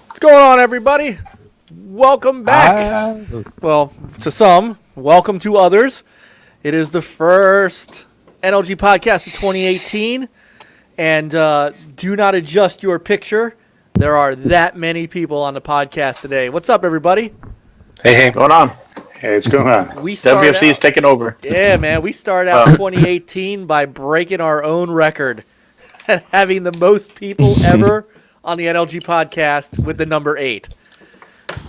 What's going on, everybody? Welcome back. Well, to some, welcome to others. It is the first NLG podcast of 2018, and do not adjust your picture. There are that many people on the podcast today. What's up, everybody? Hey. What's going on? Hey, what's going on? WFC is taking over. Yeah, man. We started out 2018 by breaking our own record and having the most people ever on the NLG podcast with the number 8.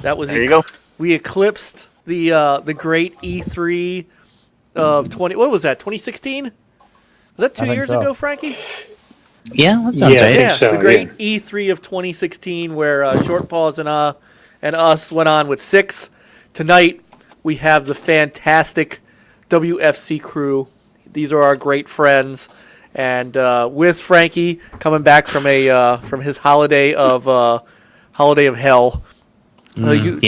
That was There you go. We eclipsed the great E3 of 2016? Was that 2 years ago, Frankie? Yeah, that sounds right. I think so, the great E3 of 2016 where Short Paws and us went on with 6. Tonight we have the fantastic WFC crew. These are our great friends. And with Frankie coming back from his holiday of hell, you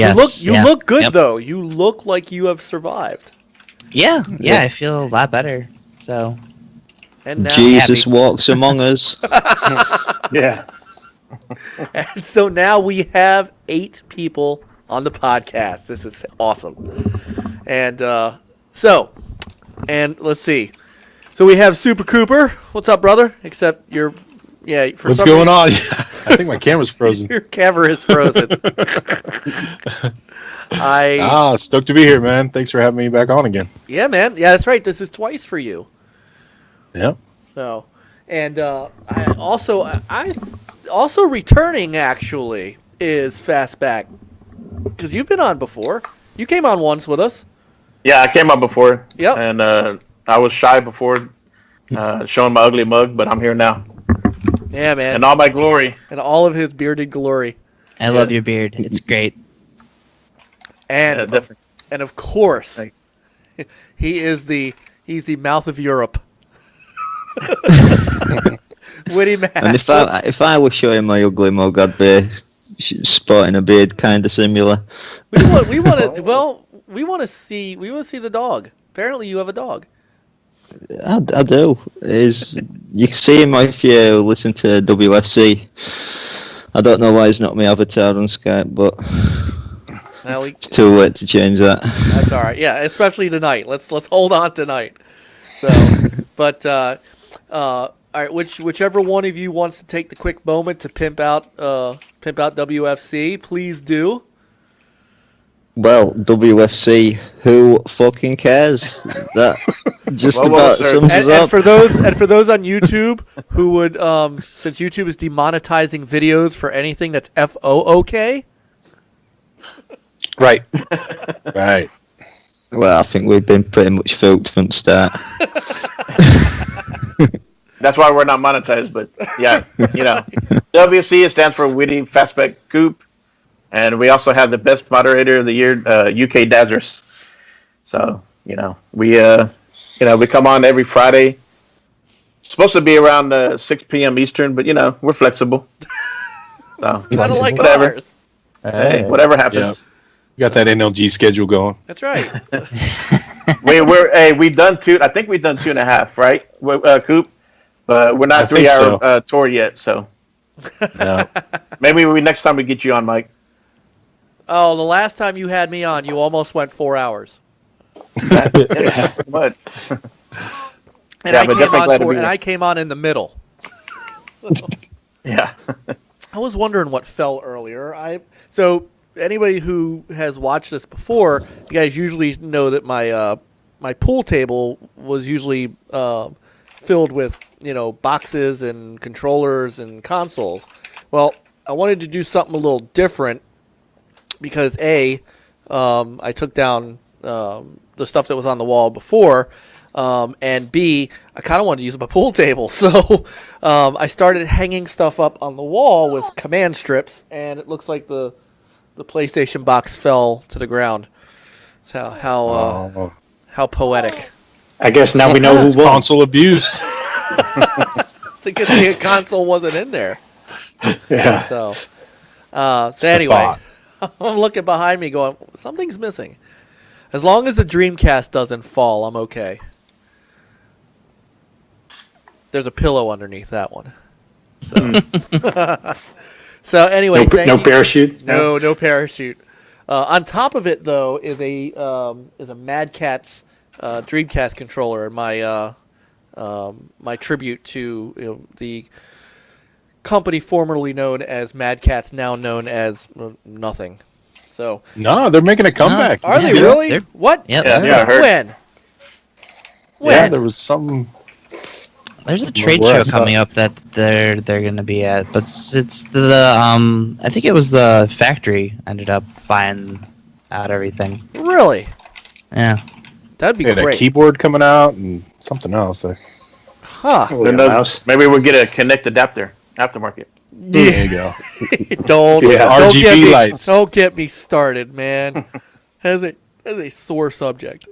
look good though. You look like you have survived. Yeah, I feel a lot better. So, And now Jesus walks among us. Yeah. And so now we have 8 people on the podcast. This is awesome. And let's see. So we have Super Cooper. What's up, brother? Except you're, What's going on? I think my camera's frozen. Your camera is frozen. Stoked to be here, man. Thanks for having me back on again. Yeah, man. Yeah, that's right. This is twice for you. Yeah. So, and I also returning actually is Fastback, because you've been on before. You came on once with us. Yeah, I came up before. Yep. And I was shy before showing my ugly mug, but I'm here now. Yeah, man. And all my glory. And all of his bearded glory. I love your beard. It's great. And of course, he's the mouth of Europe. Witty Matt. And if I was showing my ugly mug, I'd be sporting a beard kind of similar. We want to see the dog. Apparently, you have a dog. I do. You can see him if you listen to WFC. I don't know why he's not my avatar on Skype, but it's too late to change that. That's all right. Yeah, especially tonight. Let's hold on tonight. So, but all right, whichever one of you wants to take the quick moment to pimp out WFC, please do. Well, WFC, who fucking cares? That just about sums us up. And for those on YouTube who would, since YouTube is demonetizing videos for anything that's FOOK. Right. Right. Well, I think we've been pretty much filked from the start. That's why we're not monetized, but yeah, WFC stands for Witty Fastback Coop. And we also have the best moderator of the year, UK Dazzers. So, we come on every Friday. It's supposed to be around 6 p.m. Eastern, but, we're flexible. So, It's kind of like whatever. ours. Hey, whatever happens. Yeah. You got that NLG schedule going. That's right. We've done 2. I think we've done 2.5, right, Coop? But we're not 3-hour tour yet, so. Yeah. Maybe next time we get you on, Mike. Oh, the last time you had me on, you almost went 4 hours. But and I came on in the middle. Yeah. I was wondering what fell earlier. So anybody who has watched this before, you guys usually know that my pool table was usually filled with boxes and controllers and consoles. Well, I wanted to do something a little different. Because I took down the stuff that was on the wall before, and B, I kind of wanted to use my pool table. So I started hanging stuff up on the wall with command strips, and it looks like the PlayStation box fell to the ground. So how poetic. I guess now we know who won. Console abuse. It's a good thing a console wasn't in there. Yeah. So anyway. I'm looking behind me going, something's missing. As long as the Dreamcast doesn't fall, I'm okay. There's a pillow underneath that one. So, So anyway, No parachute. No parachute. On top of it, though, is a Mad Catz Dreamcast controller, and my tribute to the company formerly known as Mad Catz, now known as nothing. So No, they're making a comeback. are they Yeah. really? They're- What? Yep. Yeah, I heard. When? Yeah, there was some. There's a trade Where I show saw- coming up that they're going to be at, but it's the I think it was the factory ended up buying out everything. Really? Yeah. That'd be They had a great. keyboard coming out and something else. Huh? Oh, Then yeah, those- mouse. maybe we'll get a Connect adapter aftermarket. There you go. Don't Yeah. don't RGB get me, lights. Don't get me started, man. That's a sore subject.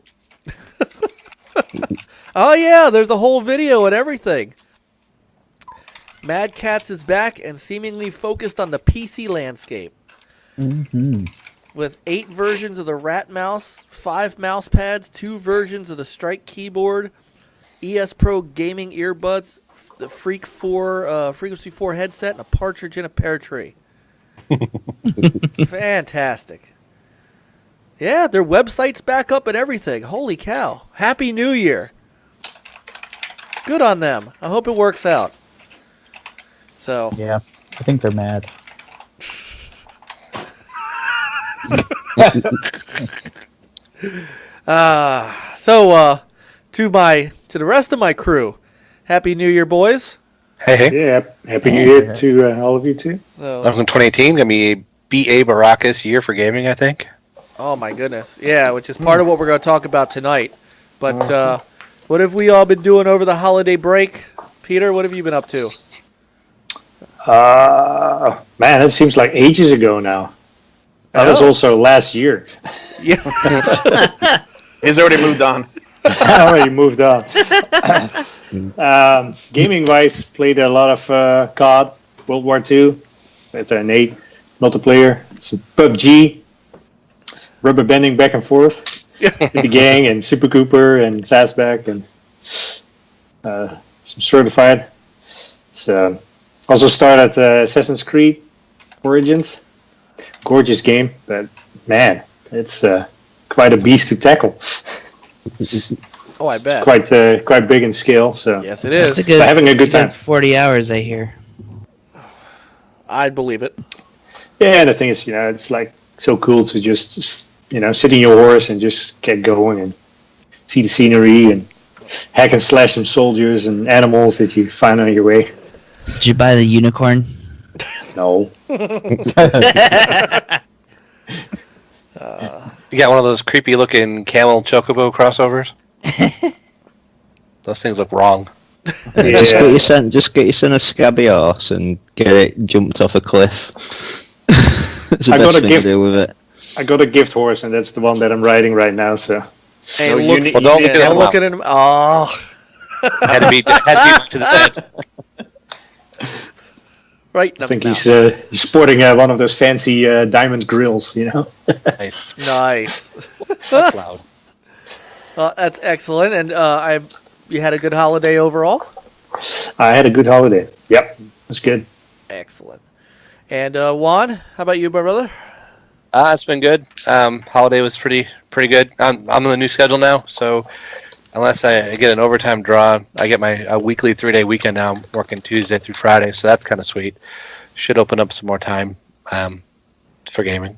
Oh yeah, there's a whole video and everything. Mad Catz is back and seemingly focused on the PC landscape. Mm-hmm. With 8 versions of the Rat Mouse, 5 mouse pads, 2 versions of the Strike keyboard, ES Pro gaming earbuds, the Freak 4 Frequency 4 headset, and a partridge in a pear tree. Fantastic. Yeah, their website's back up and everything. Holy cow. Happy New Year. Good on them. I hope it works out. So, Yeah, I think they're mad. to the rest of my crew, Happy New Year, boys. Hey. Yeah, happy New Year to all of you too. Welcome to 2018. Gonna be a B.A. Baracus year for gaming, I think. Oh my goodness. Yeah, which is part of what we're going to talk about tonight. But what have we all been doing over the holiday break? Peter, what have you been up to? Man, it seems like ages ago now. That was know. also last year. Yeah. He's already moved on. I already moved on. Gaming wise, played a lot of COD, World War II, with Nate, multiplayer, some PUBG, rubber banding back and forth with the gang, and Super Cooper and Fastback, and some Certified. So, also started Assassin's Creed Origins. Gorgeous game, but man, it's quite a beast to tackle. Oh, I bet. Quite big in scale. So Yes, it It's is. But having a good it's about time. 40 hours, I hear. I'd believe it. Yeah, and the thing is, it's like so cool to just sit in your horse and just get going and see the scenery and hack and slash some soldiers and animals that you find on your way. Did you buy the unicorn? No. You got one of those creepy looking camel chocobo crossovers? Those things look wrong. Just get your son a scabby horse and get it jumped off a cliff. That's the I got best a thing gift. to do with it. I got a gift horse, and that's the one that I'm riding right now. So Hey, No, look, you need- Well, don't you look need at to- him. look at him. Oh, Had to be to the bed. right. In I the think mouth. he's sporting one of those fancy diamond grills. Nice. Nice. That's loud. That's excellent. And you had a good holiday overall? I had a good holiday. Yep, it's good. Excellent. And Juan, how about you, my brother? It's been good. Holiday was pretty good. I'm on the new schedule now, so unless I get an overtime draw, I get a weekly 3-day weekend now. I'm working Tuesday through Friday, so that's kind of sweet. Should open up some more time for gaming.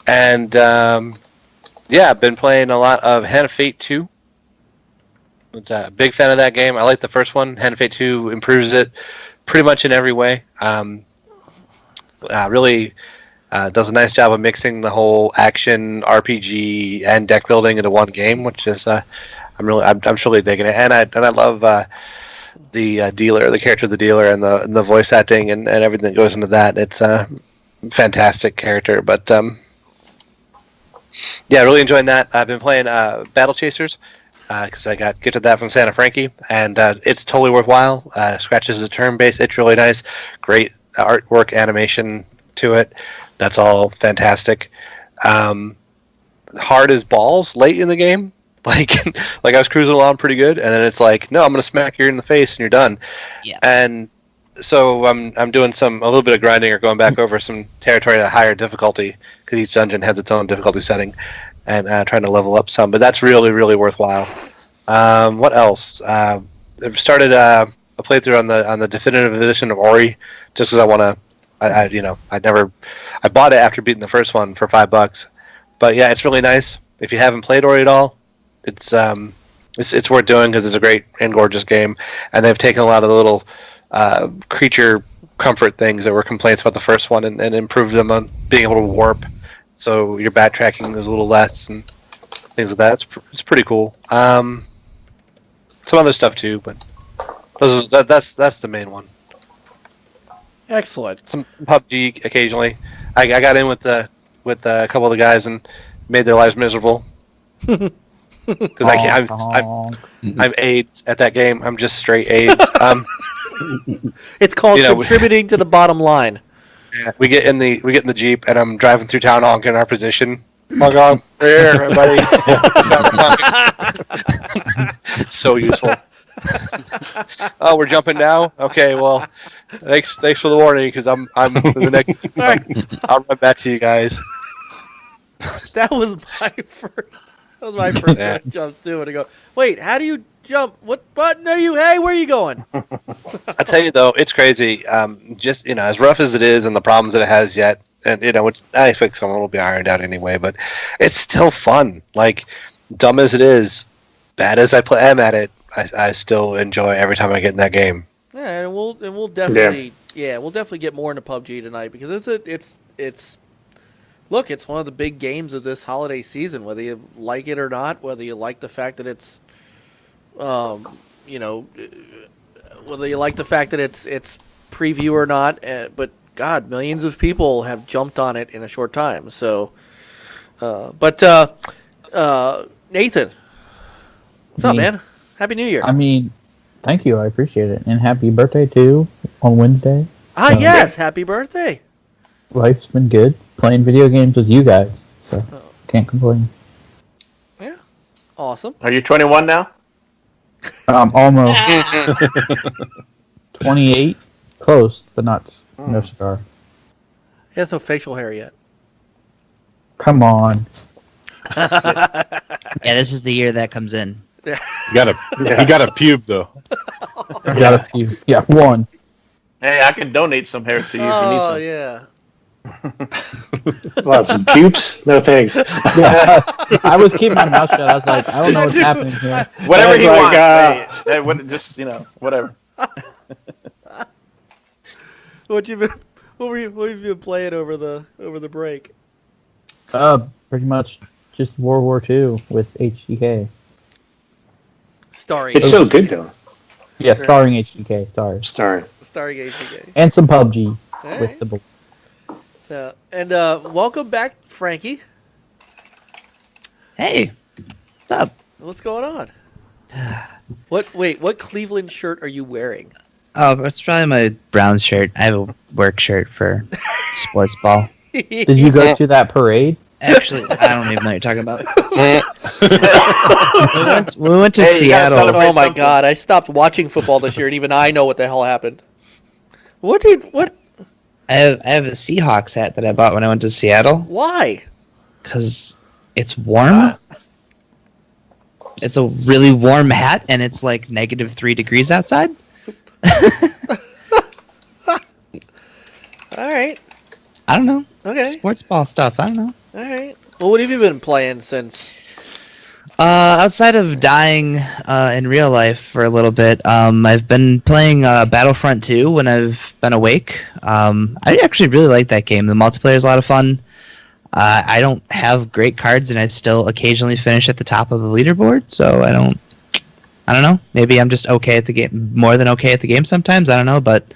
And I've been playing a lot of Hand of Fate 2. I'm a big fan of that game. I like the first one. Hand of Fate 2 improves it pretty much in every way. Really does a nice job of mixing the whole action, RPG, and deck building into one game, which is I'm truly digging it. And I love the dealer, the character of the dealer, and the voice acting and everything that goes into that. It's a fantastic character. But really enjoying that. I've been playing Battle Chasers. Because I got gifted that from Santa Frankie, and it's totally worthwhile. Scratches the turn base, it's really nice. Great artwork, animation to it. That's all fantastic. Hard as balls late in the game. Like I was cruising along pretty good, and then it's like, no, I'm going to smack you in the face, and you're done. Yeah. And So I'm doing a little bit of grinding or going back over some territory at a higher difficulty because each dungeon has its own difficulty setting, and trying to level up some. But that's really really worthwhile. What else? I've started a playthrough on the definitive edition of Ori, just because I want to. I bought it after beating the first one for $5. But yeah, it's really nice. If you haven't played Ori at all, it's worth doing because it's a great and gorgeous game, and they've taken a lot of the little creature comfort things that were complaints about the first one and improved them on being able to warp, so your backtracking is a little less and things like that. It's pretty cool. Some other stuff too, but that's the main one. Excellent. Some PUBG occasionally. I got in with a couple of the guys and made their lives miserable. Because I'm AIDS at that game. I'm just straight AIDS. It's called contributing to the bottom line. Yeah, we get in the Jeep and I'm driving through town honking in our position. Oh God, there, everybody. So useful. Oh, we're jumping now. Okay, well, thanks for the warning because I'm the next. I'll run back to you guys. That was my first set of jumps too. And I go, wait, how do you jump? What button are you? Hey, where are you going? I tell you though, it's crazy. Just as rough as it is and the problems that it has yet, and which I expect some of it will be ironed out anyway, but it's still fun. Like dumb as it is, bad as am at it, I still enjoy every time I get in that game. Yeah, and we'll definitely we'll definitely get more into PUBG tonight because it's look, it's one of the big games of this holiday season, whether you like it or not, whether you like the fact that it's whether you like the fact that it's preview or not, but God, millions of people have jumped on it in a short time. So Nathan, what's up, man? Happy New Year. I mean, thank you. I appreciate it. And happy birthday, too, on Wednesday. Yes. Happy birthday. Life's been good. Playing video games with you guys. So, can't complain. Yeah. Awesome. Are you 21 now? Almost. 28. Close, but not no cigar. He has no facial hair yet. Come on. Yeah, this is the year that comes in. He got a pube though. I got a few. Yeah, one. Hey, I can donate some hair to you if you need some. Oh, yeah. Well, some pubes? No thanks. Yeah, I was keeping my mouth shut. I was like, I don't know what's happening here. Whatever you like, want. Just whatever. What have you been playing over the break? Pretty much just World War II with HDK. Starring. It's so good though. Yeah, starring HDK. Starring HDK. And some PUBG All with right. the. And welcome back, Frankie. Hey, what's up? What's going on? What Cleveland shirt are you wearing? Oh, it's probably my Browns shirt. I have a work shirt for sports ball. Did you go to that parade? Actually, I don't even know what you're talking about. we went to Seattle. Oh my God! I stopped watching football this year, and even I know what the hell happened. What? I have a Seahawks hat that I bought when I went to Seattle. Why? Because it's warm. It's a really warm hat, and it's like -3 degrees outside. All right. I don't know. Okay. Sports ball stuff. I don't know. All right. Well, what have you been playing since? Outside of dying in real life for a little bit, I've been playing Battlefront 2 when I've been awake. I actually really like that game. The multiplayer is a lot of fun. I don't have great cards, and I still occasionally finish at the top of the leaderboard. So I don't know. Maybe I'm just okay at the game, more than okay at the game sometimes. I don't know, but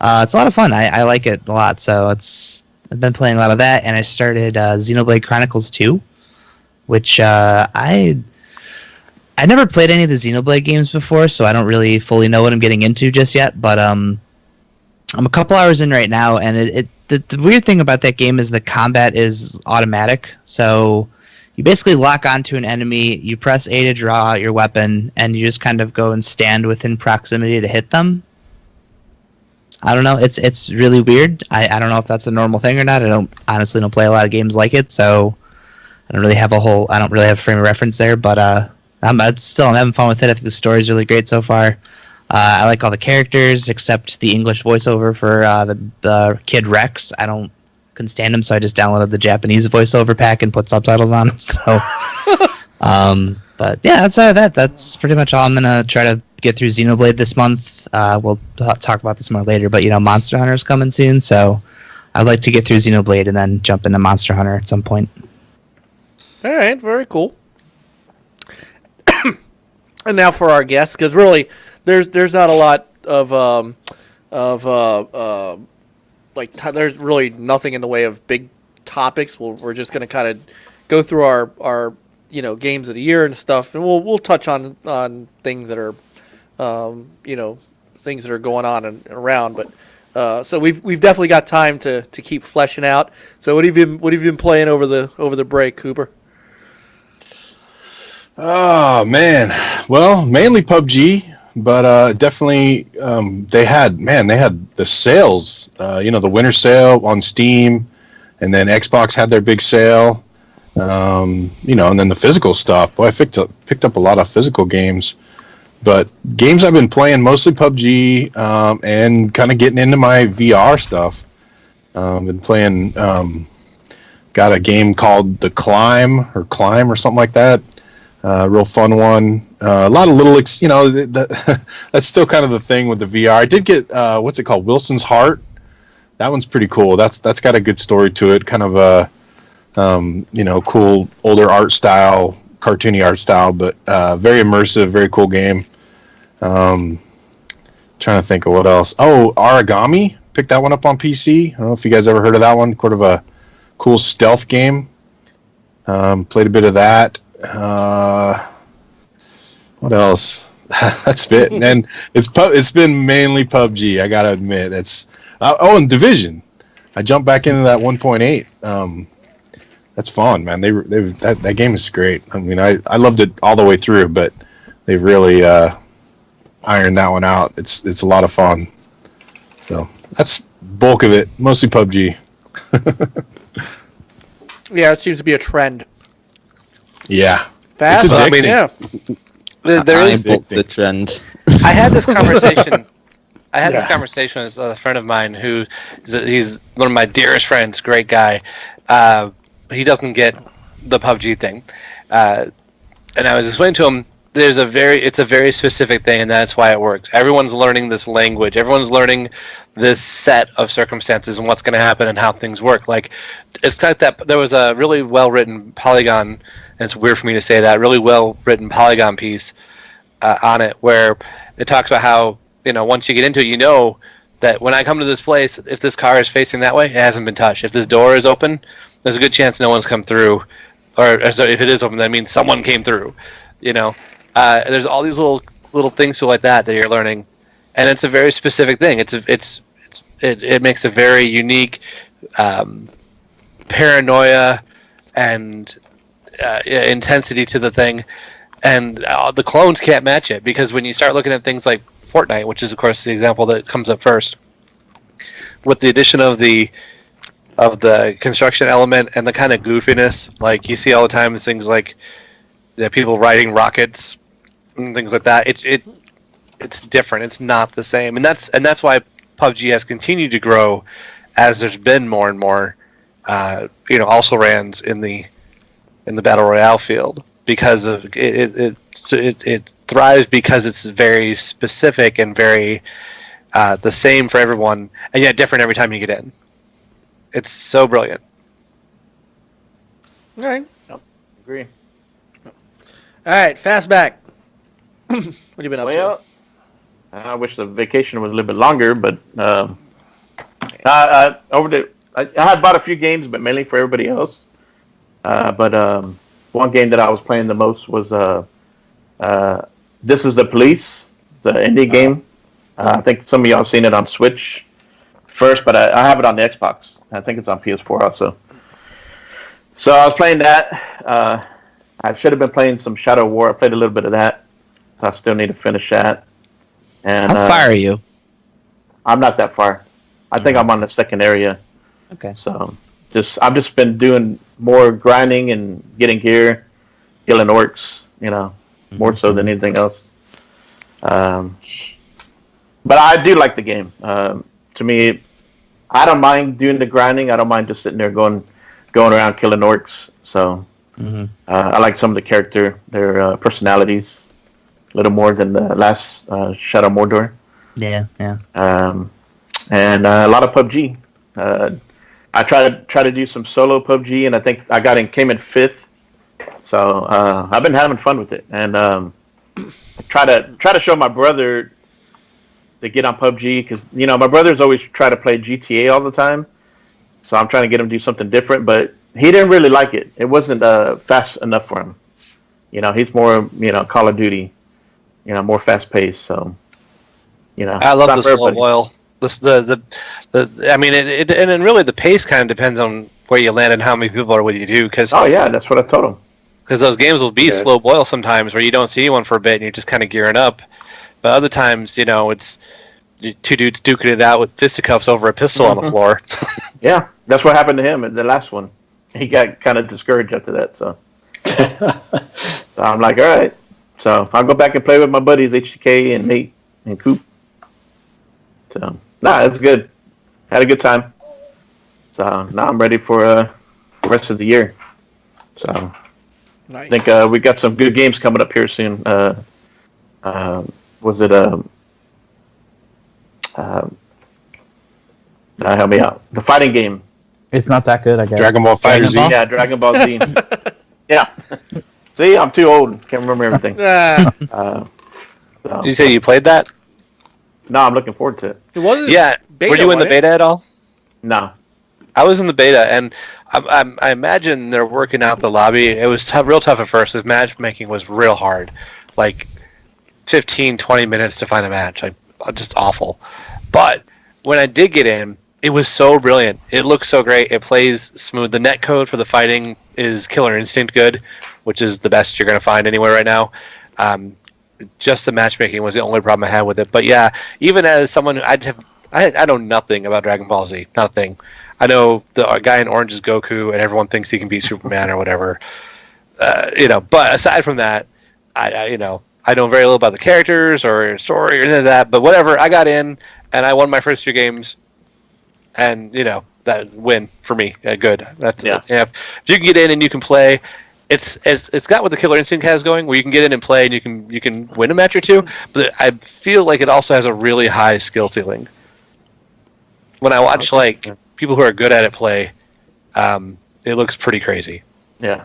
it's a lot of fun. I like it a lot. So I've been playing a lot of that, and I started Xenoblade Chronicles 2. Which I never played any of the Xenoblade games before, so I don't really fully know what I'm getting into just yet. But I'm a couple hours in right now, and the weird thing about that game is the combat is automatic. So you basically lock onto an enemy, you press A to draw out your weapon, and you just kind of go and stand within proximity to hit them. I don't know. It's really weird. I don't know if that's a normal thing or not. I honestly don't play a lot of games like it, so I don't really have a frame of reference there. But I'm having fun with it. I think the story's really great so far. I like all the characters except the English voiceover for the kid Rex. I couldn't stand him, so I just downloaded the Japanese voiceover pack and put subtitles on him. So, but yeah, outside of that, that's pretty much all. I'm gonna try to get through Xenoblade this month. We'll talk about this more later, but Monster Hunter is coming soon, so I'd like to get through Xenoblade and then jump into Monster Hunter at some point. All right, very cool. And now for our guests, because really, there's not a lot there's really nothing in the way of big topics. We're just going to kind of go through our games of the year and stuff, and we'll touch on things that are things that are going on and around. But so we've definitely got time to keep fleshing out. So what have you been playing over the break, Cooper? Oh man, well, mainly PUBG, but definitely they had the sales, the winter sale on Steam, and then Xbox had their big sale, and then the physical stuff. Boy, I picked up a lot of physical games, but games I've been playing mostly PUBG, and kind of getting into my VR stuff. Been playing, got a game called The Climb or something like that. Real fun one. A lot of little, that's still kind of the thing with the VR. I did get what's it called, Wilson's Heart. That one's pretty cool. That's got a good story to it. Kind of a cool older art style, cartoony art style, but very immersive, very cool game. Trying to think of what else. Oh, Origami. Picked that one up on PC. I don't know if you guys ever heard of that one. Kind of a cool stealth game. Played a bit of that. What else? That's it. And then it's been mainly PUBG. I gotta admit, and Division. I jumped back into that 1.8. That's fun, man. That game is great. I mean, I loved it all the way through, but they've really ironed that one out. It's a lot of fun. So that's bulk of it. Mostly PUBG. Yeah, it seems to be a trend. Yeah. Fast. It's addicting. Yeah. There is the trend. I had this conversation. This conversation with a friend of mine who he's one of my dearest friends, great guy. He doesn't get the PUBG thing, and I was explaining to him it's a very specific thing, and that's why it works. Everyone's learning this language. Everyone's learning this set of circumstances and what's going to happen and how things work. Like, it's like that. There was a really well written Polygon, and it's weird for me to say that, really well written Polygon piece on it, where it talks about how, once you get into it, that when I come to this place, if this car is facing that way, it hasn't been touched. If this door is open, there's a good chance no one's come through, or sorry, if it is open, that means someone came through. There's all these little things like that you're learning, and it's a very specific thing. It makes a very unique paranoia and intensity to the thing, and the clones can't match it, because when you start looking at things like Fortnite, which is of course the example that comes up first, with the addition of the construction element and the kind of goofiness, like you see all the time, things like people riding rockets and things like that. It's different. It's not the same, and that's why PUBG has continued to grow as there's been more and more also rans in the battle royale field, because of it thrives because it's very specific and very the same for everyone, and yet different every time you get in. It's so brilliant. All right. Yep. Agree. All right, Fastback. What have you been up to? I wish the vacation was a little bit longer, but I had bought a few games, but mainly for everybody else. But one game that I was playing the most was This Is the Police, the indie game. I think some of y'all have seen it on Switch first, but I have it on the Xbox. I think it's on PS4 also. So I was playing that. I should have been playing some Shadow War. I played a little bit of that, so I still need to finish that. And how far are you? I'm not that far. I think I'm on the second area. Okay. So I've just been doing more grinding and getting gear, killing orcs. More so than anything else. But I do like the game. To me, I don't mind doing the grinding. I don't mind just sitting there going around killing orcs. So I like some of the their personalities, a little more than the last Shadow Mordor. Yeah. And a lot of PUBG. I try to do some solo PUBG, and I think I came in 5th. So I've been having fun with it, and I try to show my brother to get on PUBG because my brother's always try to play GTA all the time. So I'm trying to get him to do something different, but he didn't really like it. It wasn't fast enough for him. He's more Call of Duty, more fast paced. So I love the slow boil. I mean, and really the pace kind of depends on where you land and how many people are with you too. Cause, that's what I told him. Because those games will be slow boil sometimes, where you don't see anyone for a bit and you're just kind of gearing up. But other times, it's two dudes duking it out with fisticuffs over a pistol on the floor. Yeah, that's what happened to him in the last one. He got kind of discouraged after that. So I'm like, all right. So I'll go back and play with my buddies, HDK and Nate and Coop. So, it's good. Had a good time. So now I'm ready for the rest of the year. So nice. I think we got some good games coming up here soon. Was it help me out. The fighting game. It's not that good, I guess. Dragon Ball Fighter Z. Yeah, Dragon Ball Z. Yeah. See, I'm too old. Can't remember everything. Did you say you played that? No, I'm looking forward to it. It wasn't. Yeah. Were you in the beta at all? No. I was in the beta, and I imagine they're working out the lobby. It was real tough at first. This matchmaking was real hard. Like 15, 20 minutes to find a match. Just awful. But when I did get in, it was so brilliant. It looks so great. It plays smooth. The netcode for the fighting is Killer Instinct good, which is the best you're going to find anywhere right now. Just the matchmaking was the only problem I had with it. But yeah, even as someone, I know nothing about Dragon Ball Z. Nothing. I know the guy in orange is Goku, and everyone thinks he can beat Superman or whatever. But aside from that, I know very little about the characters or story or any of that. But whatever, I got in and I won my first 2 games, and that win for me. Good. That's if you can get in and you can play. It's got what the Killer Instinct has going, where you can get in and play, and you can win a match or 2. But I feel like it also has a really high skill ceiling. When I watch people who are good at it play, it looks pretty crazy. Yeah.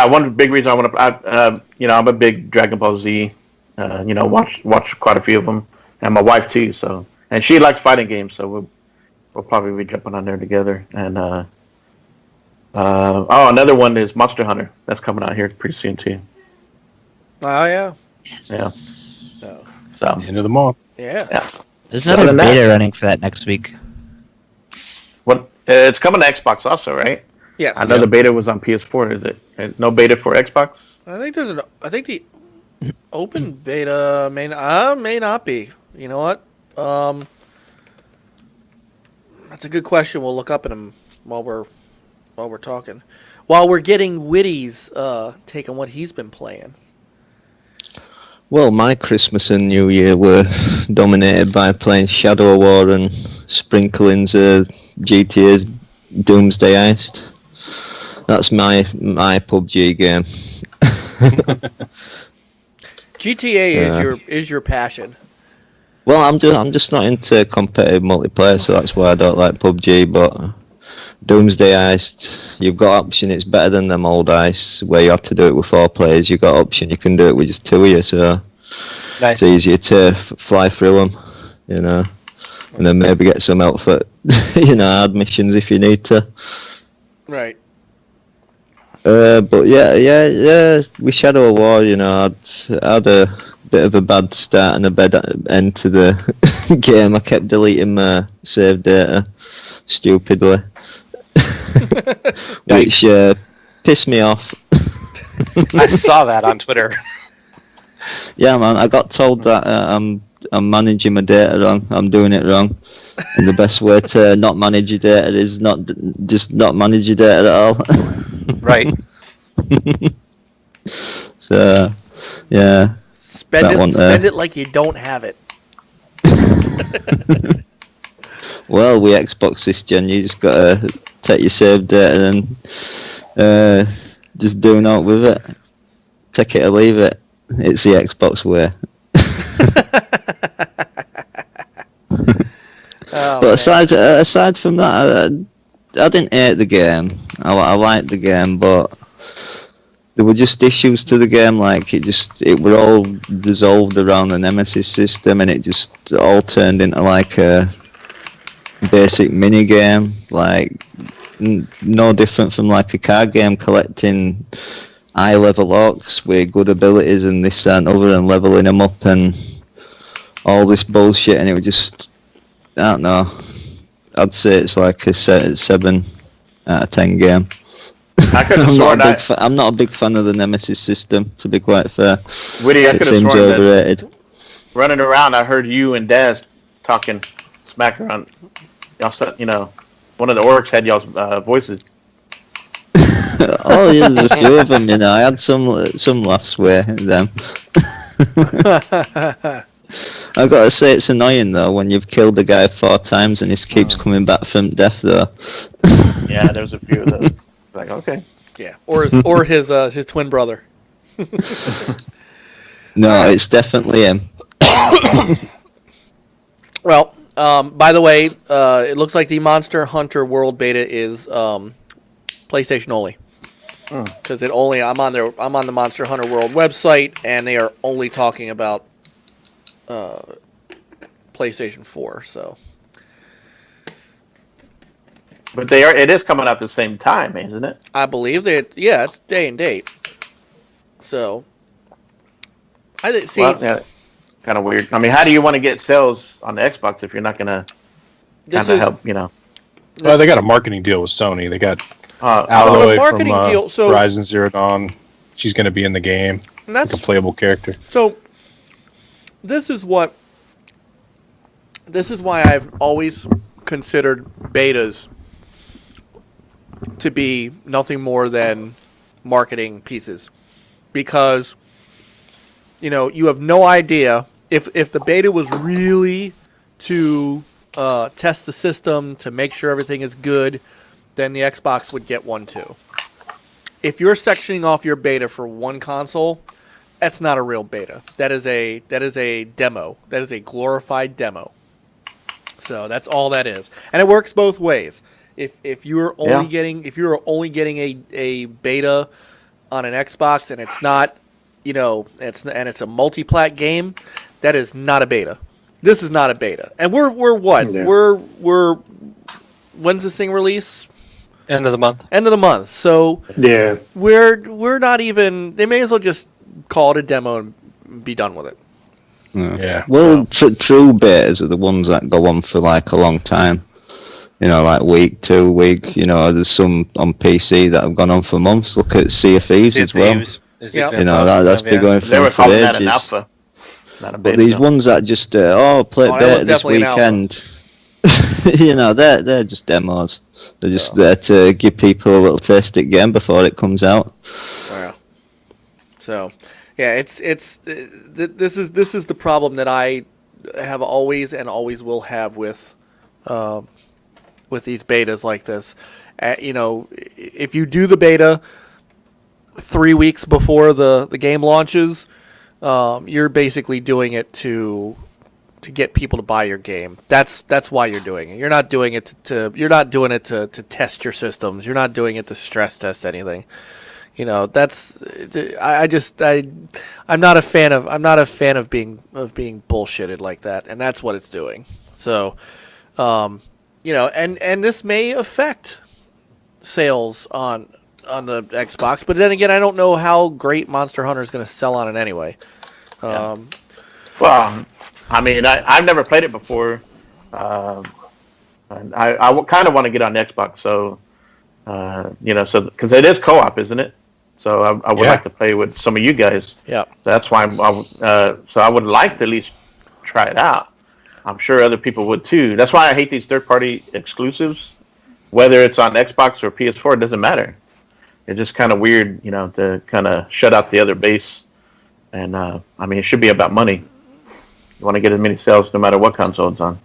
One big reason I want to, I'm a big Dragon Ball Z. Watch quite a few of them, and my wife too. So, and she likes fighting games, so we'll probably be jumping on there together. And another one is Monster Hunter. That's coming out here pretty soon too. Oh yeah. Yeah. So end of the month. Yeah. There's another beta running for that next week. What? It's coming to Xbox also, right? Yeah. I know the beta was on PS4. Is it? No beta for Xbox? I think the open beta may not be. You know what? That's a good question. We'll look up in them while we're talking. While we're getting Witty's take on what he's been playing. Well, my Christmas and New Year were dominated by playing Shadow War and sprinklings of GTA's Doomsday Heist. That's my PUBG game. GTA is your passion. Well, I'm just not into competitive multiplayer, so that's why I don't like PUBG. But Doomsday Heist, you've got option. It's better than them old heists where you have to do it with 4 players. You've got option. You can do it with just 2 of you, so nice. It's easier to fly through them, and then maybe get some outfit, hard missions if you need to. Right. But yeah. With Shadow War, I had a bit of a bad start and a bad end to the game. I kept deleting my save data stupidly, which pissed me off. I saw that on Twitter. Yeah, man. I got told that I'm I'm managing my data wrong. I'm doing it wrong. And the best way to not manage your data is just not manage your data at all. Right. So, yeah. Spend it like you don't have it. Well, with Xbox this gen, you just gotta take your saved data and just do naught with it. Take it or leave it. It's the Xbox way. But aside from that, I didn't hate the game. I liked the game, but there were just issues to the game. Like it were all resolved around the Nemesis system, and it just all turned into like a basic mini game, like no different from like a card game, collecting high level orcs with good abilities and this that, and other, and leveling them up and all this bullshit. And it was just, I don't know, I'd say it's like a 7 out of 10 game. I'm not a big fan of the Nemesis system, to be quite fair. Witty, I it could have seems sworn overrated. that running around, I heard you and Daz talking smack around. Y'all said, one of the orcs had y'all's voices. Oh yeah, there's a few of them. I had some laughs with them. I gotta say, it's annoying though when you've killed the guy 4 times and he keeps coming back from death though. Yeah, there's a few of those. Like, okay. Yeah, or his twin brother. No, it's definitely him. Well, by the way, it looks like the Monster Hunter World Beta is PlayStation only. Because I'm on the Monster Hunter World website, and they are only talking about PlayStation 4. So, but it is coming out at the same time, isn't it? I believe it's day and date. So, I see. Well, yeah, kind of weird. I mean, how do you want to get sales on the Xbox if you're not going to kind of help? Well, they got a marketing deal with Sony. They got Alloy from Horizon Zero Dawn. She's going to be in the game, like a playable character. So, this is why I've always considered betas to be nothing more than marketing pieces, because you have no idea if the beta was really to test the system to make sure everything is good, then the Xbox would get one too. If you're sectioning off your beta for one console, that's not a real beta. That is a demo. That is a glorified demo. So that's all that is, and it works both ways. If you are only getting a beta on an Xbox and it's not, it's a multi-plat game, that is not a beta. This is not a beta, and we're what? Yeah. We're when's this thing release? End of the month. End of the month. So yeah, we're not even. They may as well just call it a demo and be done with it. Yeah. Well, true betas are the ones that go on for like a long time. Like week, 2 week. There's some on PC that have gone on for months. Look at Sea of Thieves as well. That's been going for ages. But these ones that just play beta this weekend. They're just demos. They're just there to give people a little taste at game before it comes out. Wow. So, yeah, this is the problem that I have always and always will have with these betas like this. If you do the beta 3 weeks before the game launches, you're basically doing it to get people to buy your game. That's why you're doing it. You're not doing it to test your systems. You're not doing it to stress test anything. I'm not a fan of being bullshitted like that, and that's what it's doing. So, and this may affect sales on the Xbox, but then again, I don't know how great Monster Hunter is going to sell on it anyway. Well, I mean, I've never played it before, and I kind of want to get on the Xbox, so because it is co-op, isn't it? So I would like to play with some of you guys. Yeah. So that's why so I would like to at least try it out. I'm sure other people would too. That's why I hate these third-party exclusives. Whether it's on Xbox or PS4, it doesn't matter. It's just kind of weird, to kind of shut out the other base. And it should be about money. You want to get as many sales no matter what console it's on.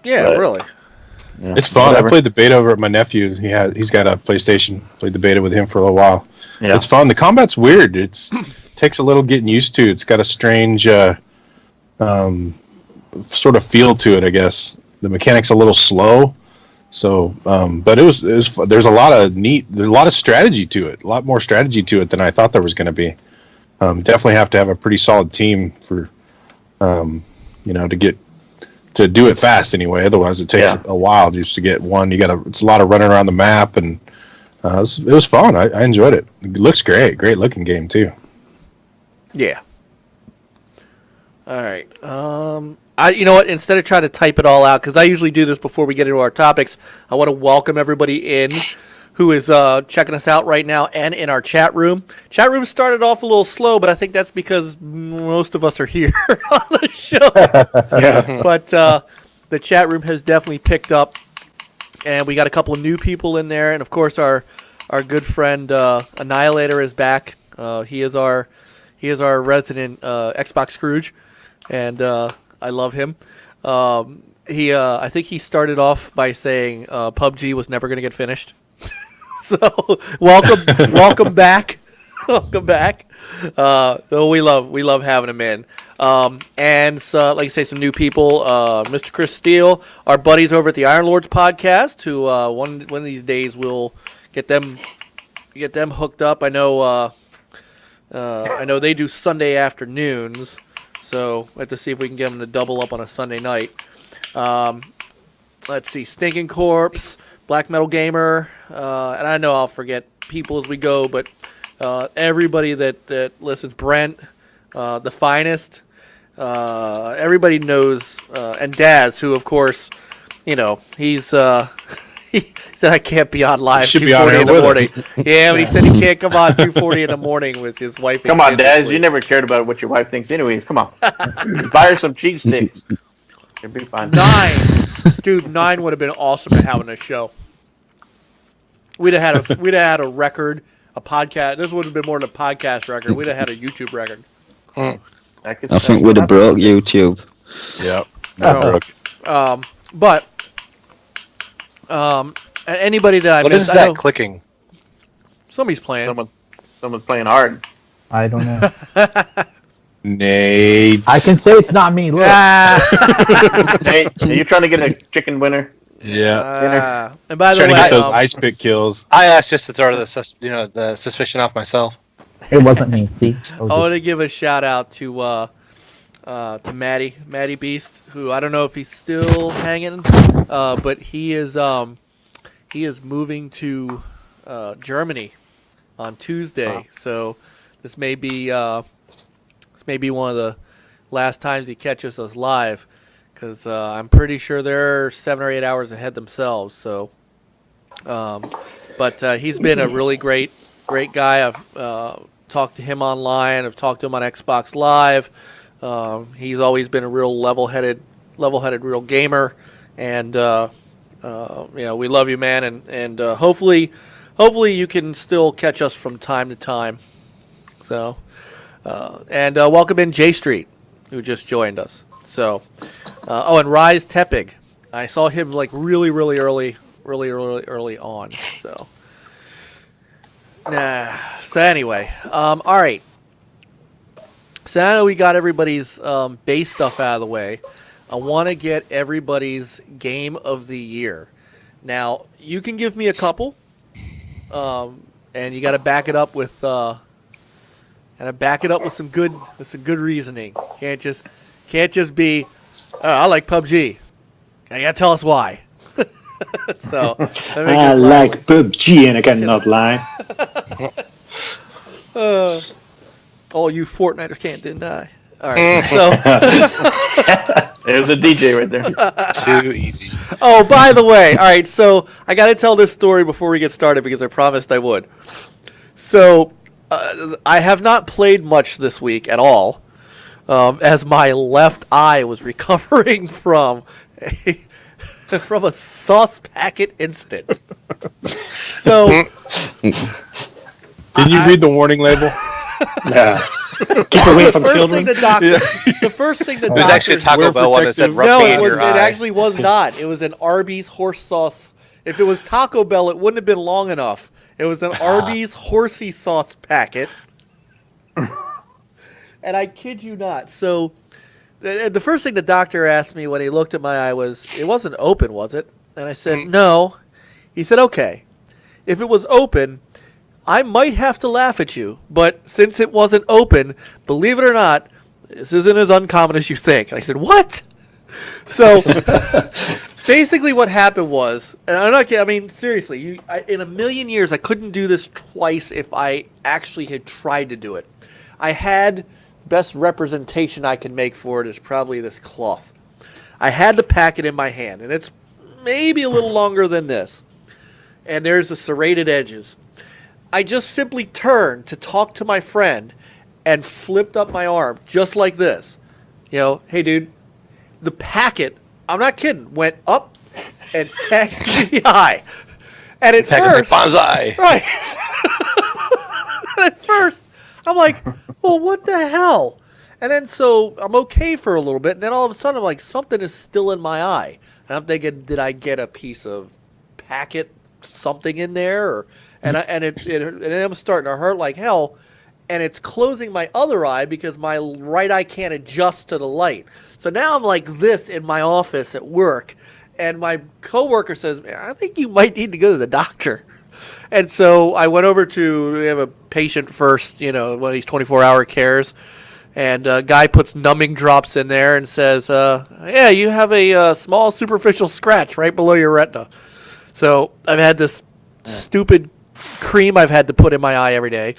Yeah, really. Yeah, it's fun. Whatever. I played the beta over at my nephew. He's got a PlayStation. Played the beta with him for a little while. Yeah. It's fun. The combat's weird. It takes a little getting used to. It's got a strange sort of feel to it, I guess. The mechanic's a little slow. So, but it was there's a lot of strategy to it. A lot more strategy to it than I thought there was going to be. Definitely have to have a pretty solid team for, to do it fast anyway. Otherwise, it takes a while just to get one. It's a lot of running around the map, and it was fun. I enjoyed it. It looks great looking game too. Yeah. All right. You know what? Instead of trying to type it all out, because I usually do this before we get into our topics, I want to welcome everybody in who is checking us out right now and in our chat room. Chat room started off a little slow, but I think that's because most of us are here on the show. Yeah. But the chat room has definitely picked up, and we got a couple of new people in there, and of course our good friend Annihilator is back. He is our resident Xbox Scrooge, and I love him. I think he started off by saying PUBG was never going to get finished. So welcome back, welcome back. We love having him in. And so, like I say, some new people. Mr. Chris Steele, our buddies over at the Iron Lords podcast, who one of these days we'll get them hooked up. I know they do Sunday afternoons, so we have to see if we can get them to double up on a Sunday night. Let's see, Stinking Corpse, Black Metal Gamer, and I know I'll forget people as we go, but everybody that listens, Brent, The Finest, everybody knows, and Daz, who of course, he's he said I can't be on live 2:40 in the morning. Yeah, but he said he can't come on 2:40 in the morning with his wife. Come on, Daz, you never cared about what your wife thinks anyways. Come on, buy her some cheese sticks. It'd be fine. 9 would have been awesome at having a show. We'd have had a record, a podcast. This would have been more than a podcast record. We'd have had a YouTube record. I think we'd have broke YouTube. Yep. But anybody that what is that clicking? Somebody's playing. Someone's playing hard. I don't know. Nate. I can say it's not me. Look. Nate, are you trying to get a chicken winner? Yeah. And by the way, trying to get those ice pick kills. I asked just to throw the suspicion off myself. It wasn't me. See, I want to give a shout out to Matty Beast, who I don't know if he's still hanging, but he is moving to Germany on Tuesday. Wow. So this may be one of the last times he catches us live, because I'm pretty sure they're 7 or 8 hours ahead themselves. So, but he's been a really great guy. I've talked to him online. I've talked to him on Xbox Live. He's always been a real level-headed real gamer, and we love you, man. And hopefully you can still catch us from time to time. So, and welcome in J Street, who just joined us. So, and Rise Tepig, I saw him like really early on. So, so anyway, all right. So now that we got everybody's base stuff out of the way, I want to get everybody's game of the year. Now, you can give me a couple, and you got to back it up with some good reasoning. Can't just be, I like PUBG. You got to tell us why. So I like PUBG and I cannot lie. All you Fortniters can't deny. All right, so there's a DJ right there. Too easy. Oh, by the way, all right. So I got to tell this story before we get started because I promised I would. So I have not played much this week at all. as my left eye was recovering from a sauce packet incident. So, did you read the warning label? Yeah. Keep away from children. The first thing the It was doctor... actually a Taco Bell one that said rub No, me in your it eye. actually was not. It was an Arby's horse sauce. If it was Taco Bell, it wouldn't have been long enough. It was an Arby's horsey sauce packet. And I kid you not. So, the first thing the doctor asked me when he looked at my eye was, it wasn't open, was it? And I said, no. He said, okay. If it was open, I might have to laugh at you. But since it wasn't open, believe it or not, this isn't as uncommon as you think. And I said, what? So, basically what happened was, and I'm not kidding, I mean, seriously, in a million years, I couldn't do this twice if I actually had tried to do it. I had... best representation I can make for it is probably this cloth. I had the packet in my hand, and it's maybe a little longer than this. And there's the serrated edges. I just simply turned to talk to my friend and flipped up my arm just like this. You know, hey dude, the packet, I'm not kidding, went up and tagged me in the eye. And at first, like bonsai. right. At first, I'm like, well, what the hell? And then so I'm okay for a little bit, and then all of a sudden I'm like, something is still in my eye. And I'm thinking, did I get a piece of packet, something in there? And I'm starting to hurt like hell, and it's closing my other eye because my right eye can't adjust to the light. So now I'm like this in my office at work, and my coworker says, man, I think you might need to go to the doctor. And so I went over we have a patient first, one of these 24-hour cares, and a guy puts numbing drops in there and says, yeah, you have a small superficial scratch right below your retina. So I've had this stupid cream I've had to put in my eye every day.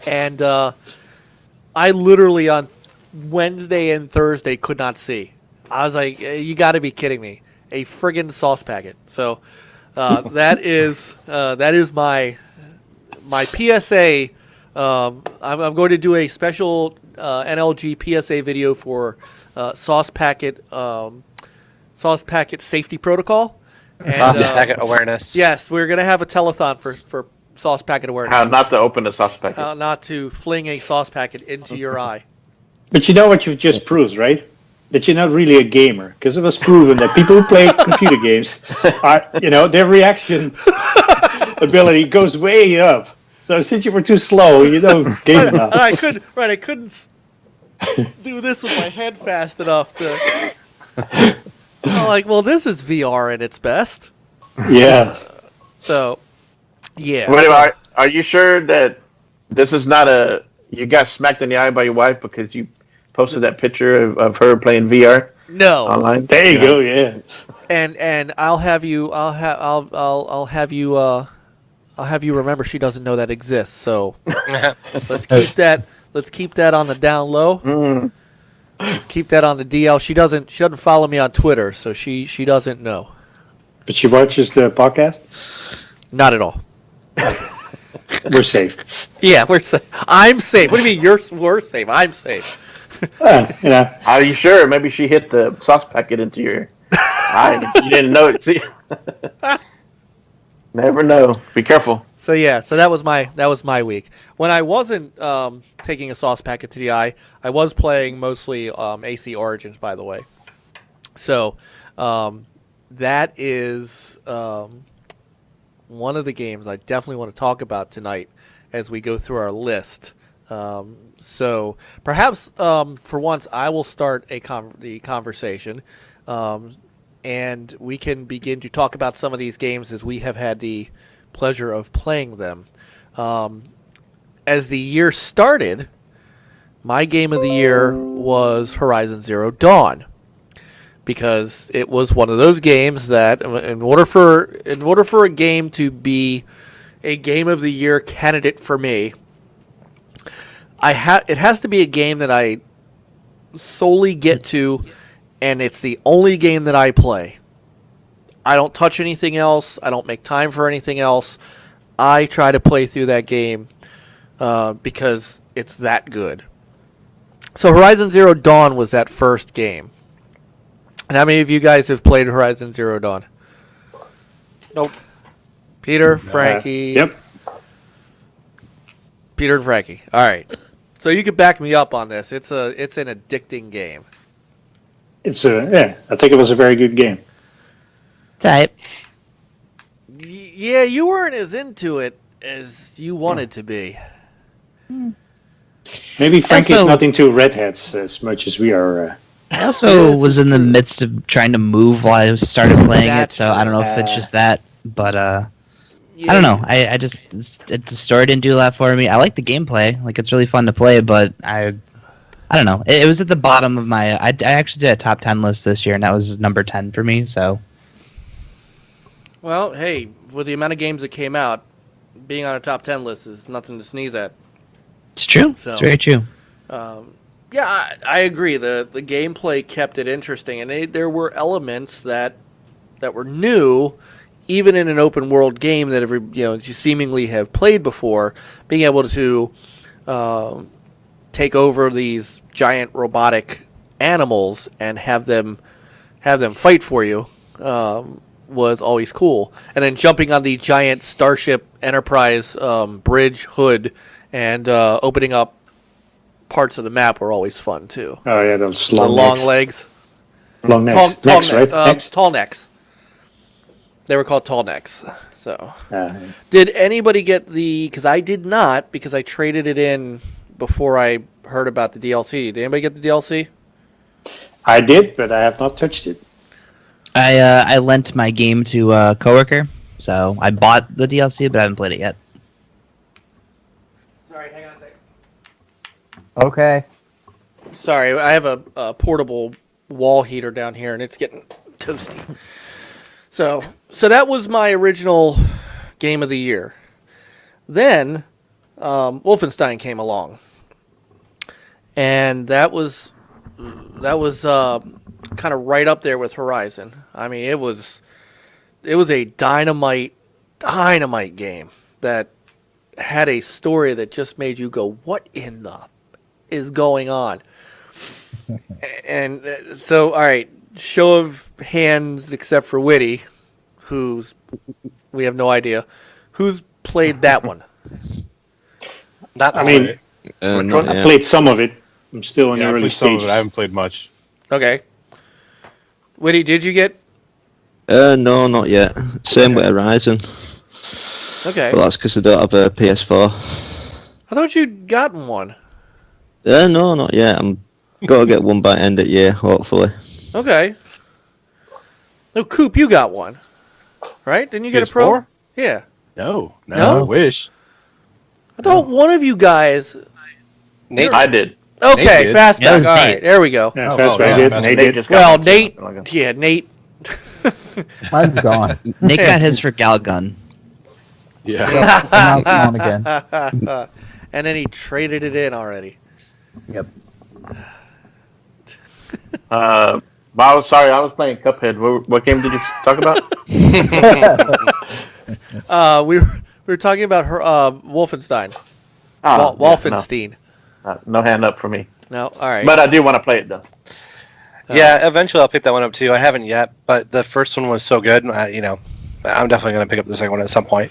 And I literally on Wednesday and Thursday could not see. I was like, you got to be kidding me. A friggin' sauce packet. So... that is my PSA. I'm going to do a special NLG PSA video for sauce packet safety protocol. And, Sauce packet awareness. Yes, we're going to have a telethon for sauce packet awareness. How not to open a sauce packet. How not to fling a sauce packet into your eye. But you know what you've just proved, right? That you're not really a gamer, because it was proven that people who play computer games are, their reaction ability goes way up. So since you were too slow, you don't game enough. I couldn't do this with my head fast enough to. I'm like, well, this is VR at its best. Yeah. So, yeah. Wait, are you sure that this is not you got smacked in the eye by your wife because you posted that picture of her playing VR? No. Online. There you go. Yeah. And I'll have you remember she doesn't know that exists. So let's keep that on the down low. Mm. Let's keep that on the DL. She doesn't follow me on Twitter, so she doesn't know. But she watches the podcast? Not at all. We're safe. Yeah, we're safe. I'm safe. What do you mean we're safe? I'm safe. Are you sure? Maybe she hit the sauce packet into your eye. You didn't know it. See, never know. Be careful. So yeah, that was my week. When I wasn't taking a sauce packet to the eye, I was playing mostly AC Origins, by the way. So that is one of the games I definitely want to talk about tonight as we go through our list. So perhaps for once I will start the conversation, and we can begin to talk about some of these games as we have had the pleasure of playing them. As the year started, my game of the year was Horizon Zero Dawn, because it was one of those games that in order for a game to be a game of the year candidate for me, it has to be a game that I solely get to, and it's the only game that I play. I don't touch anything else. I don't make time for anything else. I try to play through that game because it's that good. So Horizon Zero Dawn was that first game. And how many of you guys have played Horizon Zero Dawn? Nope. Peter, Frankie. Yep. Peter and Frankie. All right. So you could back me up on this. It's an addicting game. I think it was a very good game. Type. Yeah, you weren't as into it as you wanted to be. Maybe Frankie's Also- not into redheads as much as we are. I also was in the midst of trying to move while I started playing That's it, so I don't know if it's just that, but Yeah, I don't know. I just the story didn't do a lot for me. I like the gameplay, like it's really fun to play, but I don't know. It was at the bottom of my. I actually did a top 10 list this year, and that was number 10 for me. So Well, hey, with the amount of games that came out, being on a top 10 list is nothing to sneeze at. it's true. So- It's very true. Yeah, I agree. The gameplay kept it interesting, and there were elements that were new, even in an open world game that you seemingly have played before. Being able to take over these giant robotic animals and have them fight for you was always cool. And then jumping on the giant Starship Enterprise bridge hood and opening up parts of the map were always fun too. Oh yeah, those The long long necks. legs, Long necks. tall, Necks, right? Necks? tall necks. They were called tall necks. So, Uh, did anybody get the? Because I did not, because I traded it in before I heard about the DLC. Did anybody get the DLC? I did, but I have not touched it. I lent my game to a coworker, so I bought the DLC, but I haven't played it yet. Sorry, hang on a second. Okay. Sorry, I have a portable wall heater down here, and it's getting toasty. So that was my original game of the year. Then Wolfenstein came along, and that was kind of right up there with Horizon. I mean, it was a dynamite game that had a story that just made you go, "What in the is going on?" And so, all right, show of hands, except for Witty, we have no idea who's played that one. Not I mean, Not I yet. played some of it. I'm still in Yeah, the I early played some of stages. it. I haven't played much. Okay, Witty, did you get? No, not yet. Same with Horizon, Okay, but that's because I don't have a PS4. I thought you'd gotten one. No, not yet. I'm gotta get one by end of year, hopefully. Okay. No, Coop, you got one, right? Didn't you get a Pro? PS4? Yeah. No, No? I wish. I thought one of you guys. Nate. I did. Okay, Nate did. Fastback. Yeah, it was All Nate. right, there we go. Yeah, Oh, Fastback yeah, did. Fastback. Nate Nate did. just got Well, one, Nate. so- Yeah, Nate. Mine's gone. Nick got his for Galgun. Yeah. Now it's gone again. And then he traded it in already. Yep. I was sorry, I was playing Cuphead. What game did you talk about? We were talking about her Wolfenstein. Oh, Wolfenstein. no hand up for me. No, all right. But I do want to play it though. Yeah, eventually I'll pick that one up too. I haven't yet, but the first one was so good. I'm definitely going to pick up the second one at some point.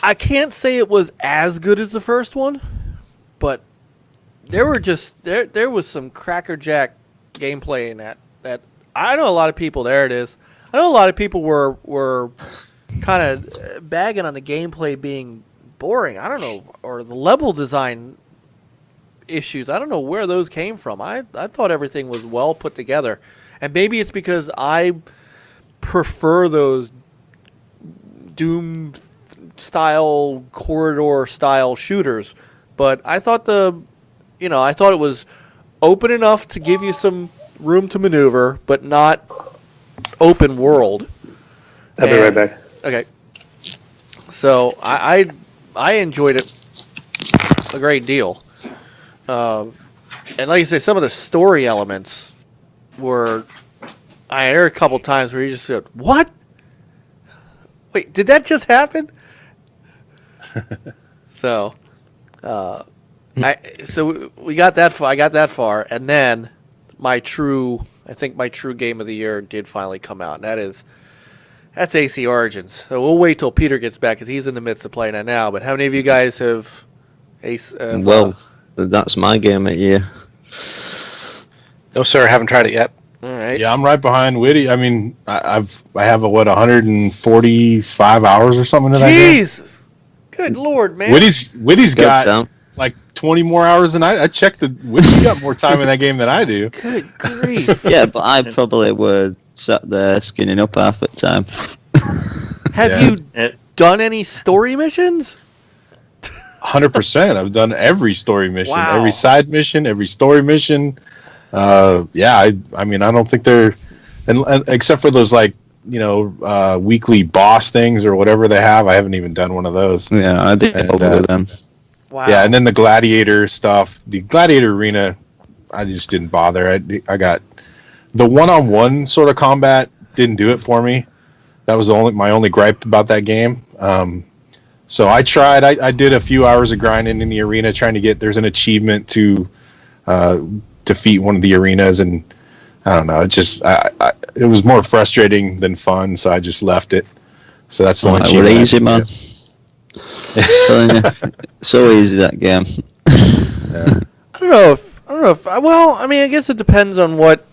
I can't say it was as good as the first one, but there was some crackerjack gameplay in that I know a lot of people. There it is. I know a lot of people were kind of bagging on the gameplay being boring. I don't know, or the level design issues. I don't know where those came from. I thought everything was well put together, and maybe it's because I prefer those Doom style corridor style shooters. But I thought I thought it was open enough to give you some room to maneuver, but not open world. I'll be right back. Okay. So I enjoyed it a great deal. And like I say, some of the story elements were. I heard a couple times where you just said, "What? Wait, did that just happen?" So, So we got that far. I got that far, and then I think my true game of the year did finally come out, and that's AC Origins. So we'll wait till Peter gets back because he's in the midst of playing it now. But how many of you guys have Ace? That's my game of the year. No, sir, haven't tried it yet. All right. Yeah, I'm right behind Witty. I mean, I have 145 hours or something to that game. Jesus, good lord, man. Witty's got like 20 more hours than I checked. Witty's got more time in that game than I do. Good grief. Yeah, but I probably would sat there skinning up half the time. Have you done any story missions? 100%. I've done every story mission, every side mission, every story mission. I mean, I don't think they're, and except for those weekly boss things or whatever they have. I haven't even done one of those. Yeah, I did all of them. Wow. Yeah, and then the gladiator stuff, the gladiator arena, I just didn't bother. I got the one-on-one sort of combat didn't do it for me. That was my only gripe about that game. So I tried. I did a few hours of grinding in the arena trying to get. There's an achievement to defeat one of the arenas, and I don't know. It just it was more frustrating than fun, so I just left it. So that's the only achievement. We're easy, man. So easy that game. Yeah. I don't know if. Well, I mean, I guess it depends on what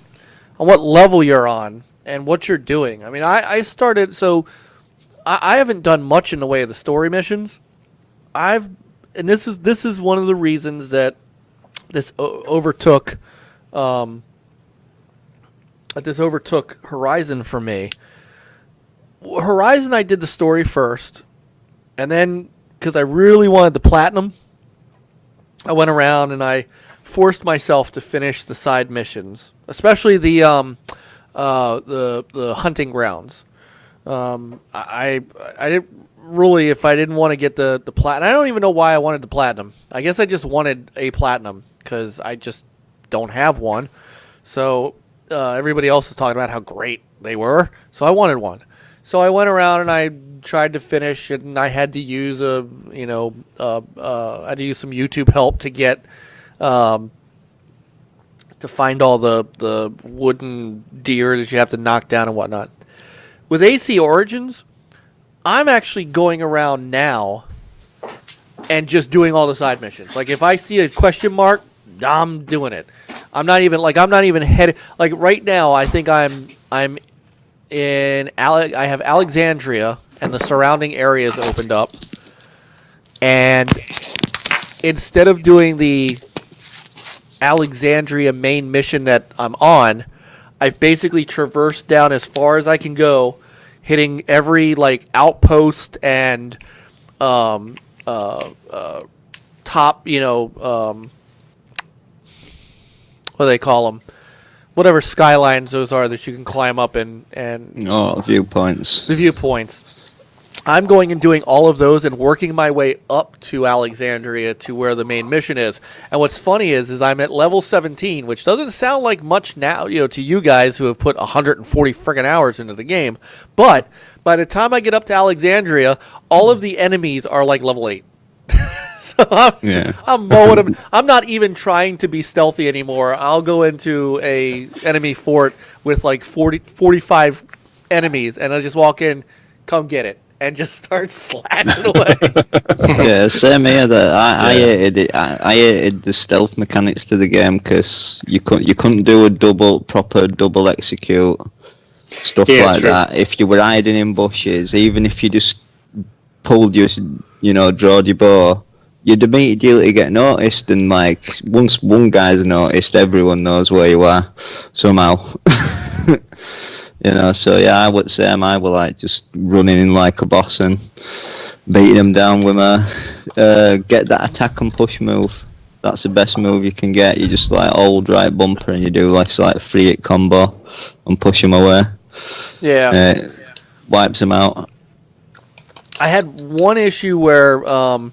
level you're on and what you're doing. I mean, I started so. I haven't done much in the way of the story missions. And this is one of the reasons that this overtook Horizon for me. Horizon, I did the story first, and then because I really wanted the platinum, I went around and I forced myself to finish the side missions, especially the hunting grounds. I didn't really, if I didn't want to get the platinum, I don't even know why I wanted the platinum. I guess I just wanted a platinum because I just don't have one. So everybody else is talking about how great they were, so I wanted one. So I went around and I tried to finish it, and I had to use I had to use some YouTube help to get to find all the wooden deer that you have to knock down and whatnot. With AC Origins, I'm actually going around now and just doing all the side missions. Like if I see a question mark, I'm doing it. I'm not even headed. Like right now, I think I'm in I have Alexandria and the surrounding areas opened up, and instead of doing the Alexandria main mission that I'm on, I've basically traversed down as far as I can go, hitting every outpost and top, what do they call them? Whatever skylines those are that you can climb up and viewpoints. The viewpoints. I'm going and doing all of those and working my way up to Alexandria to where the main mission is. And what's funny is I'm at level 17, which doesn't sound like much now, to you guys who have put 140 friggin' hours into the game. But by the time I get up to Alexandria, all of the enemies are like level 8. So I'm mowing them. I'm not even trying to be stealthy anymore. I'll go into a enemy fort with 45 enemies, and I'll just walk in, come get it, and just start slashing away. Yeah, same here. I hated it. I hated the stealth mechanics to the game because you couldn't do a proper double execute stuff like that. If you were hiding in bushes, even if you just pulled your, drawed your bow, you'd immediately get noticed, and once one guy's noticed, everyone knows where you are somehow. So yeah, I would say I were just running in like a boss and beating them down with my get that attack and push move. That's the best move you can get. You just hold right bumper and you do like 3-hit combo and push them away. Yeah, wipes them out. I had one issue where I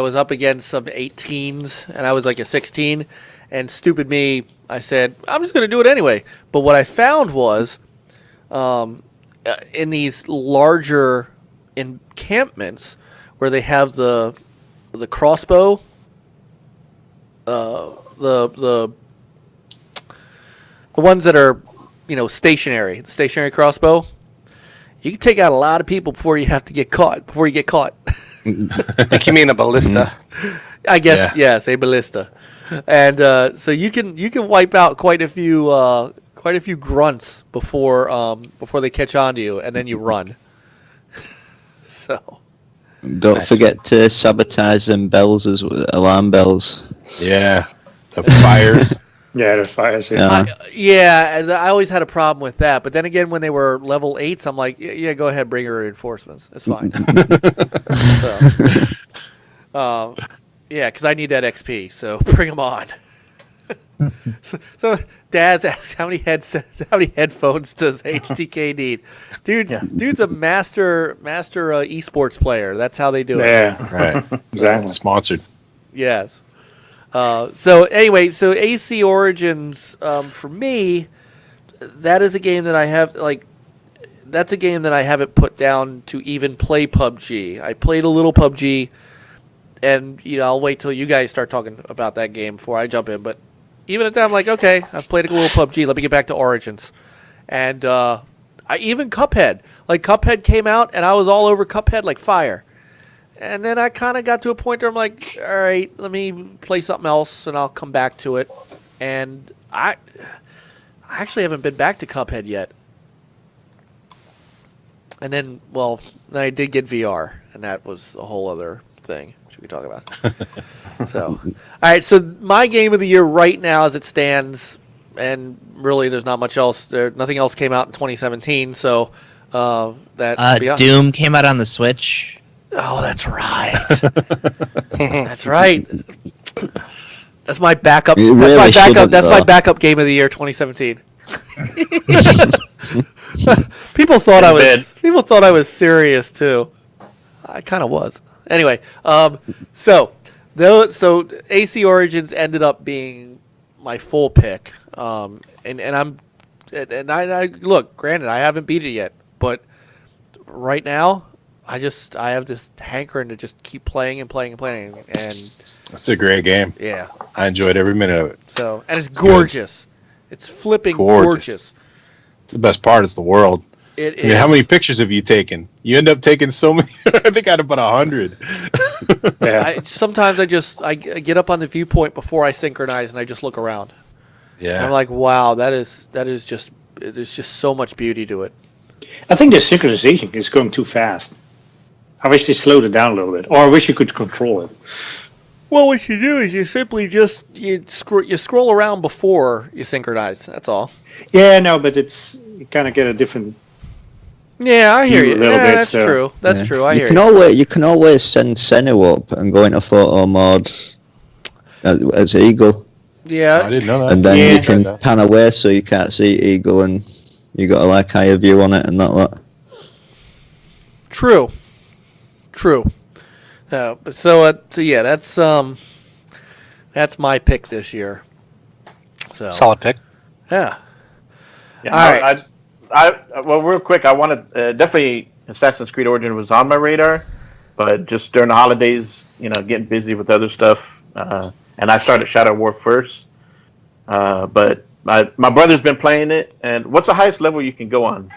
was up against some 18s and I was like a 16, and stupid me, I said, I'm just going to do it anyway. But what I found was in these larger encampments where they have the crossbow, the ones that are, stationary, the stationary crossbow, you can take out a lot of people before you get caught. Like you mean a ballista? I guess yes, a ballista, and so you can wipe out quite a few grunts before they catch on to you, and then you run. So don't forget to sabotage them bells as well, alarm bells. Yeah, the fires. Yeah, the fires. And I always had a problem with that. But then again, when they were level 8s, I'm like, yeah, go ahead, bring your reinforcements. It's fine. Because I need that XP, so bring them on. so Daz asks, how many headphones does HTK need? Dude's a master esports player. That's how they do it. Yeah, Right. exactly. Sponsored. Yes. So anyway, so AC Origins, for me, that is a game that I have, that's a game that I haven't put down to even play PUBG. I played a little PUBG, and, I'll wait till you guys start talking about that game before I jump in, but even at that, I'm like, okay, I've played a little PUBG, let me get back to Origins. And, even Cuphead. Cuphead came out, and I was all over Cuphead like fire. And then I kind of got to a point where I'm like, all right, let me play something else, and I'll come back to it. And I actually haven't been back to Cuphead yet. And then, I did get VR, and that was a whole other thing which we could talk about. So, all right, so my game of the year right now as it stands, and really there's not much else. Nothing else came out in 2017, so Doom came out on the Switch. Oh, that's right. That's right. That's my backup. That's my backup game of the year, 2017. People thought I was serious too. I kind of was. Anyway, so AC Origins ended up being my full pick. And I look, granted, I haven't beat it yet, but right now, I have this hankering to just keep playing and playing and playing, and it's a great game. Yeah, I enjoyed every minute of it. So, and it's gorgeous. Good. It's flipping gorgeous. It's the best part is the world. I mean, how many pictures have you taken? You end up taking so many. I think I had about 100. Yeah. Sometimes I get up on the viewpoint before I synchronize, and I just look around. Yeah, and I'm like, wow, that is just, there's just so much beauty to it. I think the synchronization is going too fast. I wish they slowed it down a little bit, or I wish you could control it. Well, what you do is you simply just you scroll around before you synchronize. That's all. Yeah, no, but you kind of get a different. Yeah, I hear you. A little bit, that's true. That's true. I hear you. You can always send Sennu up and go into photo mode as Eagle. Yeah, I didn't know that. And then you can pan away so you can't see Eagle, and you got a higher view on it and that lot. True. So yeah, that's my pick this year. So solid pick. Yeah. All right. Well, real quick, I wanted definitely Assassin's Creed Origin was on my radar, but just during the holidays, getting busy with other stuff, and I started Shadow War first. But my brother's been playing it, and what's the highest level you can go on?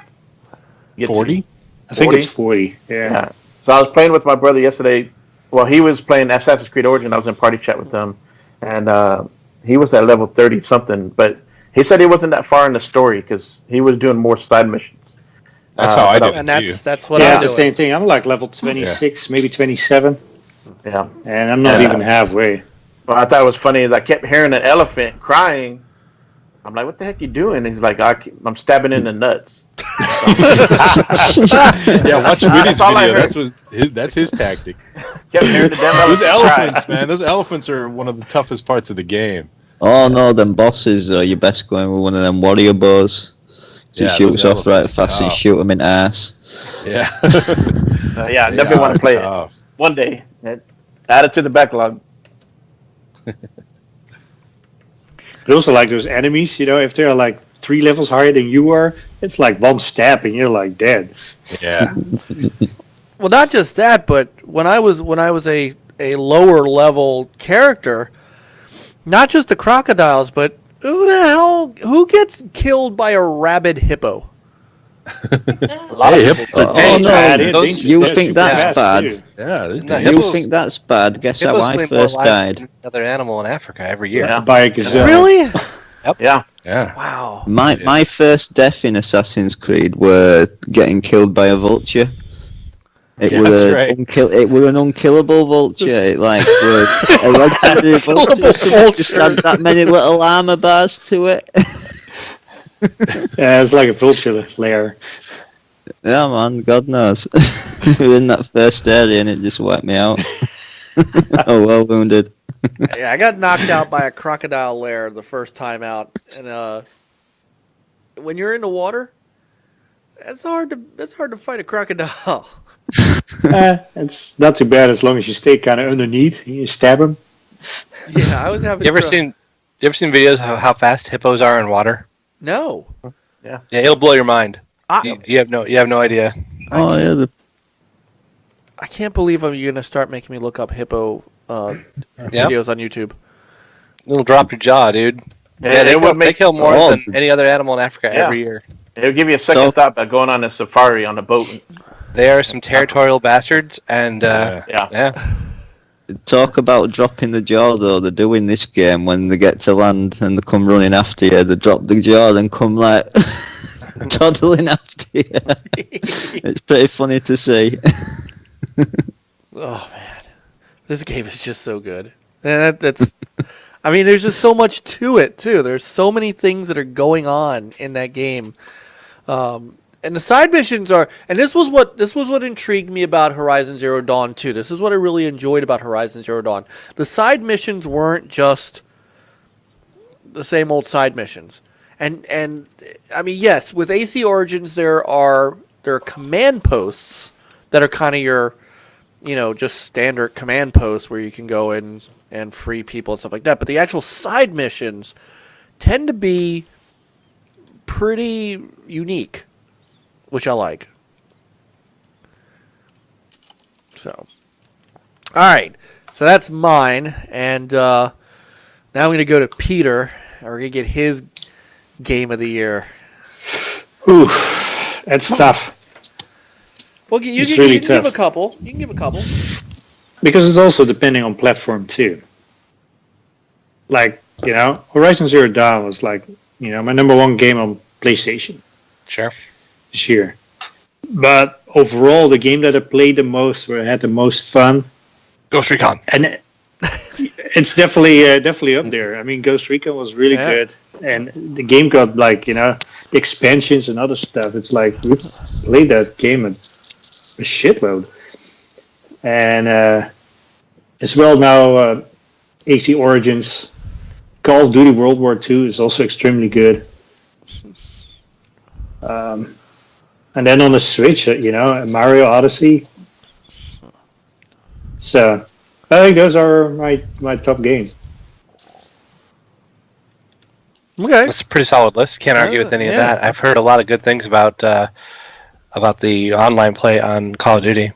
40? I think it's 40. Yeah. So I was playing with my brother yesterday. Well, he was playing Assassin's Creed Origin. I was in party chat with him, and he was at level 30 something. But he said he wasn't that far in the story because he was doing more side missions. That's how I do it and too. that's what I'm doing. the same thing. I'm like level 26, maybe 27. Yeah, and I'm not even halfway. What I thought was funny is I kept hearing an elephant crying. I'm like, what the heck you doing? And he's like, I'm stabbing in the nuts. Yeah, watch Witty's video. That's his tactic. Kept hearing the damn Those elephants, man. Those elephants are one of the toughest parts of the game. Oh no, them bosses are your best going with one of them warrior bows. So he shoots off right fast and shoot them in ass. Yeah. Yeah, I definitely want to play it one day. Add it to the backlog. But also, like those enemies, if they're like 3 levels higher than you are, it's like one stab and you're like dead. Yeah. Well, not just that, but when I was a a lower level character, not just the crocodiles, but who gets killed by a rabid hippo? Hey, hippos are dangerous. You think that's bad? Yeah, You think that's bad? Guess how I first died. Another animal in Africa every year. Yeah. By a gazelle. Really? Yeah. Wow. My first death in Assassin's Creed were getting killed by a vulture. It were an unkillable vulture. It were a legendary vulture. Just had that many little armor bars to it. Yeah, it's like a vulture lair. Yeah, man, God knows. We were in that first area and it just wiped me out. Oh, well wounded. Yeah, I got knocked out by a crocodile lair the first time out, and when you're in the water, it's hard to fight a crocodile. It's not too bad as long as you stay kind of underneath. You stab them. Yeah, I was having. You ever seen videos of how fast hippos are in water? No. Yeah, it'll blow your mind. You have no idea. Oh yeah. I can't believe you're gonna start making me look up hippo videos on YouTube. It'll drop your jaw, dude. Yeah, they kill more than any other animal in Africa every year. It'll give you a second thought about going on a safari on a boat. They are some territorial bastards, and yeah. Talk about dropping the jaw, though. They do in this game when they get to land and they come running after you. They drop the jaw and come like toddling after you. It's pretty funny to see. Oh man, this game is just so good. And that's. I mean, there's just so much to it too. There's so many things that are going on in that game. And the side missions are, and this was what intrigued me about Horizon Zero Dawn 2. This is what I really enjoyed about Horizon Zero Dawn. The side missions weren't just the same old side missions. And I mean, yes, with AC Origins there are command posts that are kind of your, just standard command posts where you can go in and free people and stuff like that. But the actual side missions tend to be pretty unique, which I like. So, all right. So that's mine. And now I'm going to go to Peter. And we're going to get his game of the year. Ooh, that's tough. Well, you can give a couple. You can give a couple. Because it's also depending on platform, too. Horizon Zero Dawn was my number one game on PlayStation. Sure. This year. But overall, the game that I played the most, where I had the most fun, Ghost Recon. And it's definitely up there. I mean, Ghost Recon was really good, and the game got the expansions and other stuff. It's like we played that game a shitload, and as well now AC Origins, Call of Duty World War II is also extremely good. And then on the Switch, Mario Odyssey. So, I think those are my top games. Okay, that's a pretty solid list. Can't argue with any of that. I've heard a lot of good things about the online play on Call of Duty.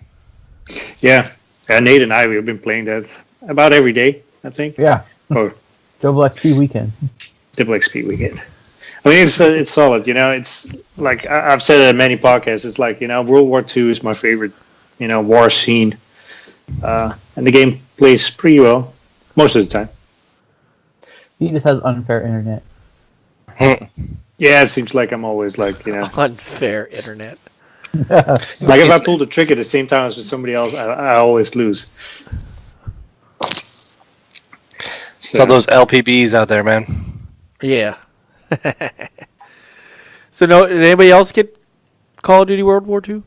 Yeah, Nate and I, we've been playing that about every day, I think. Yeah. Or Double XP weekend. Double XP weekend. I mean, it's solid. It's like I've said it in many podcasts. It's like World War II is my favorite, war scene, and the game plays pretty well most of the time. He just has unfair internet. Yeah, it seems like I'm always unfair internet. Like if I pull the trigger at the same time as with somebody else, I always lose. So those LPBs out there, man. Yeah. So did anybody else get Call of Duty World War II?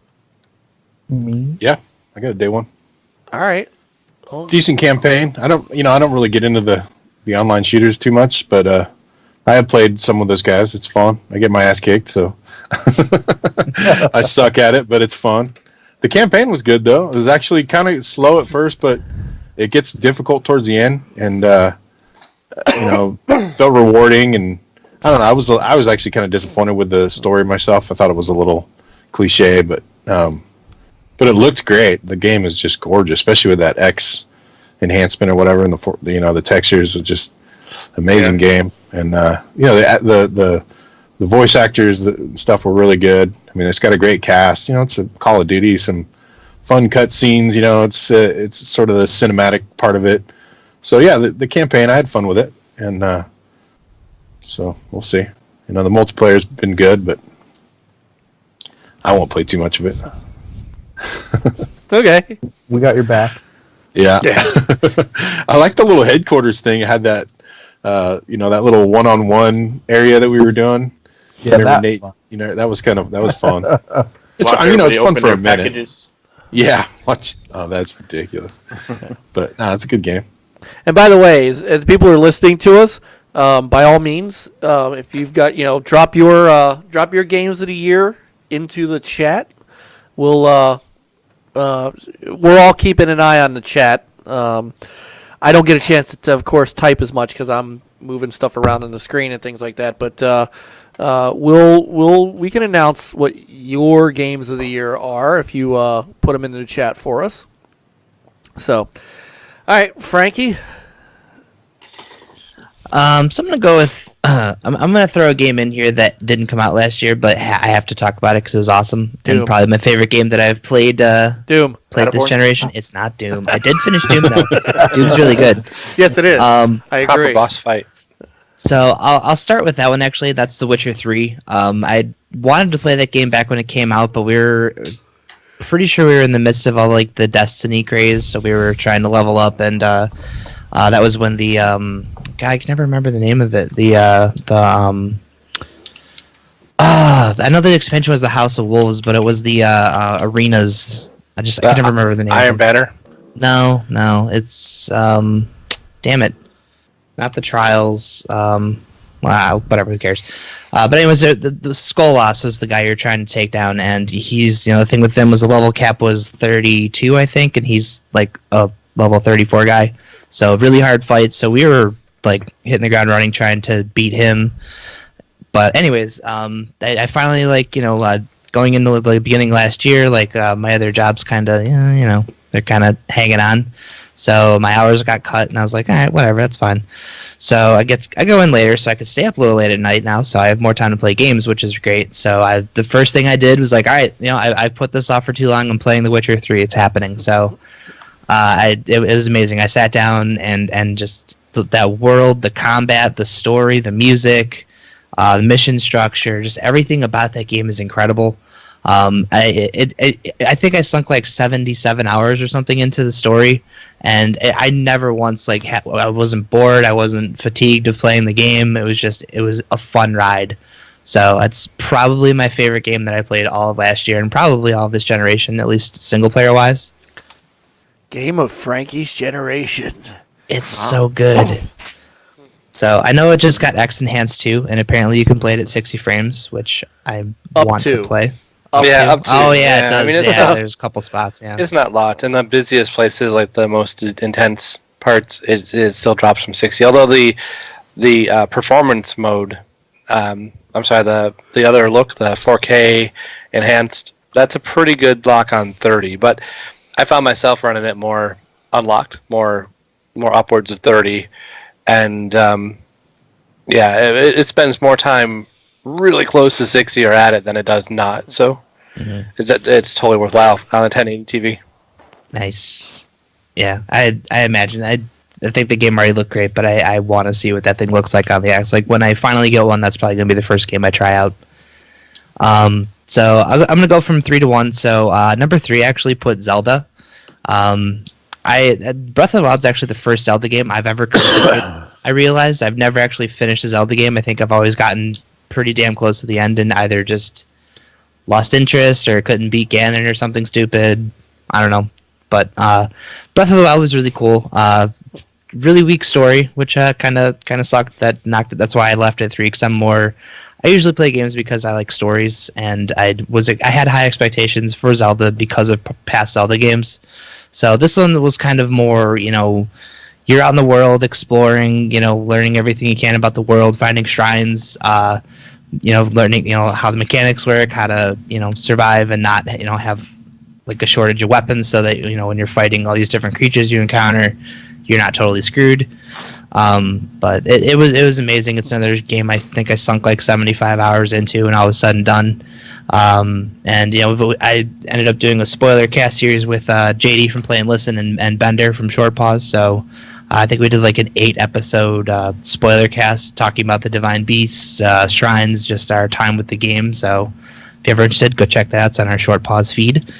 Me? Yeah, I got a day one. All right. Decent campaign. I don't really get into the online shooters too much, but I have played some of those guys. It's fun. I get my ass kicked, so I suck at it, but it's fun. The campaign was good though. It was actually kind of slow at first, but it gets difficult towards the end, and felt rewarding. And I don't know. I was actually kind of disappointed with the story myself. I thought it was a little cliche, but it looked great. The game is just gorgeous, especially with that X enhancement or whatever, and the textures are just amazing game. And the voice actors, the stuff were really good. I mean, it's got a great cast. It's a Call of Duty, some fun cut scenes. It's sort of the cinematic part of it. So yeah, the campaign, I had fun with it, and so we'll see. The multiplayer's been good, but I won't play too much of it. Okay. We got your back. Yeah. I like the little headquarters thing. It had that, that little one-on-one area that we were doing. Yeah, Nate, that was fun. It's fun for a minute. Packages. Yeah. Oh, that's ridiculous. But it's a good game. And by the way, as people are listening to us, by all means, if you've got, drop your games of the year into the chat. We're all keeping an eye on the chat. I don't get a chance to, of course, type as much because I'm moving stuff around on the screen and things like that. But we can announce what your games of the year are if you put them into the chat for us. So, all right, Frankie. So I'm gonna go with. I'm gonna throw a game in here that didn't come out last year, but I have to talk about it because it was awesome Doom. and probably my favorite game that I've played. Doom. Played this generation. It's not Doom. I did finish Doom though. Doom's really good. Yes, it is. I agree. Proper boss fight. So I'll start with that one actually. That's The Witcher 3. I wanted to play that game back when it came out, but we were pretty sure we were in the midst of all like the Destiny craze, so we were trying to level up, and that was when the God, I can never remember the name of it. I know the expansion was the House of Wolves, but it was the arenas. I can never remember the name. Iron Banner. No, it's damn it, not the Trials. Wow, whatever, who cares? But anyways, the Skolas was the guy you're trying to take down, and he's the thing with him was the level cap was 32, I think, and he's like a level 34 guy. So really hard fight. So we were like hitting the ground running, trying to beat him. But anyways, I finally going into the beginning last year, my other jobs kind of, they're kind of hanging on. So my hours got cut, and I was like, all right, whatever, that's fine. So I go in later, so I could stay up a little late at night now. So I have more time to play games, which is great. So the first thing I did was like, all right, I put this off for too long. I'm playing The Witcher 3. It's happening. So it was amazing. I sat down and just that world, the combat, the story, the music, the mission structure, just everything about that game is incredible. I think I sunk like 77 hours or something into the story, and I never once I wasn't bored, I wasn't fatigued of playing the game. It was a fun ride. So that's probably my favorite game that I played all of last year and probably all of this generation, at least single player wise. Game of Frankie's generation. It's so good. So I know it just got X enhanced too, and apparently you can play it at 60 frames, which I want to play. Up to. Oh yeah, it does. There's a couple spots. Yeah, it's not locked. In the busiest places, like the most intense parts, it still drops from 60. Although the performance mode, the other look, the 4K enhanced, that's a pretty good lock on 30. But I found myself running it more unlocked, more upwards of 30, and it spends more time really close to 60 or at it than it does not. So it's totally worthwhile on a 1080 TV. Nice. Yeah, I imagine. I think the game already looked great, but I want to see what that thing looks like on the X. Like when I finally get one, that's probably gonna be the first game I try out. So I'm gonna go from 3 to 1. So number 3 actually put Zelda. Breath of the Wild's actually the first Zelda game I've ever completed. I realized I've never actually finished a Zelda game. I think I've always gotten pretty damn close to the end and either just lost interest or couldn't beat Ganon or something stupid. I don't know. But Breath of the Wild was really cool. Really weak story, which kind of sucked. That knocked it. That's why I left it at 3, because I usually play games because I like stories, and I had high expectations for Zelda because of past Zelda games. So this one was kind of more, you're out in the world exploring, learning everything you can about the world, finding shrines, learning, how the mechanics work, how to, survive and not, have like a shortage of weapons, so that, when you're fighting all these different creatures you encounter, you're not totally screwed. But it was amazing. It's another game I think I sunk like 75 hours into, and all was said and done. And I ended up doing a spoiler cast series with JD from Play and Listen and Bender from Short Pause. So I think we did like an 8-episode spoiler cast talking about the Divine Beasts, shrines, just our time with the game. So if you're ever interested, go check that out. It's on our Short Pause feed.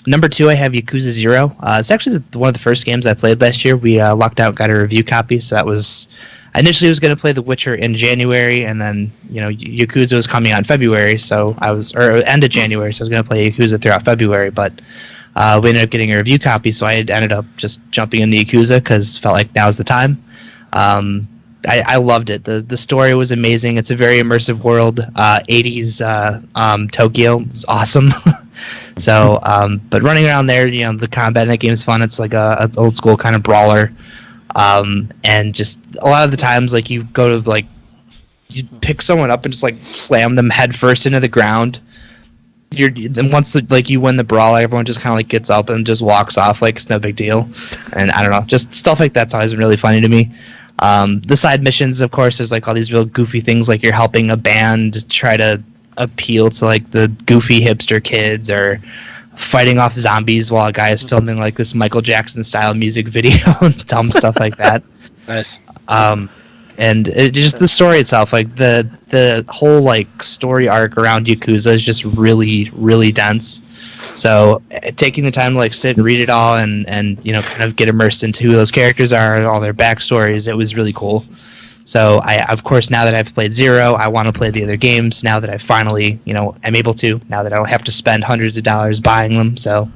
Number 2, I have Yakuza 0. It's actually one of the first games I played last year. We lucked out, got a review copy, so that was... I initially was going to play The Witcher in January, and then, Yakuza was coming out in February, or end of January, so I was going to play Yakuza throughout February, but we ended up getting a review copy, so I ended up just jumping into Yakuza, because felt like now's the time. I loved it. The story was amazing. It's a very immersive world. 80s Tokyo is awesome. So, but running around there, the combat in that game is fun. It's like a old school kind of brawler. And just a lot of the times, like you go to like, you pick someone up and just like slam them head first into the ground. Then once you win the brawl, everyone just kind of like gets up and just walks off like it's no big deal. And I don't know, just stuff like that's always been really funny to me. The side missions, of course, there's like all these real goofy things, like you're helping a band try to appeal to like the goofy hipster kids, or fighting off zombies while a guy is filming like this Michael Jackson style music video and dumb stuff like that. Nice. And just the story itself, like the whole like story arc around Yakuza is just really, really dense. So taking the time to like sit and read it all and kind of get immersed into who those characters are and all their backstories, it was really cool. So I, of course, now that I've played 0, I want to play the other games now that I finally, am able to, now that I don't have to spend hundreds of dollars buying them. So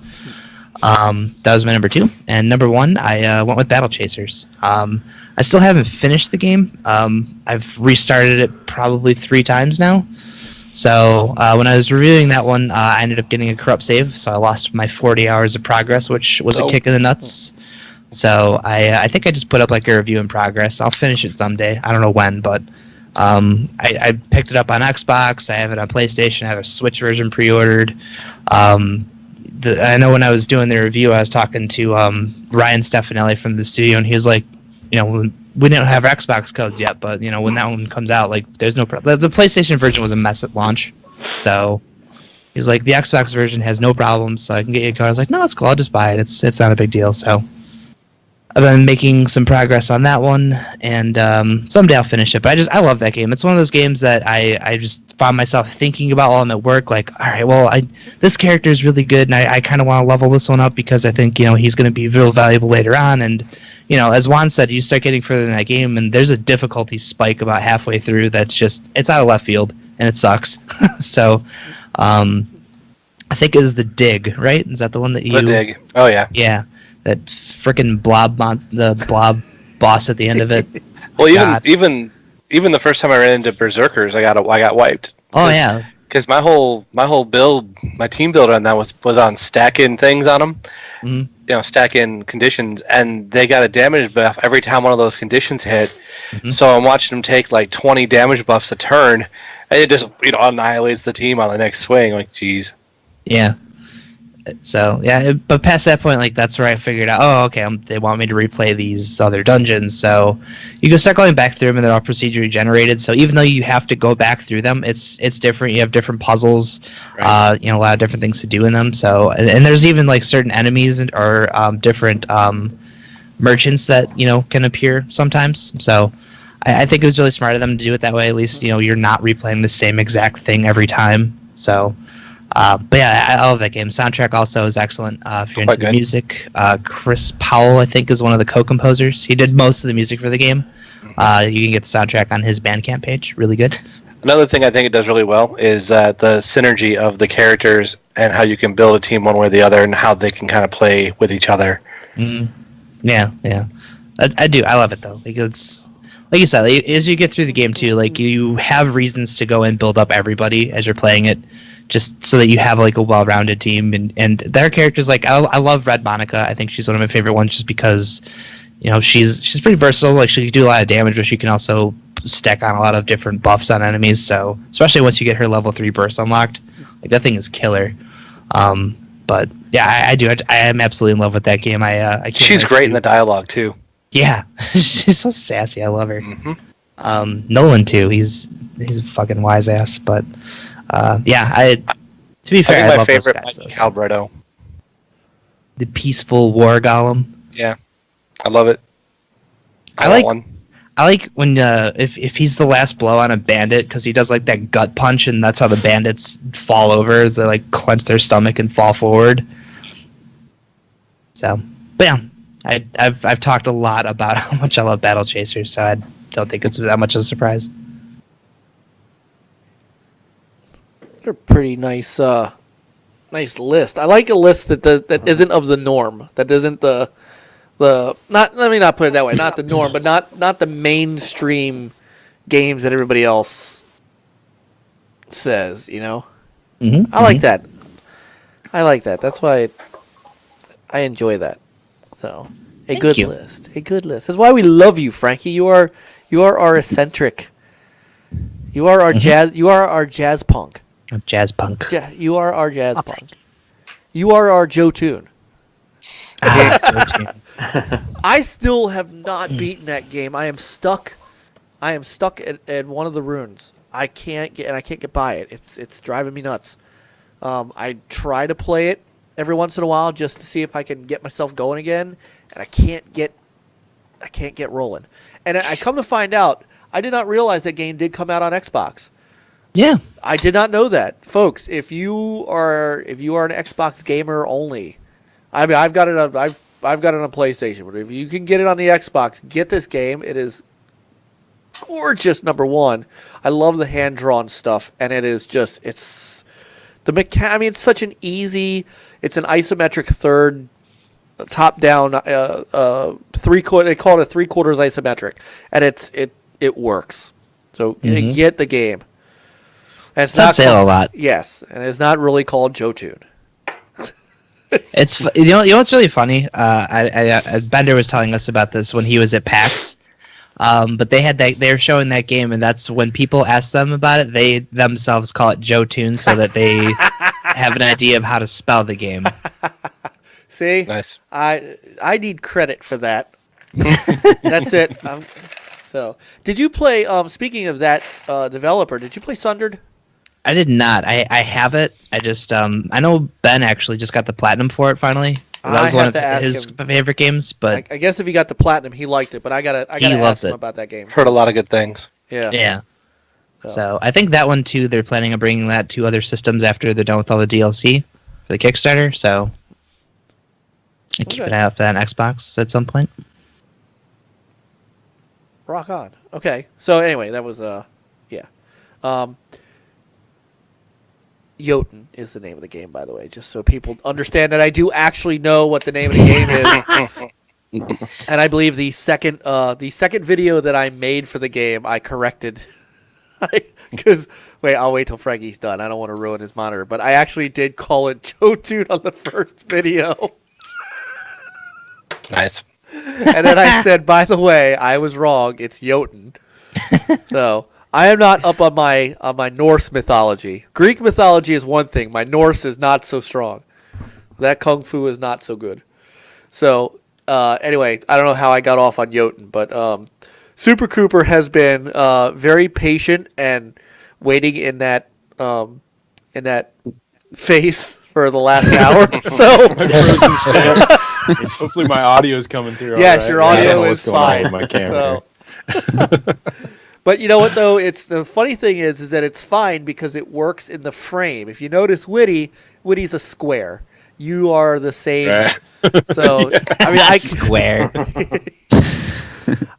that was my number 2. And number 1, I went with Battle Chasers. I still haven't finished the game. I've restarted it probably 3 times now. So when I was reviewing that one, I ended up getting a corrupt save, so I lost my 40 hours of progress, which was a kick in the nuts. So I think I just put up like a review in progress. I'll finish it someday. I don't know when, but I picked it up on Xbox. I have it on PlayStation. I have a Switch version pre-ordered. I know when I was doing the review, I was talking to Ryan Stefanelli from the studio, and he was like, we didn't have Xbox codes yet, but when that one comes out, like there's no problem. The PlayStation version was a mess at launch, so he's like, the Xbox version has no problems, so I can get you a code. I was like, no, it's cool. I'll just buy it. It's not a big deal. So I've been making some progress on that one, and someday I'll finish it. But I love that game. It's one of those games that I just found myself thinking about while I'm at work. Like, all right, well, this character is really good, and I kind of want to level this one up because I think he's going to be real valuable later on. And as Juan said, you start getting further in that game, and there's a difficulty spike about halfway through that's just it's out of left field, and it sucks. So, I think it was the Dig, right? Is that the one that you? The Dig. Oh yeah. Yeah. That freaking the blob boss at the end of it. Well, even the first time I ran into Berserkers, I got wiped. Oh yeah, because my whole build, my team build on that was on stacking things on them. Mm-hmm. Stacking conditions, and they got a damage buff every time one of those conditions hit. Mm-hmm. So I'm watching them take like 20 damage buffs a turn, and it just annihilates the team on the next swing. Like, geez. Yeah. So yeah, but past that point, like that's where I figured out. Oh, okay, they want me to replay these other dungeons, so you can start going back through them, and they're all procedurally generated. So even though you have to go back through them, it's different. You have different puzzles, right. A lot of different things to do in them. So and there's even like certain enemies or different merchants that can appear sometimes. So I think it was really smart of them to do it that way. At least you're not replaying the same exact thing every time. So. But yeah, I love that game. Soundtrack also is excellent if you're into the music. Chris Powell, I think, is one of the co-composers. He did most of the music for the game. You can get the soundtrack on his Bandcamp page. Really good. Another thing I think it does really well is the synergy of the characters and how you can build a team one way or the other and how they can kind of play with each other. Mm-hmm. Yeah. I do. I love it, though. Because, like you said, as you get through the game, too, like you have reasons to go and build up everybody as you're playing it. Just so that you have like a well-rounded team, and their characters, like I love Red Monica. I think she's one of my favorite ones, just because she's pretty versatile. Like she can do a lot of damage, but she can also stack on a lot of different buffs on enemies. So especially once you get her level 3 burst unlocked, like that thing is killer. But But yeah, I do. I am absolutely in love with that game. I can't She's great in the dialogue too. Yeah, she's so sassy. I love her. Mm-hmm. Nolan too. He's a fucking wise ass. But yeah, to be fair, I think my love favorite those guys, might be though. Alberto. The peaceful war golem. Yeah, I love it. I want like one. I like when if he's the last blow on a bandit because he does like that gut punch and that's how the bandits fall over as they like clench their stomach and fall forward. So, but yeah, I've talked a lot about how much I love Battle Chasers, so I don't think it's that much of a surprise. They're pretty nice. Nice list. I like a list that isn't of the norm. That isn't the not. Let me not put it that way. Not the norm, but not the mainstream games that everybody else says. You know. Mm-hmm. I like that. I like that. That's why I enjoy that. So Thank good you. list. A good list. That's why we love you, Frankie. You are our eccentric. You are our jazz. You are our jazz punk. Jazz punk. You are our jazz punk. You are our Joe Tune. I still have not beaten that game. I am stuck. I am stuck at one of the runes. I can't get by it. It's driving me nuts. I try to play it every once in a while just to see if I can get myself going again, and I can't get rolling. And I come to find out, I did not realize that game did come out on Xbox. Yeah. I did not know that, folks. If you are an Xbox gamer only, I mean, I've got it on a PlayStation, but if you can get it on the Xbox, get this game. It is gorgeous. Number one, I love the hand drawn stuff, and it's the it's such an easy. It's an isometric third, top down, three-quarter. They call it a 3/4 isometric, and it works. So get the game. And it's on sale a lot. Yes, and it's not really called Joe Tune. It's you know what's really funny. Bender was telling us about this when he was at PAX. But they're showing that game, and that's when people ask them about it, they themselves call it Joe Tune so that they have an idea of how to spell the game. See, nice. I need credit for that. That's it. So, did you play? Speaking of that developer, did you play Sundered? I did not. I have it. I just I know Ben actually just got the platinum for it finally. That was one of his favorite games. But I guess if he got the platinum, he liked it. But I gotta ask him about that game. Heard a lot of good things. Yeah. Yeah. So I think that one too. They're planning on bringing that to other systems after they're done with all the DLC for the Kickstarter. So keep an eye out for that on Xbox at some point. Rock on. Okay. So anyway, that was yeah. Jotun is the name of the game, by the way, just so people understand that I do actually know what the name of the game is. And I believe the second video that I made for the game, I corrected. Because I'll wait till Frankie's done. I don't want to ruin his monitor, but I actually did call it Jotun on the first video. Nice. And then I said, by the way, I was wrong. It's Jotun. So I am not up on my Norse mythology. Greek mythology is one thing. My Norse is not so strong. That kung fu is not so good. So anyway, I don't know how I got off on Jotun, but Super Cooper has been very patient and waiting in that face for the last hour. So hopefully my audio is coming through. Yes, right. your audio is fine. With my camera. So. But you know what though? It's the funny thing is that it's fine because it works in the frame. If you notice, Witty's a square. You are the same. Right. So I mean, square.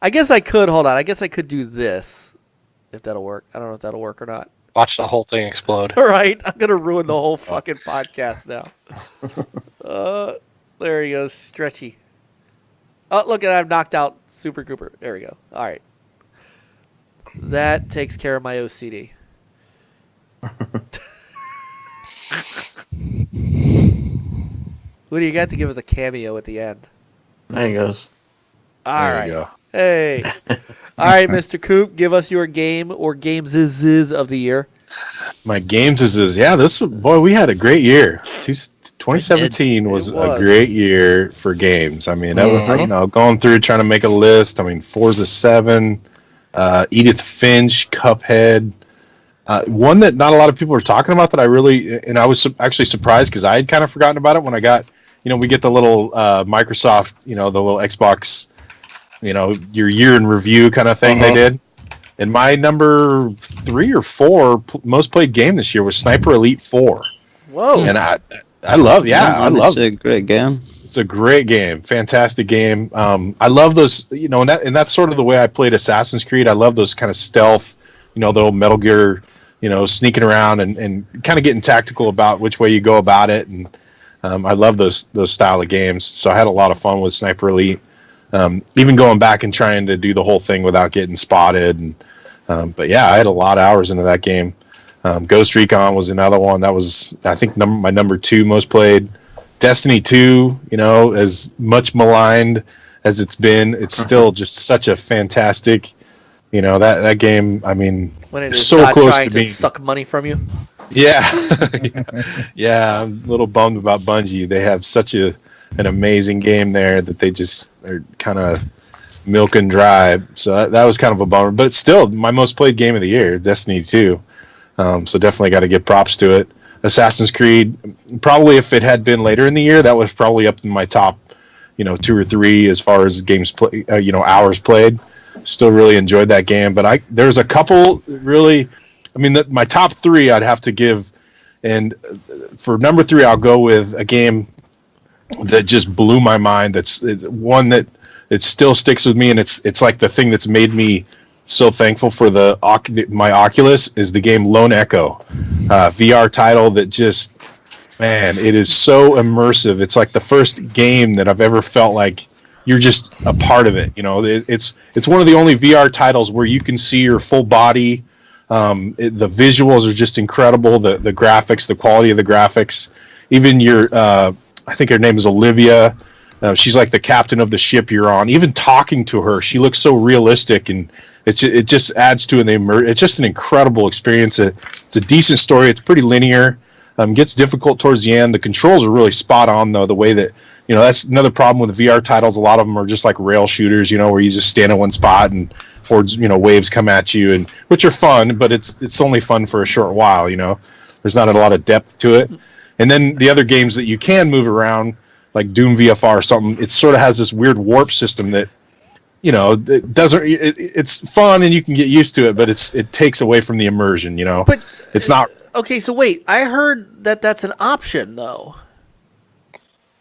I guess I could hold on. I guess I could do this if that'll work. I don't know if that'll work or not. Watch the whole thing explode. All right, I'm gonna ruin the whole fucking podcast now. There he goes, stretchy. Oh, look at I've knocked out Super Cooper. There we go. All right. That takes care of my OCD. What do you got to give us a cameo at the end? There he goes. All There right. you go. Hey. All right, Mr. Coop, give us your game or games of the year. My games is yeah. We had a great year. 2017 was It was. a great year for games. I mean, that was, going through trying to make a list. I mean, Forza 7, Edith Finch, Cuphead. One that not a lot of people are talking about that I was actually surprised because I had kind of forgotten about it when I got, we get the little Microsoft, the little Xbox, your year in review kind of thing they did. And my number 3 or 4 most played game this year was Sniper Elite 4. Whoa! And I love it's a great game. It's a great game, fantastic game. I love those, and that's sort of the way I played Assassin's Creed. I love those kind of stealth, the old Metal Gear, sneaking around and kind of getting tactical about which way you go about it. And I love those style of games. So I had a lot of fun with Sniper Elite. Even going back and trying to do the whole thing without getting spotted. And but yeah, I had a lot of hours into that game. Ghost Recon was another one that was, I think, my number 2 most played. Destiny 2, as much maligned as it's been, it's still just such a fantastic, that game. I mean, when it is so not close trying to to being suck money from you. Yeah, yeah. I'm a little bummed about Bungie. They have such an amazing game there that they just are kind of milking dry. So that was kind of a bummer. But it's still my most played game of the year, Destiny 2. So definitely got to give props to it. Assassin's Creed, probably if it had been later in the year, that was probably up in my top, 2 or 3 as far as games play, hours played. Still really enjoyed that game. But there's a couple really, my top 3 I'd have to give. And for number 3, I'll go with a game that just blew my mind. It's one that it still sticks with me, and it's like the thing that's made me so thankful for my Oculus is the game Lone Echo, VR title that just, man, it is so immersive. It's like the first game that I've ever felt like you're just a part of it. It's one of the only VR titles where you can see your full body. The visuals are just incredible. The graphics, the quality of the graphics, even I think her name is Olivia. She's like the captain of the ship you're on. Even talking to her, she looks so realistic, and it just adds to it. It's just an incredible experience. It's a decent story. It's pretty linear. Gets difficult towards the end. The controls are really spot on, though. The way that that's another problem with the VR titles. A lot of them are just like rail shooters, where you just stand in one spot and hordes, waves come at you, and which are fun, but it's only fun for a short while. There's not a lot of depth to it. And then the other games that you can move around, like Doom VFR or something, it sort of has this weird warp system that, it doesn't. It's fun and you can get used to it, but it takes away from the immersion. But it's not. Okay, so wait, I heard that's an option though,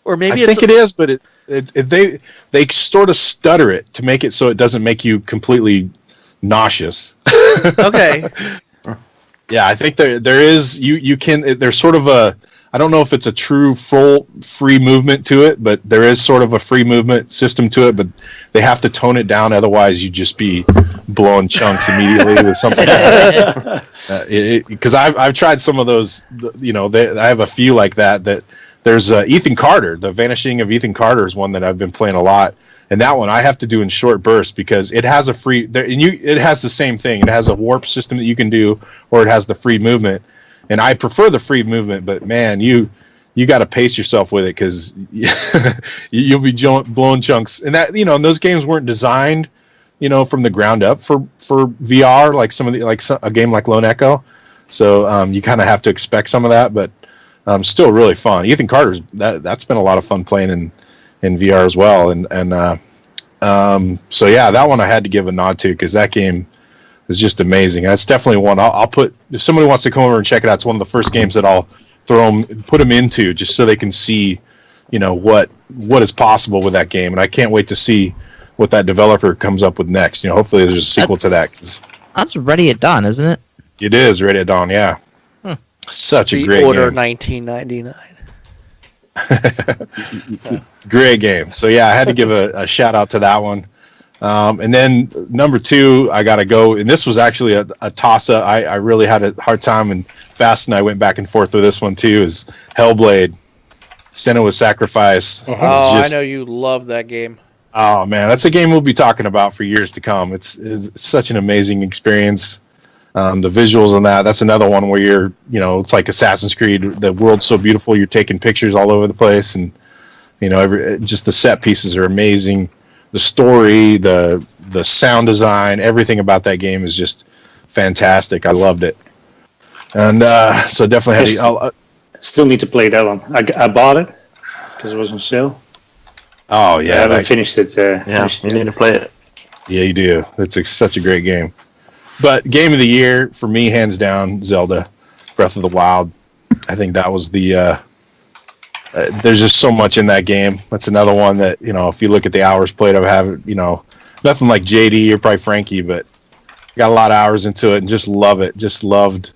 or maybe I think it is, but they sort of stutter it to make it so it doesn't make you completely nauseous. Okay. Yeah, I think there is you can. There's sort of a. I don't know if it's a true full free movement to it, but there is sort of a free movement system to it, but they have to tone it down. Otherwise, you'd just be blowing chunks immediately with something. Because I've tried some of those, I have a few like that. There's Ethan Carter, The Vanishing of Ethan Carter is one that I've been playing a lot. And that one I have to do in short bursts because it has it has the same thing. It has a warp system that you can do, or it has the free movement. And I prefer the free movement, but man, you got to pace yourself with it because you'll be blowing chunks. And that, and those games weren't designed, from the ground up for VR, like a game like Lone Echo. So you kind of have to expect some of that, but still really fun. Ethan Carter's that's been a lot of fun playing in VR as well. And so yeah, that one I had to give a nod to because that game is just amazing. That's definitely one I'll put. If somebody wants to come over and check it out, it's one of the first games that I'll put them into just so they can see, what is possible with that game. And I can't wait to see what that developer comes up with next. Hopefully there's a sequel to that. That's Ready at Dawn, isn't it? It is Ready at Dawn. Yeah, such a great Order game. 1999. Great game. So yeah, I had to give a shout out to that one. And then number 2, I got to go, and this was actually a toss-up. I really had a hard time, and Fast and I went back and forth with this one too, is Hellblade, Senua's Sacrifice. I know you love that game. Oh, man, that's a game we'll be talking about for years to come. It's such an amazing experience. The visuals on that's another one where you're, it's like Assassin's Creed. The world's so beautiful, you're taking pictures all over the place, and just the set pieces are amazing. The story, the sound design, everything about that game is just fantastic. I loved it, and so definitely had still need to play that one. I bought it because it was on sale. Oh yeah, I haven't finished it. You need to play it. Yeah, you do. It's such a great game. But game of the year for me, hands down, Zelda, Breath of the Wild. I think that was the. There's just so much in that game. That's another one that if you look at the hours played, I have nothing like JD or probably Frankie, but got a lot of hours into it and just love it. Just loved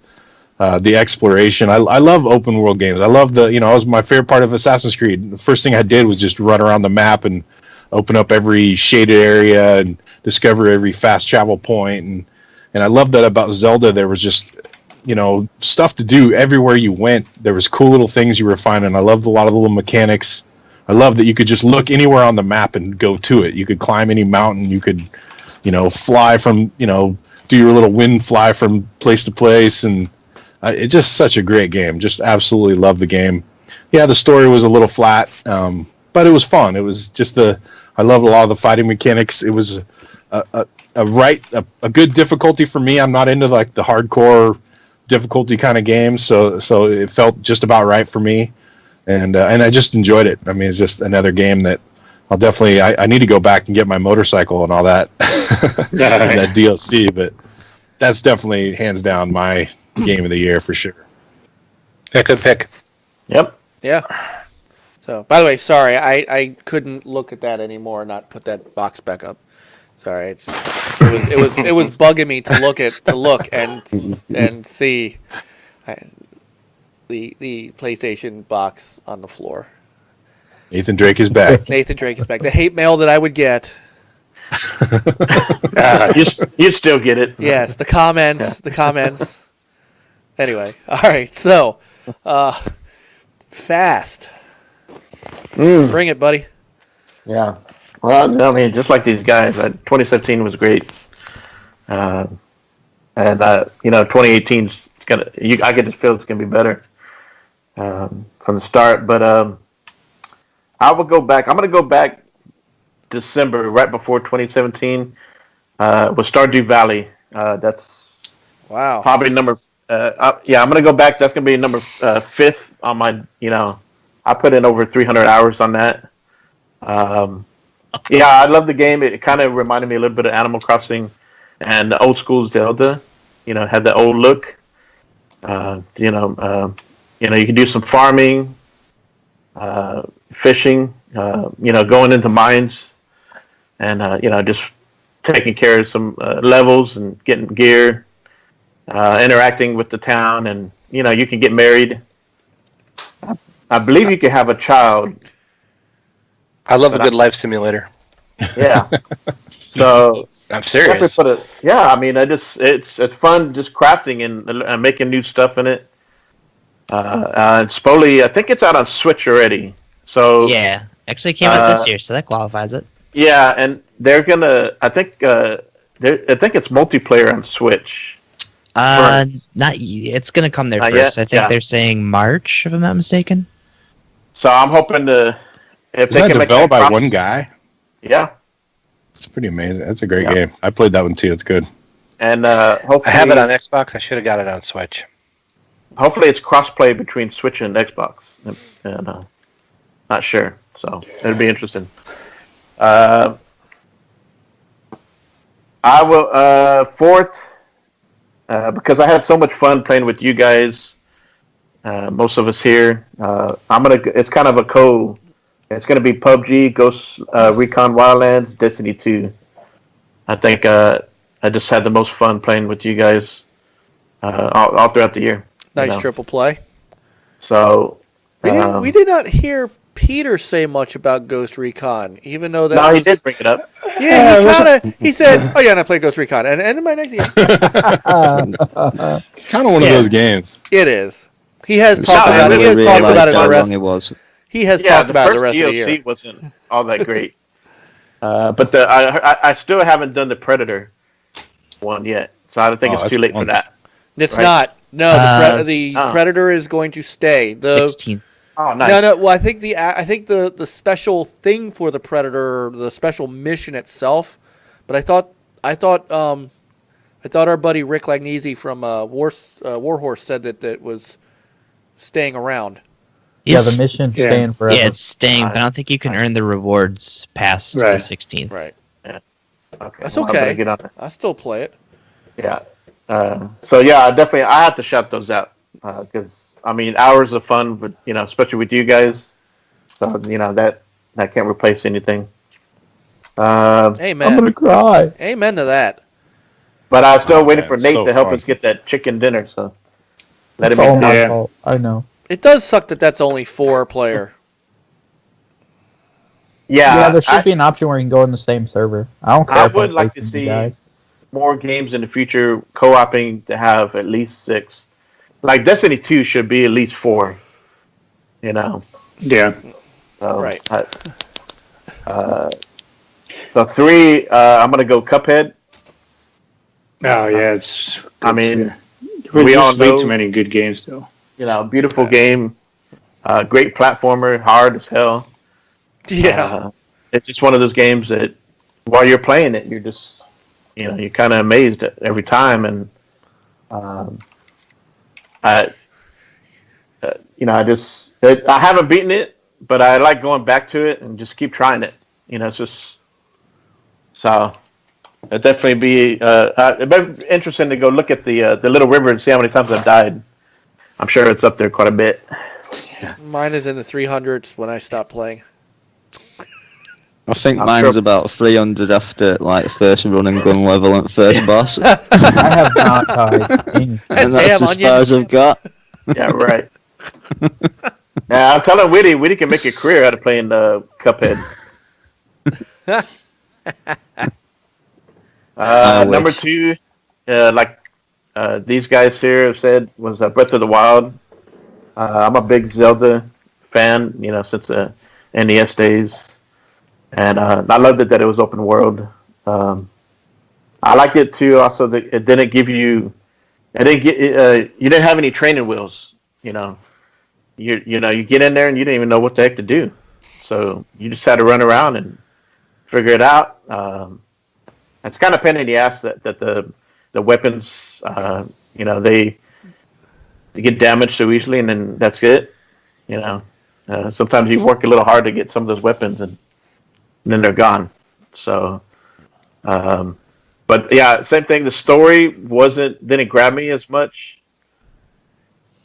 the exploration. I love open world games. I love it was my favorite part of Assassin's Creed. The first thing I did was just run around the map and open up every shaded area and discover every fast travel point. And I love that about Zelda. There was just stuff to do everywhere you went. There was cool little things you were finding. I loved a lot of the little mechanics. I love that you could just look anywhere on the map and go to it. You could climb any mountain. You could, fly from, do your little wind fly from place to place. And it's just such a great game. Just absolutely love the game. Yeah, the story was a little flat, but it was fun. It was just I loved a lot of the fighting mechanics. It was a good difficulty for me. I'm not into like the hardcore difficulty kind of games, so it felt just about right for me, and I just enjoyed it. I mean, it's just another game that I'll definitely I need to go back and get my motorcycle and all that that DLC, but that's definitely hands down my game of the year for sure. Yeah, good pick. Yep. Yeah. So, by the way, sorry, I couldn't look at that anymore and not put that box back up. Sorry, it was bugging me to look and see the PlayStation box on the floor. Nathan Drake is back. Nathan Drake is back. The hate mail that I would get. You still get it. Yes, the comments. The comments. Anyway, all right. So, Fast. Bring it, buddy. Yeah. Well, I mean, just like these guys, 2017 was great, and 2018 is gonna. I get this feel it's gonna be better from the start. But I will go back. I'm gonna go back December, right before 2017, with Stardew Valley. That's probably number. I'm gonna go back. That's gonna be number 5th on my. I put in over 300 hours on that. Yeah, I love the game. It kind of reminded me a little bit of Animal Crossing and the old school Zelda. Had the old look. You can do some farming, fishing. Going into mines, and just taking care of some levels and getting gear, interacting with the town, and you can get married. I believe you can have a child. I love a good life simulator. Yeah. So I'm serious. I mean, it's fun just crafting and making new stuff in it. Spoli, I think it's out on Switch already. So yeah, actually came out this year, so that qualifies it. Yeah, and they're gonna. I think it's multiplayer on Switch. It's gonna come there Not first. yet? I think Yeah. they're saying March, if I'm not mistaken. So I'm hoping to. If Is they that can make developed by cross- one guy? Yeah, It's pretty amazing. That's a great game. I played that one too. It's good. and hopefully I have it on Xbox. I should have got it on Switch. Hopefully it's crossplay between Switch and Xbox. And not sure, so it'll be interesting. I will 4th because I had so much fun playing with you guys. Most of us here. It's kind of a It's gonna be PUBG, Ghost Recon Wildlands, Destiny 2. I think I just had the most fun playing with you guys all throughout the year. Nice triple play. So We did not hear Peter say much about Ghost Recon, even though that. No, was, he did bring it up. Yeah, he said, "Oh yeah, and I played Ghost Recon," and in my next game. It's kind of one of those games. It is. He has talked about it. He has talked about it the rest. He has talked about it the rest of the year. DLC wasn't all that great, but I still haven't done the Predator one yet. So I don't think it's that's too late for fun. that. It's Right. not. No, the Oh. Predator is going to stay. 16th. Oh, nice. No. Well, I think the special thing for the Predator, the special mission itself. But I thought our buddy Rick Lagnese from Warhorse said that it was staying around. Yeah, the mission's staying forever. Yeah, it's staying, but I don't think you can earn the rewards past the 16th. Right. Yeah. Okay. That's well, I better okay. get on there. I still play it. Yeah. So yeah, I have to shout those out because I mean hours of fun, but especially with you guys. So that can't replace anything. Amen. I'm gonna cry. Amen to that. But I was still waiting man, for Nate so to help fun. us get that chicken dinner. So let It's him all eat my that. fault. I know. It does suck that that's only 4-player. Yeah, There should be an option where you can go in the same server. I don't care. I if would I'm like to facing you see guys. more games in the future co-oping to have at least 6. Like Destiny 2 should be at least 4. Yeah. So, Right. So 3, I'm gonna go Cuphead. Oh yeah, it's. I mean, we we all just way know- too many good games though. Beautiful game, great platformer, hard as hell. Yeah. It's just one of those games that while you're playing it, you're just, you're kind of amazed at every time. And, I haven't beaten it, but I like going back to it and just keep trying it. It's just, so it'd definitely be, it'd be interesting to go look at the little river and see how many times I've died. I'm sure it's up there quite a bit. Mine is in the 300s when I stopped playing. I think I'm mine's sure- about 300 after like first run and gun level and first boss. I have not died. And Damn, that's as Onion. far as I've got. Yeah, right. Yeah, I'm telling Witty can make a career out of playing Cuphead. I Number wish. 2, these guys here have said, was Breath of the Wild. I'm a big Zelda fan, since the NES days, and I loved it that it was open world. I liked it too. Also, that it didn't give you, you didn't have any training wheels. You get in there and you didn't even know what the heck to do, so you just had to run around and figure it out. It's kind of pain in the ass that the weapons, they get damaged so easily, and then that's it. Sometimes you work a little hard to get some of those weapons, and then they're gone. So, but yeah, same thing. The story didn't grab me as much,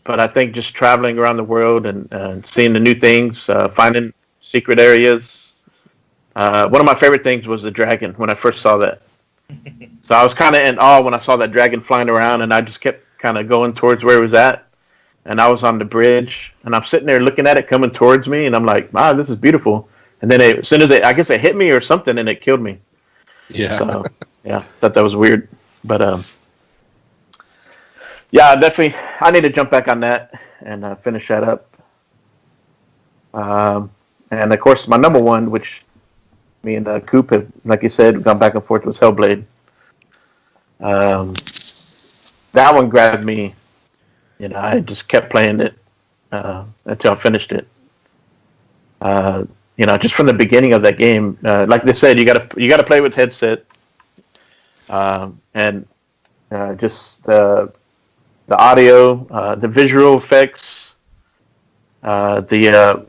but I think just traveling around the world and seeing the new things, finding secret areas. One of my favorite things was the dragon when I first saw that. So I was kind of in awe when I saw that dragon flying around, and I just kept kind of going towards where it was at. And I was on the bridge, and I'm sitting there looking at it coming towards me, and I'm like, wow, this is beautiful. And then as soon as I guess it hit me or something, and it killed me. Yeah. So, yeah, thought that was weird. But, yeah, definitely, I need to jump back on that and finish that up. And, of course, my number 1, which me and Coop have, like you said, gone back and forth, was Hellblade. That one grabbed me. I just kept playing it until I finished it. Just from the beginning of that game, like they said, you gotta play with headset, and just the audio, the visual effects, the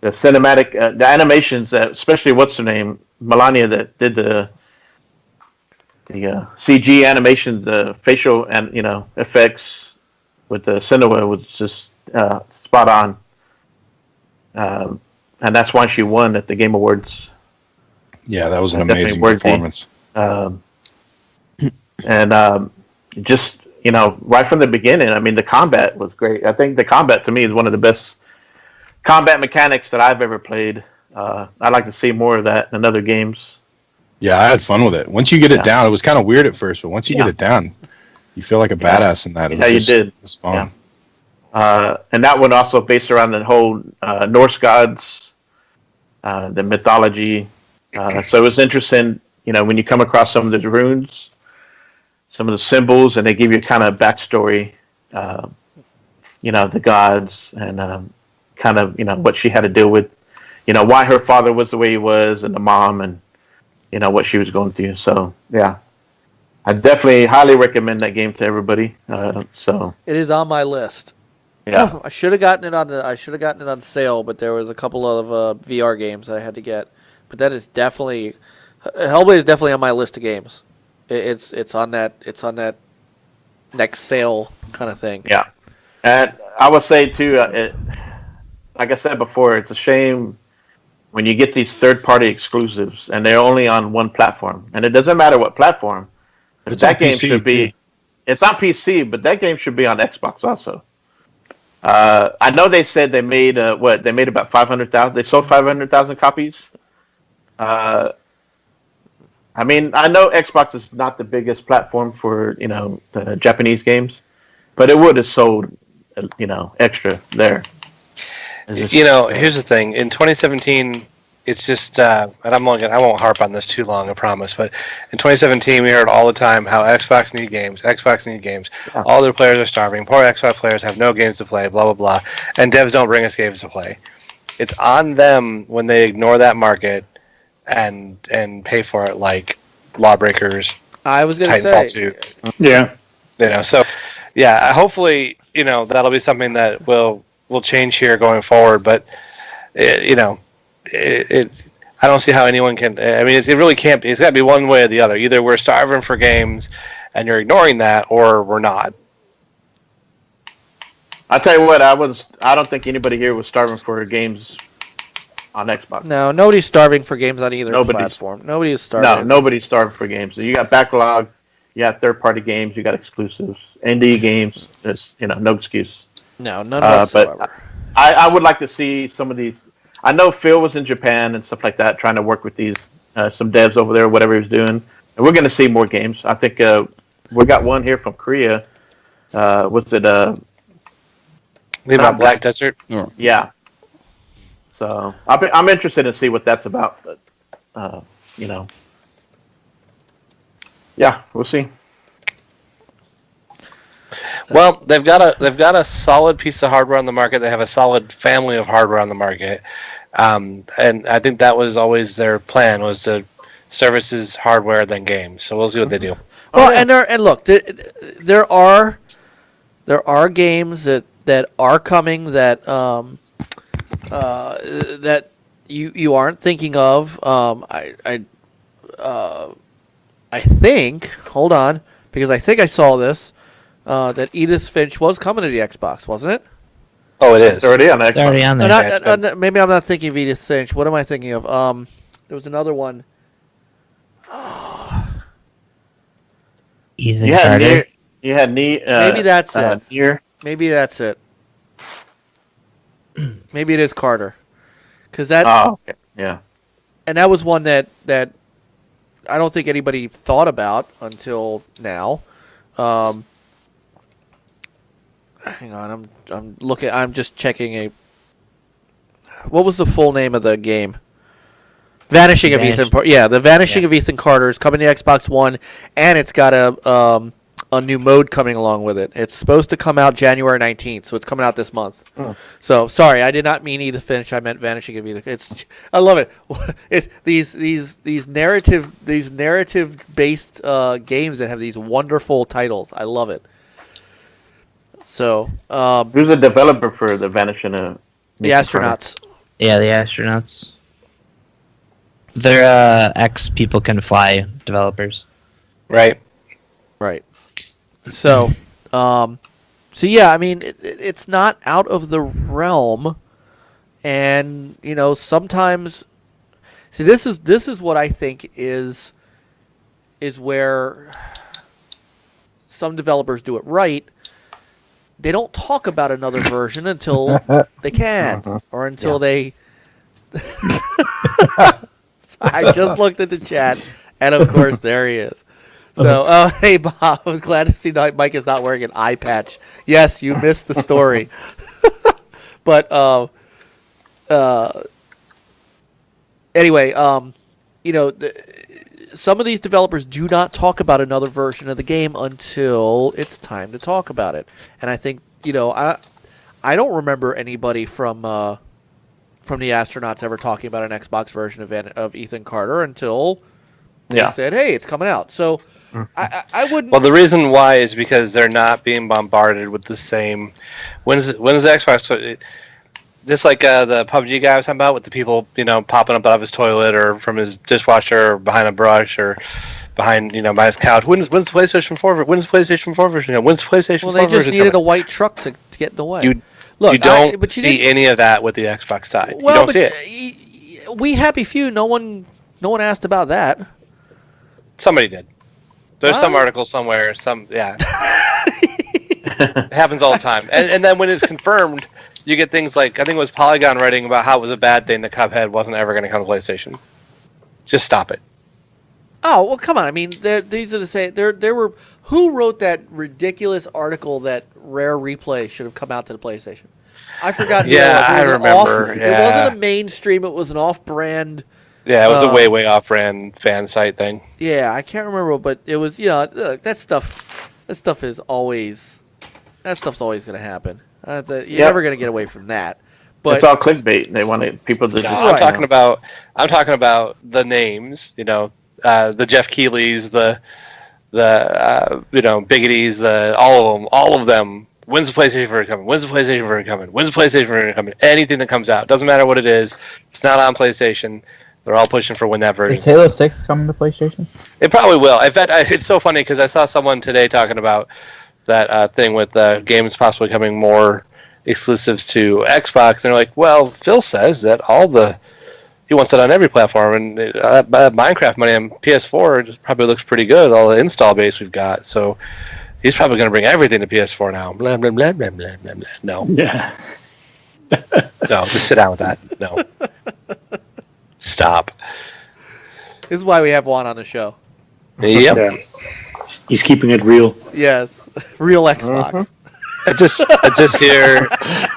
cinematic, the animations. Especially what's her name, Melania, that did the CG animations, the facial and effects with the cinema was just spot on. And that's why she won at the Game Awards. Yeah, that was an Definitely amazing worthy. performance. Just right from the beginning, I mean, the combat was great. I think the combat to me is one of the best combat mechanics that I've ever played. I'd like to see more of that in other games. Yeah, I had fun with it. Once you get it down, it was kind of weird at first, but once you get it down, you feel like a badass in that. It was you just, did. It was fun. And that one also based around the whole Norse gods, the mythology. So it was interesting, when you come across some of those runes. some of the symbols, and they give you kind of backstory. The gods and kind of what she had to deal with. Why her father was the way he was, and the mom, and what she was going through. So yeah, I definitely highly recommend that game to everybody. So it is on my list. Yeah, I should have gotten it on sale, but there was a couple of VR games that I had to get. But that is definitely Hellblade is definitely on my list of games. It's on that next sale kind of thing. Yeah, and I would say too, like I said before, it's a shame when you get these third-party exclusives and they're only on one platform, and it doesn't matter what platform. But that game should be. Too. It's on PC, but that game should be on Xbox also. I know they said they made They made about 500,000. They sold 500,000 copies. I know Xbox is not the biggest platform for the Japanese games, but it would have sold extra there. Here's the thing. In 2017, it's just, and I won't harp on this too long, I promise. But in 2017, we heard all the time how Xbox need games. Yeah. All their players are starving. Poor Xbox players have no games to play. Blah blah blah. And devs don't bring us games to play. It's on them when they ignore that market and pay for it like Lawbreakers. I was going to say. 2. Yeah. So yeah, hopefully that'll be something that will change here going forward. But I don't see how anyone can. I mean, it really can't. It's got to be one way or the other. Either we're starving for games, and you're ignoring that, or we're not. I'll tell you what. I don't think anybody here was starving for games on Xbox. No, nobody's starving for games on either platform. Nobody's starving. No, nobody's starving for games. So you got backlog. You got third-party games. You got exclusives. Indie games. There's no excuse. No, none whatsoever. But I would like to see some of these. I know Phil was in Japan and stuff like that, trying to work with these some devs over there, whatever he was doing. And we're going to see more games. I think we got one here from Korea. Was it? About Black Desert. Yeah. So I'm interested to see what that's about. But yeah, we'll see. Well, they've got a solid piece of hardware on the market. They have a solid family of hardware on the market, and I think that was always their plan: was to services, hardware, then games. So we'll see what they do. Well, and look, there are games that are coming that that you aren't thinking of. I think. Hold on, because I think I saw this. That Edith Finch was coming to the Xbox, wasn't it? Oh, it is. It's already on Xbox. It's already on there. Maybe I'm not thinking of Edith Finch. What am I thinking of? There was another one. Ethan Carter. Maybe that's it. Nier. Maybe that's it. Maybe it is Carter. Because that. Oh, okay. Yeah. And that was one that I don't think anybody thought about until now. Hang on, I'm looking. I'm just checking what was the full name of the game? Vanishing of Ethan. Yeah, the Vanishing of Ethan Carter is coming to Xbox One, and it's got a new mode coming along with it. It's supposed to come out January 19th, so it's coming out this month. Oh. So sorry, I did not mean Edith Finch. I meant Vanishing of Ethan. I love it. It's these narrative based games that have these wonderful titles. I love it. So, who's the developer for the Vanishing of the Astronauts? Yeah, the Astronauts. They're ex People Can Fly developers. Right. So, yeah, I mean, it's not out of the realm, and sometimes, see, this is what I think is where some developers do it right. They don't talk about another version until they can, or until they. I just looked at the chat, and of course, there he is. So, hey, Bob, I was glad to see Mike is not wearing an eye patch. Yes, you missed the story. But, anyway, some of these developers do not talk about another version of the game until it's time to talk about it. And I think, I don't remember anybody from the Astronauts ever talking about an Xbox version of Ethan Carter until they said, "Hey, it's coming out." So I wouldn't. Well, the reason why is because they're not being bombarded with the same. When's the Xbox? Just like the PUBG guy I was talking about, with the people popping up out of his toilet or from his dishwasher or behind a brush or behind by his couch. When's the PlayStation 4? When's the PlayStation 4 version? When's the PlayStation 4 version? Well, they just needed a white truck to get in the way. Look, you don't see any of that with the Xbox side. Well, you don't see it. We Happy Few. No one asked about that. Somebody did. There's some article somewhere. It happens all the time. And then when it's confirmed, you get things like, I think it was Polygon writing about how it was a bad thing that Cuphead wasn't ever going to come to PlayStation. Just stop it. Oh, well, come on. I mean, these are the same. There were who wrote that ridiculous article that Rare Replay should have come out to the PlayStation. I forgot. I remember. It wasn't a mainstream. It was an off-brand. Yeah, it was a way off-brand fan site thing. Yeah, I can't remember, but it was. Look, that stuff is always. That stuff's always going to happen. You're never going to get away from that. But it's all clickbait. They wanted people to. I'm talking about the names. The Jeff Keighley's, the Biggities, all of them. When's the PlayStation version coming? When's the PlayStation version coming? When's the PlayStation version coming? Anything that comes out, doesn't matter what it is. It's not on PlayStation. They're all pushing for when that version. Is Halo 6 coming to PlayStation? It probably will. In fact, it's so funny because I saw someone today talking about that thing with games possibly coming more exclusives to Xbox, and they're like, well, Phil says that he wants it on every platform, and Minecraft money on PS4 just probably looks pretty good, all the install base we've got, so he's probably going to bring everything to PS4 now. Blah, blah, blah, blah, blah, blah, blah. No. Yeah. No, just sit down with that. No. Stop. This is why we have Juan on the show. Yep. Yeah. He's keeping it real. Yes. Real Xbox. I just hear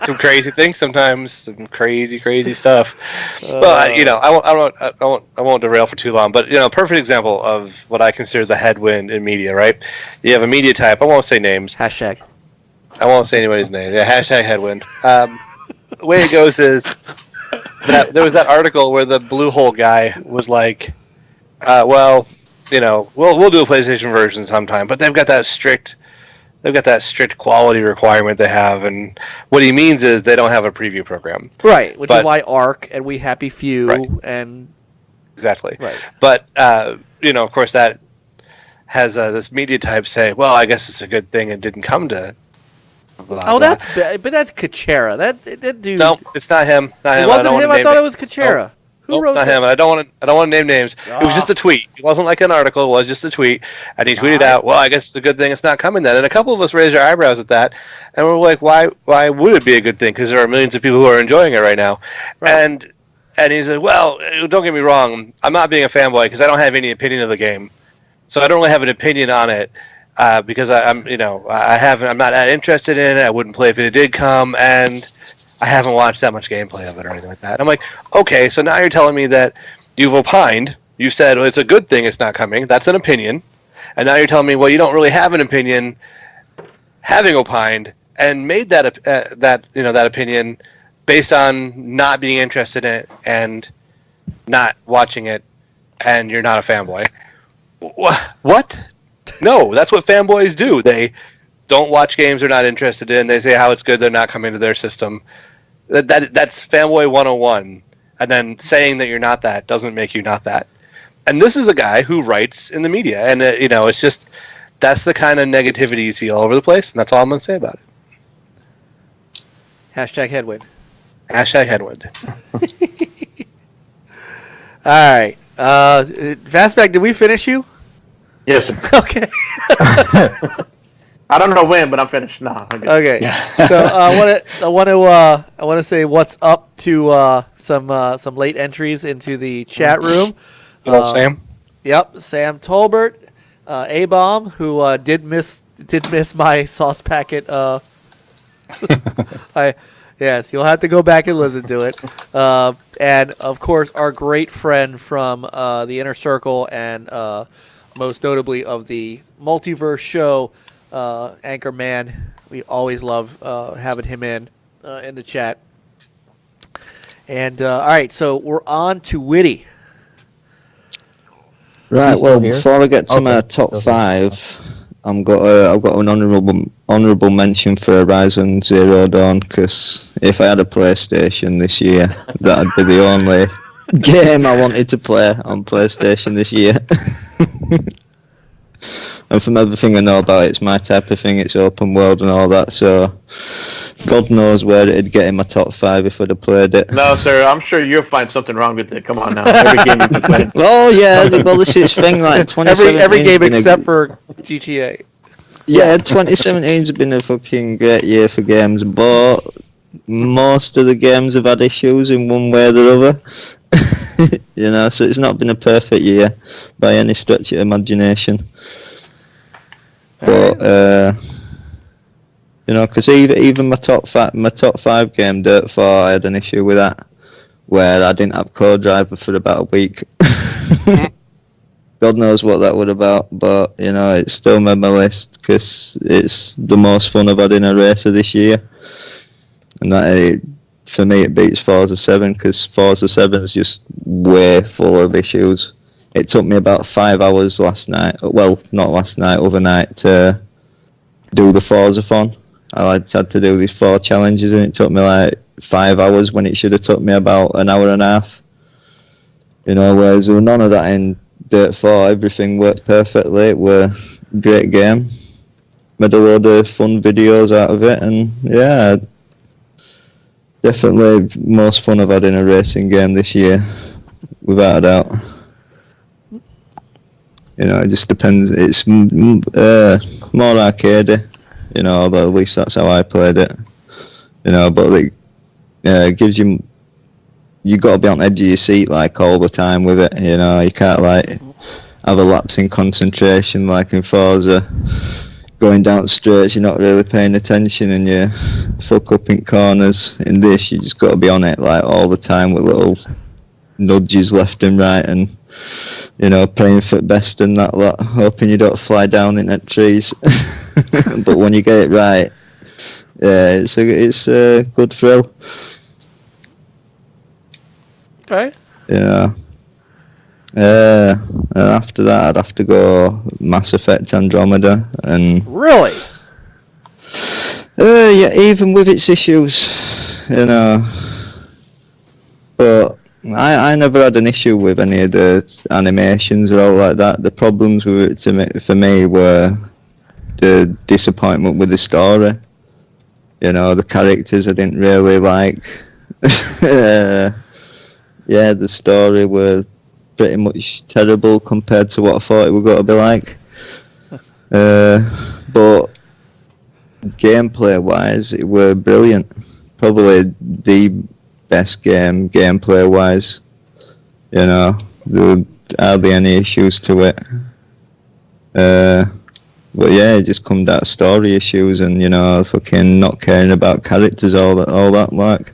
some crazy things sometimes, some crazy stuff. But I won't derail for too long. But perfect example of what I consider the headwind in media. Right? You have a media type. I won't say names. Hashtag. I won't say anybody's name. Yeah. Hashtag headwind. The way it goes is that there was that article where the Blue Hole guy was like, we'll do a PlayStation version sometime, but they've got that strict quality requirement they have, and what he means is they don't have a preview program. Right, which is why ARC and We Happy Few and exactly. Right. But of course that has this media type say, well, I guess it's a good thing it didn't come to. Blah, blah. That's Kuchera. That dude. No, it's not him. Not him. It wasn't him. I thought it was Kuchera. Who wrote not that? him. I don't want to name names. It was just a tweet. It wasn't like an article. It was just a tweet, and he tweeted out, "Well, I guess it's a good thing it's not coming then." And a couple of us raised our eyebrows at that, and we're like, "Why would it be a good thing? Because there are millions of people who are enjoying it right now." Right. And he said, "Well, don't get me wrong. I'm not being a fanboy because I don't have any opinion of the game, so I don't really have an opinion on it." Because I'm not that interested in it. I wouldn't play if it did come, and I haven't watched that much gameplay of it or anything like that. I'm like, okay, so now you're telling me that you've opined. You said, well, it's a good thing it's not coming. That's an opinion. And now you're telling me, well, you don't really have an opinion, having opined and made that opinion based on not being interested in it and not watching it, and you're not a fanboy. What? No, that's what fanboys do. They don't watch games they're not interested in. They say how it's good they're not coming to their system. That's fanboy 101. And then saying that you're not that doesn't make you not that. And this is a guy who writes in the media. And, it's just, that's the kind of negativity you see all over the place. And that's all I'm going to say about it. Hashtag headwind. Hashtag headwind. All right. Fastback, did we finish you? Yes, sir. Okay. I don't know when, but I'm finished. No. Okay. So I want to say what's up to some late entries into the chat room. Sam. Yep, Sam Tolbert, A-Bomb, who did miss my sauce packet. Yes, you'll have to go back and listen to it. And, of course, our great friend from the Inner Circle and most notably of the Multiverse show, Anchorman. We always love having him in the chat. And, all right, so we're on to Witty. Right, well, before I get to my top 5, I've got an honourable mention for Horizon Zero Dawn, because if I had a PlayStation this year, that'd be the only game I wanted to play on PlayStation this year. And from everything I know about it, it's my type of thing. It's open world and all that, so God knows where it'd get in my top 5 if I'd have played it. No, sir, I'm sure you'll find something wrong with it. Come on now. Every game you can play. Oh, yeah, well, this is thing, like, 2017... Every game except for GTA. Yeah, 2017's been a fucking great year for games, but most of the games have had issues in one way or the other. You know, so it's not been a perfect year by any stretch of imagination. But you know, because even my top 5 game, Dirt 4, I had an issue with that, where I didn't have co-driver for about a week. God knows what that was about, but you know, it's still made my list because it's the most fun I've had in a racer this year, and that for me it beats Forza 7 because Forza 7 is just way full of issues. It took me about 5 hours last night. Well, not last night, overnight, to do the Forza-thon. I had to do these 4 challenges, and it took me like 5 hours when it should have took me about an hour and a half. You know, whereas there was none of that in Dirt 4. Everything worked perfectly. It was a great game. Made a load of fun videos out of it, and yeah, definitely most fun I've had in a racing game this year, without a doubt. You know, it just depends. It's more arcadey, you know, although at least that's how I played it. You know, but it gives you got to be on the edge of your seat like all the time with it. You know, you can't like have a lapse in concentration like in Forza. Going down straights, you're not really paying attention, and you fuck up in corners. In this, you just got to be on it like all the time with little nudges left and right, and you know, praying for the best and that lot, hoping you don't fly down into trees. But when you get it right, yeah, it's a good thrill. Okay. Yeah. And after that, I'd have to go Mass Effect Andromeda, and really, yeah, even with its issues, you know, but I never had an issue with any of the animations or all like that. The problems with it for me were the disappointment with the story. You know, the characters I didn't really like. Yeah, the story were pretty much terrible compared to what I thought it was going to be like. But gameplay-wise, it were brilliant. Probably the best game gameplay-wise. You know, there were hardly any issues to it. But yeah, it just come down to story issues and, you know, fucking not caring about characters, all that like.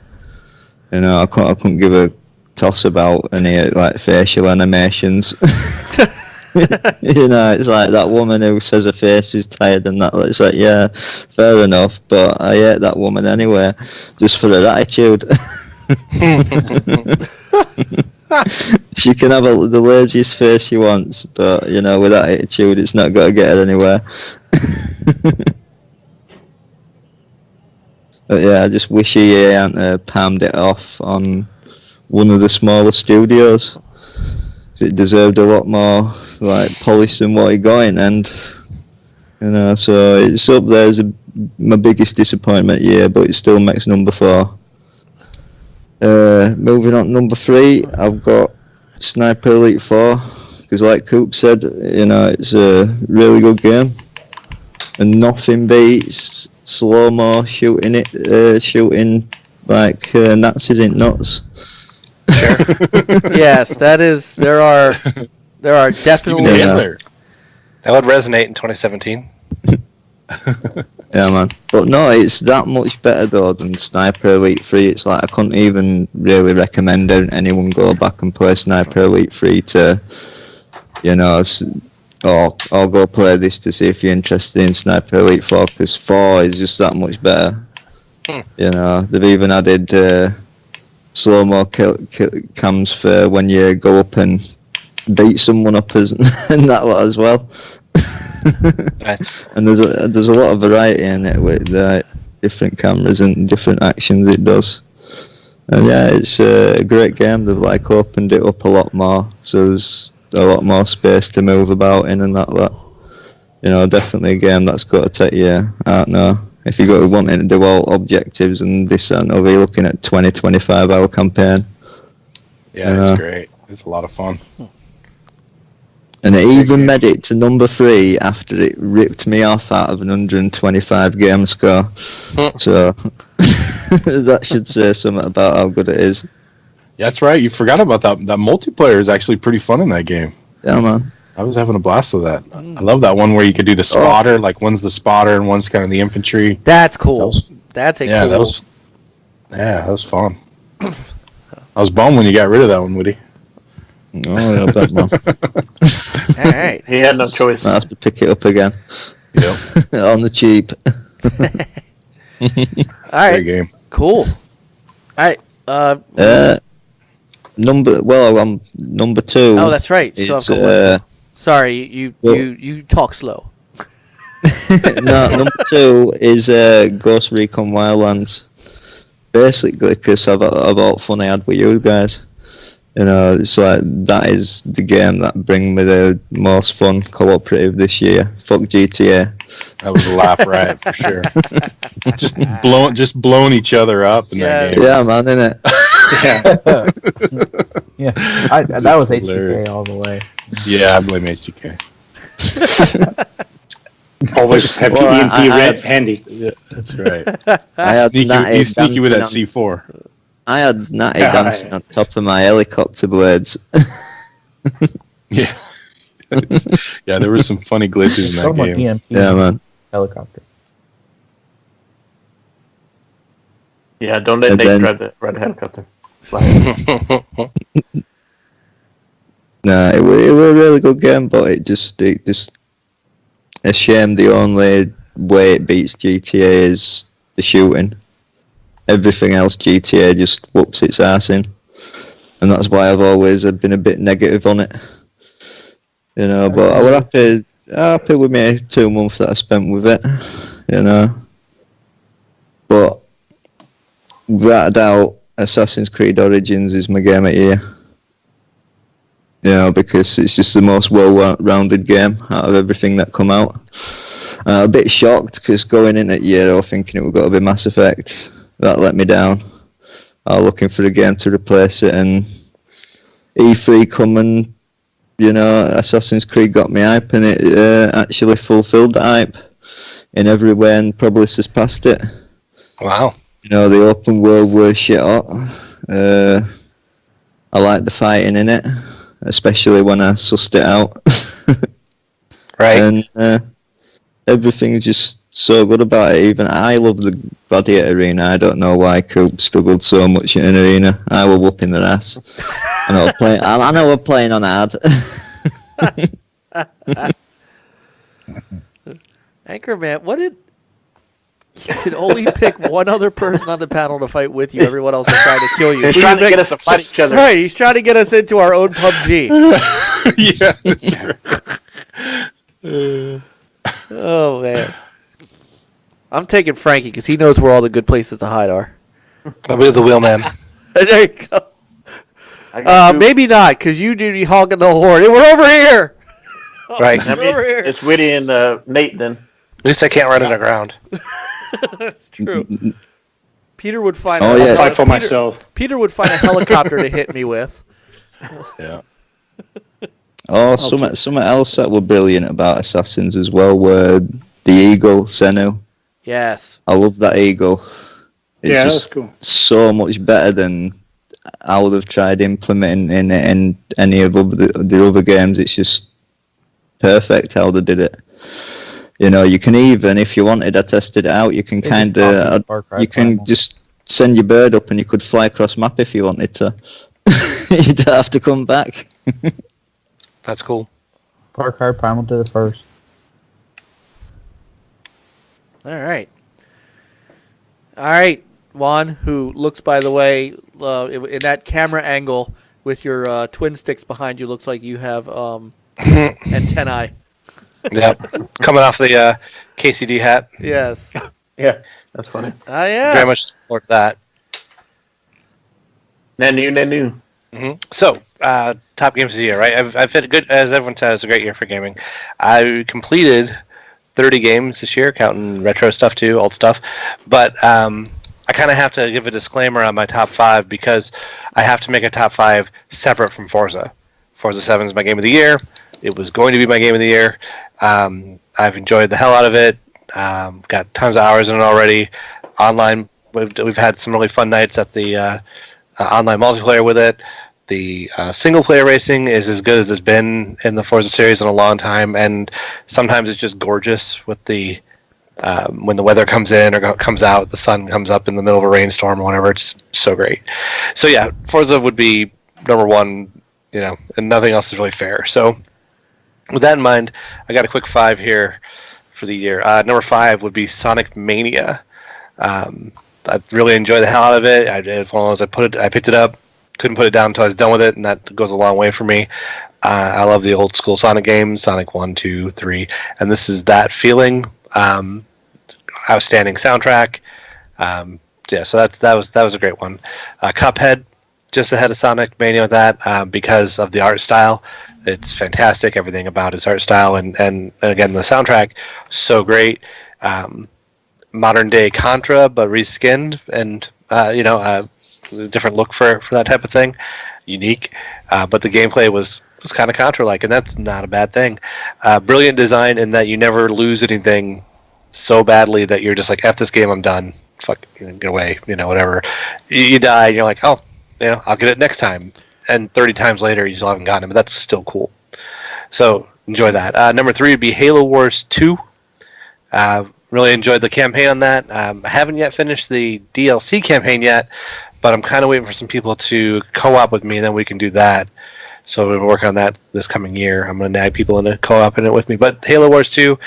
You know, I couldn't give a toss about any like facial animations. You know, it's like that woman who says her face is tired and that. It's like, yeah, fair enough, but I hate that woman anyway, just for her attitude. She can have the laziest face she wants, but you know, with that attitude, it's not going to get her anywhere. But yeah, I just wish he hadn't palmed it off on one of the smaller studios. It deserved a lot more like polish than what he got in, and you know, so it's up there as my biggest disappointment year, but it still makes number 4. Moving on to number 3, I've got Sniper Elite 4, because like Coop said, you know, it's a really good game, and nothing beats slow-mo shooting like Nazis in nuts. Sure. Yes, that is. There are definitely. Even Hitler. That would resonate in 2017. Yeah, man. But no, it's that much better though than Sniper Elite 3. It's like I couldn't even really recommend anyone go back and play Sniper Elite 3 to, or go play this to see if you're interested in Sniper Elite 4, because 4 is just that much better. They've even added slow-mo cams for when you go up and beat someone up and that lot as well. Nice. And there's a lot of variety in it with different cameras and different actions it does. And yeah, it's a great game. They've opened it up a lot more, so there's a lot more space to move about in and that lot. Definitely a game that's got to take you out now. If you're wanting to do all objectives and this and over, you're looking at 20-25 hour campaign. Yeah, it's great. It's a lot of fun. And it even made it to number 3 after it ripped me off out of an 125 game score. So that should say something about how good it is. Yeah, that's right. You forgot about that. That multiplayer is actually pretty fun in that game. Yeah, man. I was having a blast with that. I love that one where you could do the spotter, like one's the spotter and one's kind of the infantry. That's cool. That was fun. I was bummed when you got rid of that one, Woody. Oh, yeah, bet, man. All right. He had no choice. I have to pick it up again. Yep. On the cheap. All right. Great game. Cool. All right. I'm number 2. Oh, that's right. Is, sorry, you talk slow. No, number 2 is Ghost Recon Wildlands. Basically, because of all fun I had with you guys. It's like that is the game that bring me the most fun cooperative this year. Fuck GTA. That was a laugh riot for sure. just blowing each other up in that game. Yeah, man, innit? Yeah, that was HTK all the way. Yeah, I blame HTK. Always have your EMP red handy. Yeah, that's right. He's sneaky with that C4. I had Natty dancing on top of my helicopter blades. Yeah. Yeah, there were some funny glitches in that game. EMP Yeah, man. Helicopter. Yeah, don't let Nate drive the red helicopter. No, it was a really good game, but it just a shame the only way it beats GTA is the shooting. Everything else GTA just whoops its ass in, and that's why I've always been a bit negative on it. But I was happy with my 2 months that I spent with it. But without a doubt, Assassin's Creed Origins is my game of the year. Because it's just the most well-rounded game out of everything that come out. A bit shocked because going in at year, I was thinking it would go to be Mass Effect. That let me down. I was looking for a game to replace it, and E3 come and Assassin's Creed got me hype, and it actually fulfilled the hype in every way and probably surpassed it. Wow. The open world was shit hot. I like the fighting in it, especially when I sussed it out. Right. And everything's just so good about it. Even I love the Gladiator arena. I don't know why Coop struggled so much in an arena. I was whooping their ass. I know we're playing on hard. Anchorman, what did... You could only pick one other person on the panel to fight with you. Everyone else is trying to kill you. He's trying to get us to fight each other. Right, he's trying to get us into our own PUBG. Yeah, that's right. Oh, man. I'm taking Frankie because he knows where all the good places to hide are. I'll be the wheelman. There you go. Maybe not, because you do be honking the horn. Hey, we're over here. Right. We're over here. It's Witty and Nate then. At least I can't run on the ground. That's true. Peter would find. I'll fight for myself. Peter would find a helicopter to hit me with. Yeah. Oh, something else that were brilliant about Assassins as well were the Eagle, Senu. Yes. I love that Eagle. It's that's cool. So much better than I would have tried implementing in any of the other games. It's just perfect how they did it. You can even, if you wanted, I tested it out. You can you can just send your bird up, and you could fly across map if you wanted to. You don't have to come back. That's cool. Far Cry Primal did it first. All right. Juan, who looks, by the way, in that camera angle with your twin sticks behind you, looks like you have antennae. Yep. Coming off the KCD hat. Yes. Yeah, that's funny. Yeah. Very much support that. Nanu. So, top games of the year, right? I've had good, as everyone says, a great year for gaming. I completed 30 games this year, counting retro stuff too, old stuff. But I kind of have to give a disclaimer on my top 5 because I have to make a top 5 separate from Forza. Forza 7 is my game of the year. It was going to be my game of the year. I've enjoyed the hell out of it. Got tons of hours in it already. Online, we've had some really fun nights at the online multiplayer with it. The single-player racing is as good as it's been in the Forza series in a long time, and sometimes it's just gorgeous with the when the weather comes in or comes out, the sun comes up in the middle of a rainstorm or whatever. It's so great. So yeah, Forza would be number 1, and nothing else is really fair. So with that in mind, I got a quick 5 here for the year. Number 5 would be Sonic Mania. I really enjoyed the hell out of it. It's one of those I picked it up, couldn't put it down until I was done with it, and that goes a long way for me. I love the old school Sonic games, Sonic 1, 2, 3, and this is that feeling. Outstanding soundtrack. So that was a great one. Cuphead, just ahead of Sonic Mania with that because of the art style. It's fantastic, everything about its art style, and again the soundtrack, so great. Modern day Contra, but reskinned, and a different look for that type of thing, unique. But the gameplay was kind of Contra-like, and that's not a bad thing. Brilliant design in that you never lose anything so badly that you're just like, F this game, I'm done. Fuck, get away, whatever. You die, and you're like, oh, I'll get it next time. And 30 times later, you still haven't gotten it, but that's still cool. So, enjoy that. Number 3 would be Halo Wars 2. Really enjoyed the campaign on that. I haven't yet finished the DLC campaign yet, but I'm kind of waiting for some people to co-op with me, and then we can do that. So we're working on that this coming year. I'm going to nag people into co-op in it with me. But Halo Wars 2,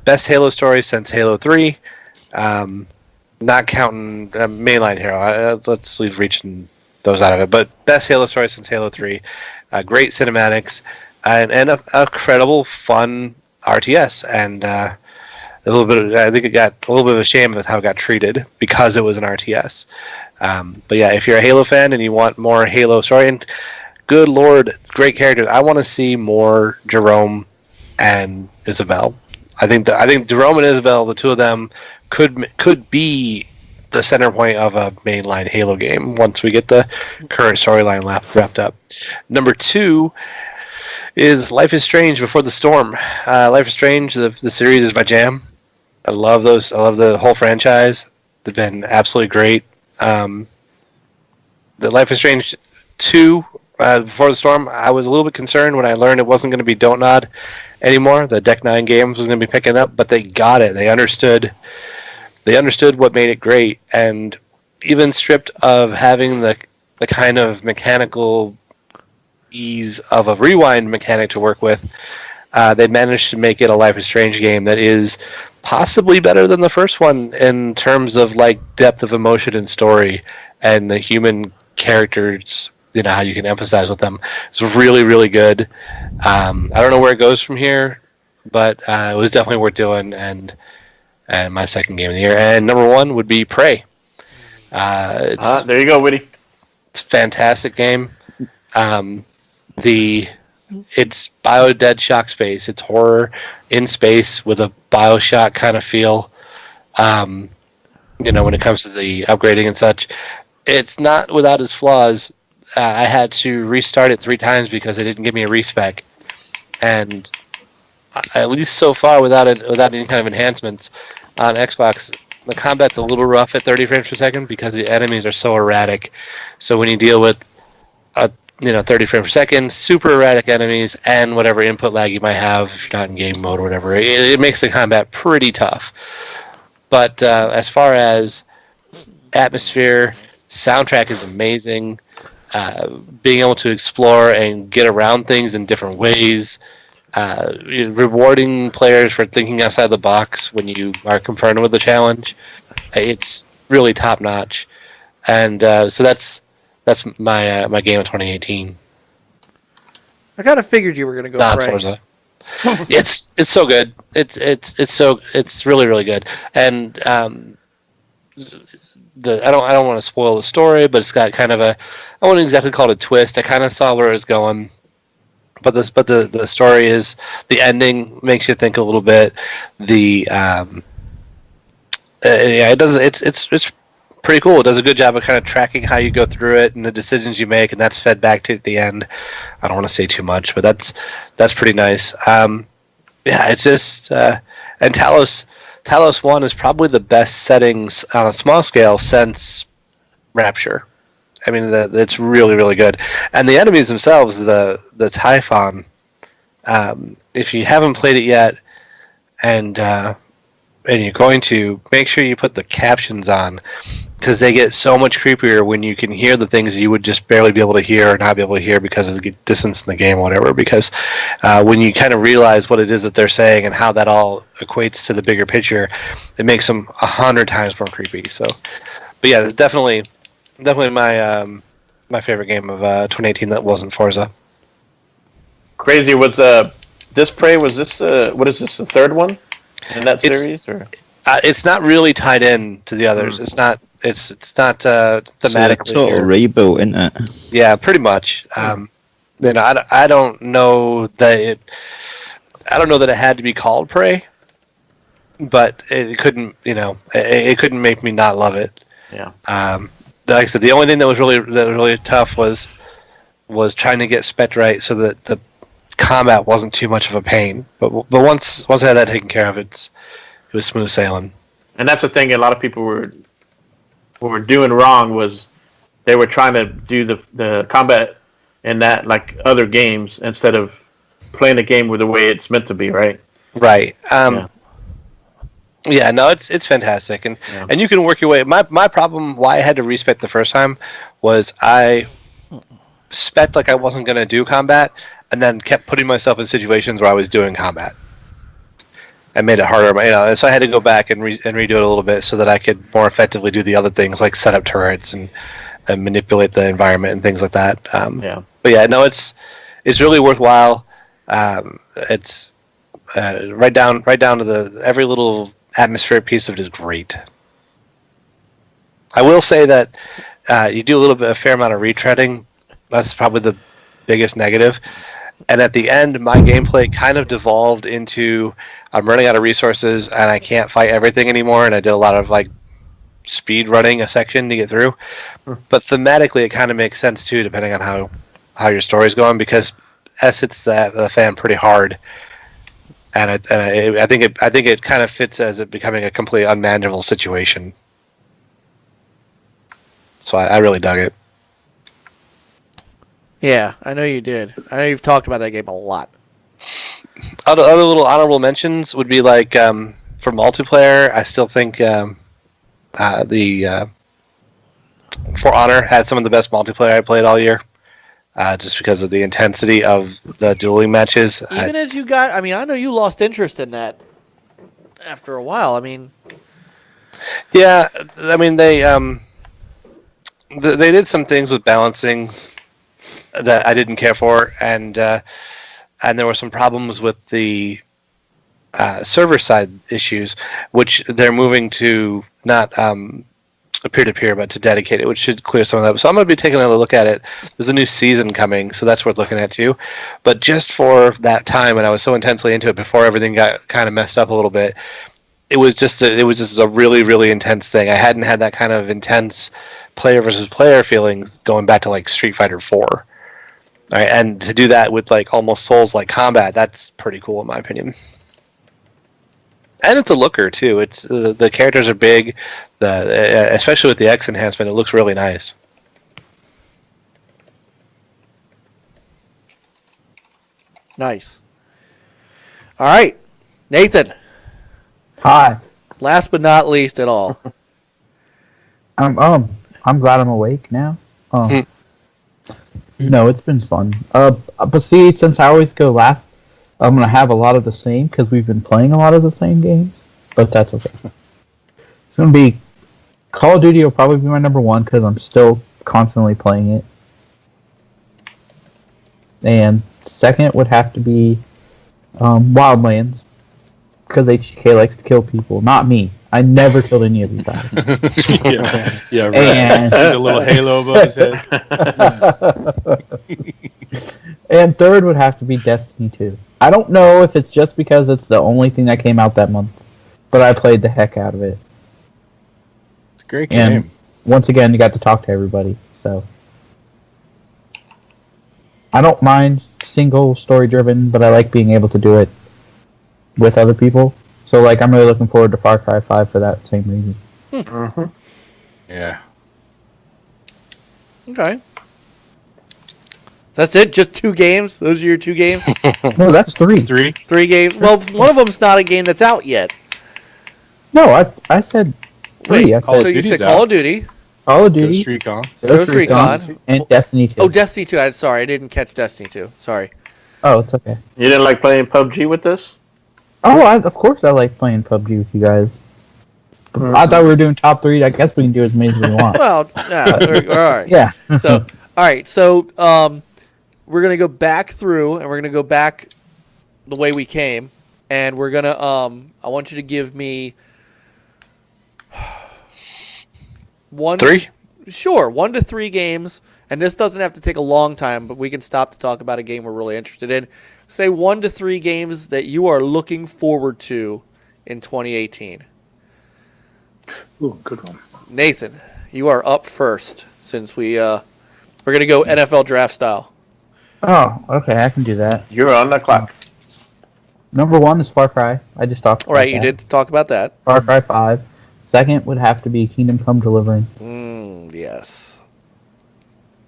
best Halo story since Halo 3. Not counting mainline hero. Let's leave reaching those out of it. But best Halo story since Halo 3. Great cinematics and a credible, fun RTS. And a little bit. I think it got a little bit of a shame with how it got treated because it was an RTS. But yeah, if you're a Halo fan and you want more Halo story, and good lord, great characters. I want to see more Jerome and Isabel. I think Jerome and Isabel, the two of them, could be the center point of a mainline Halo game once we get the current storyline wrapped up. Number 2 is Life is Strange Before the Storm. Life is Strange, the series is my jam. I love those. I love the whole franchise. They've been absolutely great. The Life is Strange 2, Before the Storm, I was a little bit concerned when I learned it wasn't going to be Don't Nod anymore. The Deck 9 Games was going to be picking up, but they got it. They understood what made it great, and even stripped of having the kind of mechanical ease of a rewind mechanic to work with, they managed to make it a Life is Strange game that is possibly better than the first one in terms of like depth of emotion and story and the human characters, how you can empathize with them. It's really, really good. I don't know where it goes from here, but it was definitely worth doing, and my second game of the year. And number 1 would be Prey. There you go, Whitty. It's a fantastic game. It's Bio-Dead Shock Space. It's horror in space with a Bioshock kind of feel. When it comes to the upgrading and such, it's not without its flaws. I had to restart it 3 times because it didn't give me a respec, and at least so far, without any kind of enhancements on Xbox, the combat's a little rough at 30 frames per second because the enemies are so erratic. So when you deal with a 30 frames per second, super erratic enemies, and whatever input lag you might have if you're not in game mode or whatever. It makes the combat pretty tough. But as far as atmosphere, soundtrack is amazing. Being able to explore and get around things in different ways. Rewarding players for thinking outside the box when you are confronted with the challenge. It's really top notch. And so that's my game of 2018. I kind of figured you were going to go Not Prey. Forza. It's so good. It's really really good. And I don't want to spoil the story, but it's got kind of I wouldn't exactly call it a twist. I kind of saw where it was going. But the story is, the ending makes you think a little bit. It's pretty cool. It does a good job of kind of tracking how you go through it and the decisions you make, and that's fed back to at the end. I don't want to say too much, but that's pretty nice. It's just and Talos 1 is probably the best settings on a small scale since Rapture. I mean, it's really, really good. And the enemies themselves, the Typhon, if you haven't played it yet, and you're going to, make sure you put the captions on, because they get so much creepier when you can hear the things you would just barely be able to hear or not be able to hear because of the distance in the game or whatever. Because when you kind of realize what it is that they're saying and how that all equates to the bigger picture, it makes them 100 times more creepy. So, but yeah, it's definitely my favorite game of 2018 that wasn't Forza. Crazy was this Prey, was this what is this, the third one in that series, or it's not really tied in to the others. It's not thematically. It's a total reboot, isn't it? Yeah, pretty much. I don't know that it had to be called Prey, but it couldn't it couldn't make me not love it. Yeah. Like I said, the only thing that was really tough was trying to get spec right so that the combat wasn't too much of a pain. But once I had that taken care of, it was smooth sailing. And that's the thing a lot of people were doing wrong, was they were trying to do the combat in that like other games instead of playing the game with the way it's meant to be, right? Right. Yeah, no, it's fantastic, and you can work your way. My problem, why I had to respec the first time, was I spec like I wasn't going to do combat, and then kept putting myself in situations where I was doing combat, and made it harder. And so I had to go back and redo it a little bit so that I could more effectively do the other things like set up turrets and manipulate the environment and things like that. But yeah, no, it's really worthwhile. It's right down to every little atmospheric piece of it is great. I will say that you do a fair amount of retreading. That's probably the biggest negative. And at the end, my gameplay kind of devolved into I'm running out of resources and I can't fight everything anymore. And I did a lot of like speed running a section to get through. But thematically, it kind of makes sense too, depending on how your story's going, because S hits the fan pretty hard. And I think it kind of fits as it becoming a completely unmanageable situation. So I really dug it. Yeah, I know you did. I know you've talked about that game a lot. Other little honorable mentions would be like for multiplayer. I still think the For Honor had some of the best multiplayer I played all year. Just because of the intensity of the dueling matches. Even as you got, I know you lost interest in that after a while. Yeah, they did some things with balancing that I didn't care for, and there were some problems with the server side issues, which they're moving to not peer-to-peer, but to dedicated, which should clear some of that. So I'm going to be taking another look at it. There's a new season coming, so that's worth looking at too. But just for that time, and I was so intensely into it before everything got kind of messed up a little bit, it was just a really, really intense thing. I hadn't had that kind of intense player versus player feelings going back to like Street Fighter 4. All right, and to do that with like almost Souls-like combat, that's pretty cool in my opinion. And it's a looker too. It's the characters are big, especially with the X enhancement. It looks really nice. Nice. All right, Nathan. Hi. Last but not least at all. I'm glad I'm awake now. No, it's been fun. But see, since I always go last, I'm gonna have a lot of the same because we've been playing a lot of the same games. But that's okay. It's gonna be Call of Duty will probably be my number one because I'm still constantly playing it. And second would have to be Wildlands because HK likes to kill people, not me. I never killed any of you guys. yeah, right. And See the little halo above his head. And third would have to be Destiny 2. I don't know if it's just because it's the only thing that came out that month, but I played the heck out of it. It's a great game. And once again, you got to talk to everybody, so I don't mind single story driven, but I like being able to do it with other people. So, like, I'm really looking forward to Far Cry 5 for that same reason. Yeah. Okay. That's it? Just 2 games? Those are your 2 games? No, that's 3. 3? 3 games? Well, one of them's not a game that's out yet. No, I said 3. Wait, I Call of so you Duty's said Call out. of Duty, Call of Duty, Ghost Recon. Ghost Recon, and Destiny 2. Oh, Destiny 2. I'm sorry, I didn't catch Destiny 2. Sorry. Oh, it's okay. You didn't like playing PUBG with this? Oh, of course I like playing PUBG with you guys. I thought we were doing top 3. I guess we can do as many as we want. Well, yeah, all right. Yeah. So, all right. So, we're gonna go back through, and we're gonna go back the way we came, and we're gonna. I want you to give me 3? Sure, 1 to 3 games, and this doesn't have to take a long time, but we can stop to talk about a game we're really interested in. Say 1 to 3 games that you are looking forward to in 2018. Ooh, good one. Nathan, you are up first since we're gonna go NFL draft style. Oh, okay, I can do that. You're on the clock. Number 1 is Far Cry. I just talked about All right, you that. did talk about that. Far Cry 5. Second would have to be Kingdom Come Deliverance. Yes.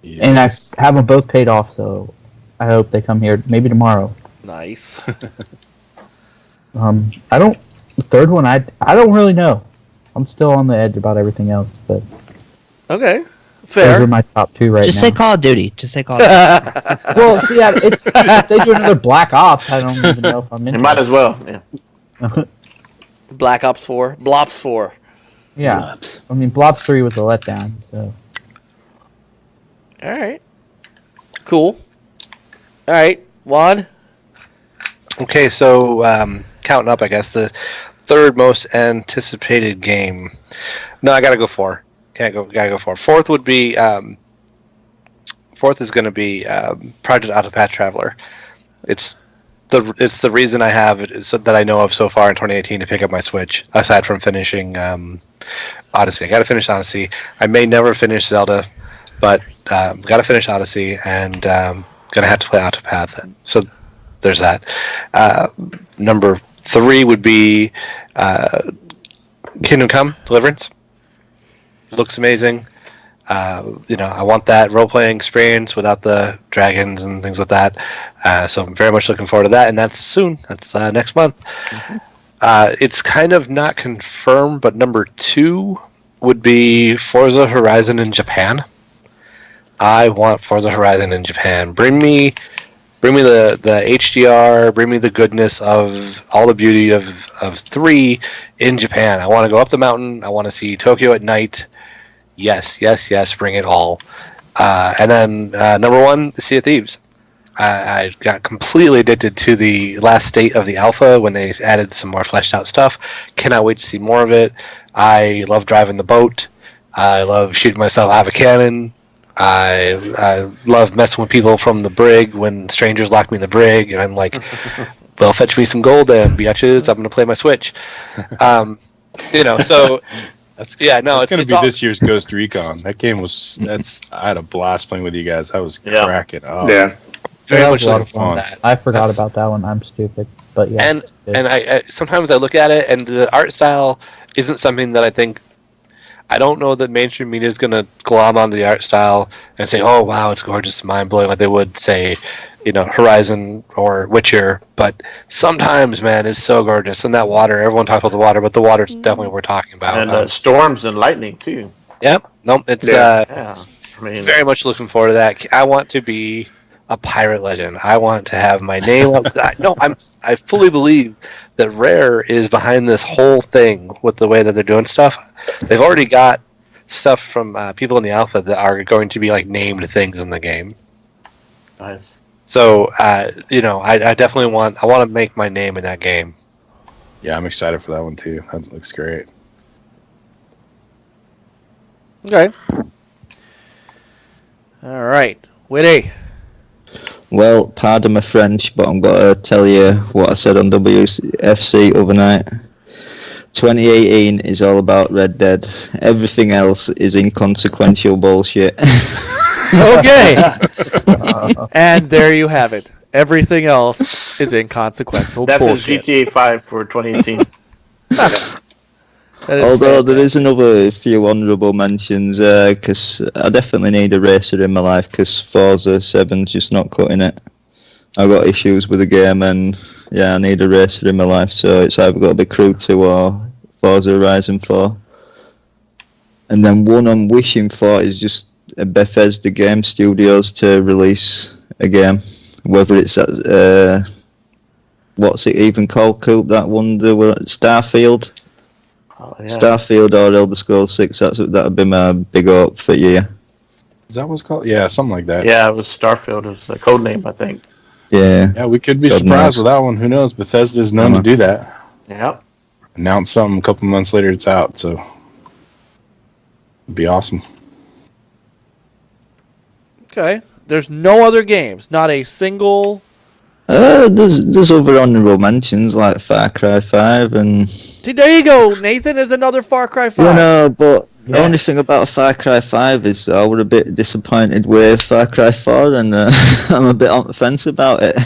And I have them both paid off, so I hope they come here maybe tomorrow. Nice. The third one, I don't really know. I'm still on the edge about everything else, but Okay. those Fair. are my top 2 right Just now. say Call of Duty. Just say Call of Duty. Well, see, if they do another Black Ops, I don't even know if I'm You into might it. as well. Yeah. Black Ops 4. Blops 4. Yeah. I mean, Blob 3 was a letdown, so. All right. Cool. All right. Juan? Okay, so counting up, I guess the third most anticipated game. No, I gotta go 4. Gotta go 4. Fourth would be. Fourth is going to be Project Octopath Traveler. It's the reason I have it so that I know of so far in 2018 to pick up my Switch. Aside from finishing Odyssey, I got to finish Odyssey. I may never finish Zelda, but got to finish Odyssey, and gonna have to play Octopath. So there's that. Number 3 would be Kingdom Come Deliverance. Looks amazing. I want that role-playing experience without the dragons and things like that. So I'm very much looking forward to that, and that's soon. That's next month. It's kind of not confirmed, but number 2 would be Forza Horizon in Japan. I want Forza Horizon in Japan. Bring me the HDR. Bring me the goodness of all the beauty of 3 in Japan. I want to go up the mountain. I want to see Tokyo at night. Yes, bring it all. And then number 1, Sea of Thieves. I got completely addicted to the last state of the alpha when they added some more fleshed out stuff. Cannot wait to see more of it. I love driving the boat. I love shooting myself out of a cannon. I love messing with people from the brig when strangers lock me in the brig, and I'm like, they'll fetch me some gold and bitches. I'm going to play my Switch. So... It's going to be this year's Ghost Recon. That game was. I had a blast playing with you guys. I was cracking up. Yeah. Very That much was a lot looking of fun. forward to that. I forgot about that one. I'm stupid, but yeah. And I sometimes I look at it, and the art style isn't something that I think. I don't know that mainstream media is going to glom on the art style and say, "Oh wow, it's gorgeous, mind blowing," like they would say Horizon or Witcher, but sometimes, man, it's so gorgeous. And that water, everyone talks about the water, but the water's definitely what we're talking about. And storms and lightning, too. Yep. Nope. It's very much looking forward to that. I want to be a pirate legend. I want to have my name up. I fully believe that Rare is behind this whole thing with the way that they're doing stuff. They've already got stuff from people in the alpha that are going to be like named things in the game. Nice. So, I definitely want to make my name in that game. Yeah, I'm excited for that one too. That looks great. Okay. All right. Witty. Well, pardon my French, but I'm going to tell you what I said on WFC overnight. 2018 is all about Red Dead. Everything else is inconsequential bullshit. Okay. And there you have it. Everything else is inconsequential That's bullshit. GTA 5 for 2018. Although there is another few honourable mentions, because I definitely need a racer in my life, because Forza 7's just not cutting it. I've got issues with the game, and yeah, I need a racer in my life, so it's either got to be Crew 2 or Forza Horizon 4. And then one I'm wishing for is just a Bethesda Game Studios to release a game, whether it's at, what's it even called, Coop, that one, Starfield? Oh, yeah. Starfield or Elder Scrolls 6, that would be my big hope for you. Is that what's called? Yeah, something like that. Yeah, it was Starfield. It was the code name, I think. Yeah. Yeah, we could be God surprised knows. with that one. Who knows? Bethesda's known to do that. Yep. Announce something a couple months later, it's out. So it'd be awesome. Okay. There's no other games. Not a single. There's other honourable mentions like Far Cry 5 and... See, there you go, Nathan. Is another Far Cry 5. You know, but the only thing about Far Cry 5 is I was a bit disappointed with Far Cry 4 and I'm a bit on the fence about it.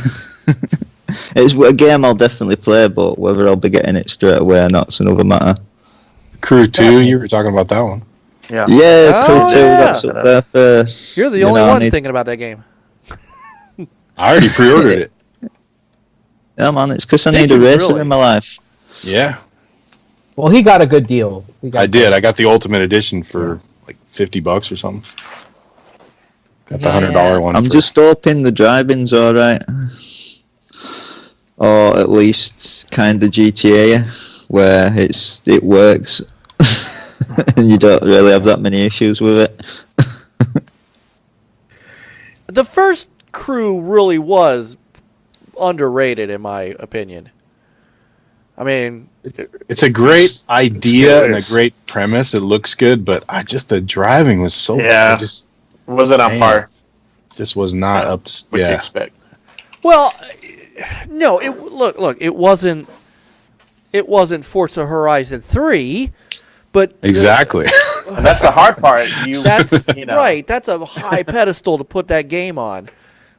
It's a game I'll definitely play, but whether I'll be getting it straight away or not's another matter. Crew 2, you were talking about that one. Yeah. Yeah, Crew 2, yeah. that's up there first. You're the only one thinking about that game. I already pre-ordered it. Yeah, man, it's because I Did need a you racer really? in my life. Yeah, Well, he got a good deal. I did. I got the Ultimate Edition for like $50 or something. Got the $100 one. I'm just hoping the driving's alright. Or at least kind of GTA, where it works. And you don't really have that many issues with it. The first Crew really was underrated, in my opinion. I mean, It's a great idea and a great premise. It looks good, but the driving was so Yeah. Wasn't on par. This was not up to What you expect. well, no. Look. It wasn't Forza Horizon 3, but exactly. And that's the hard part. That's right. That's a high pedestal to put that game on.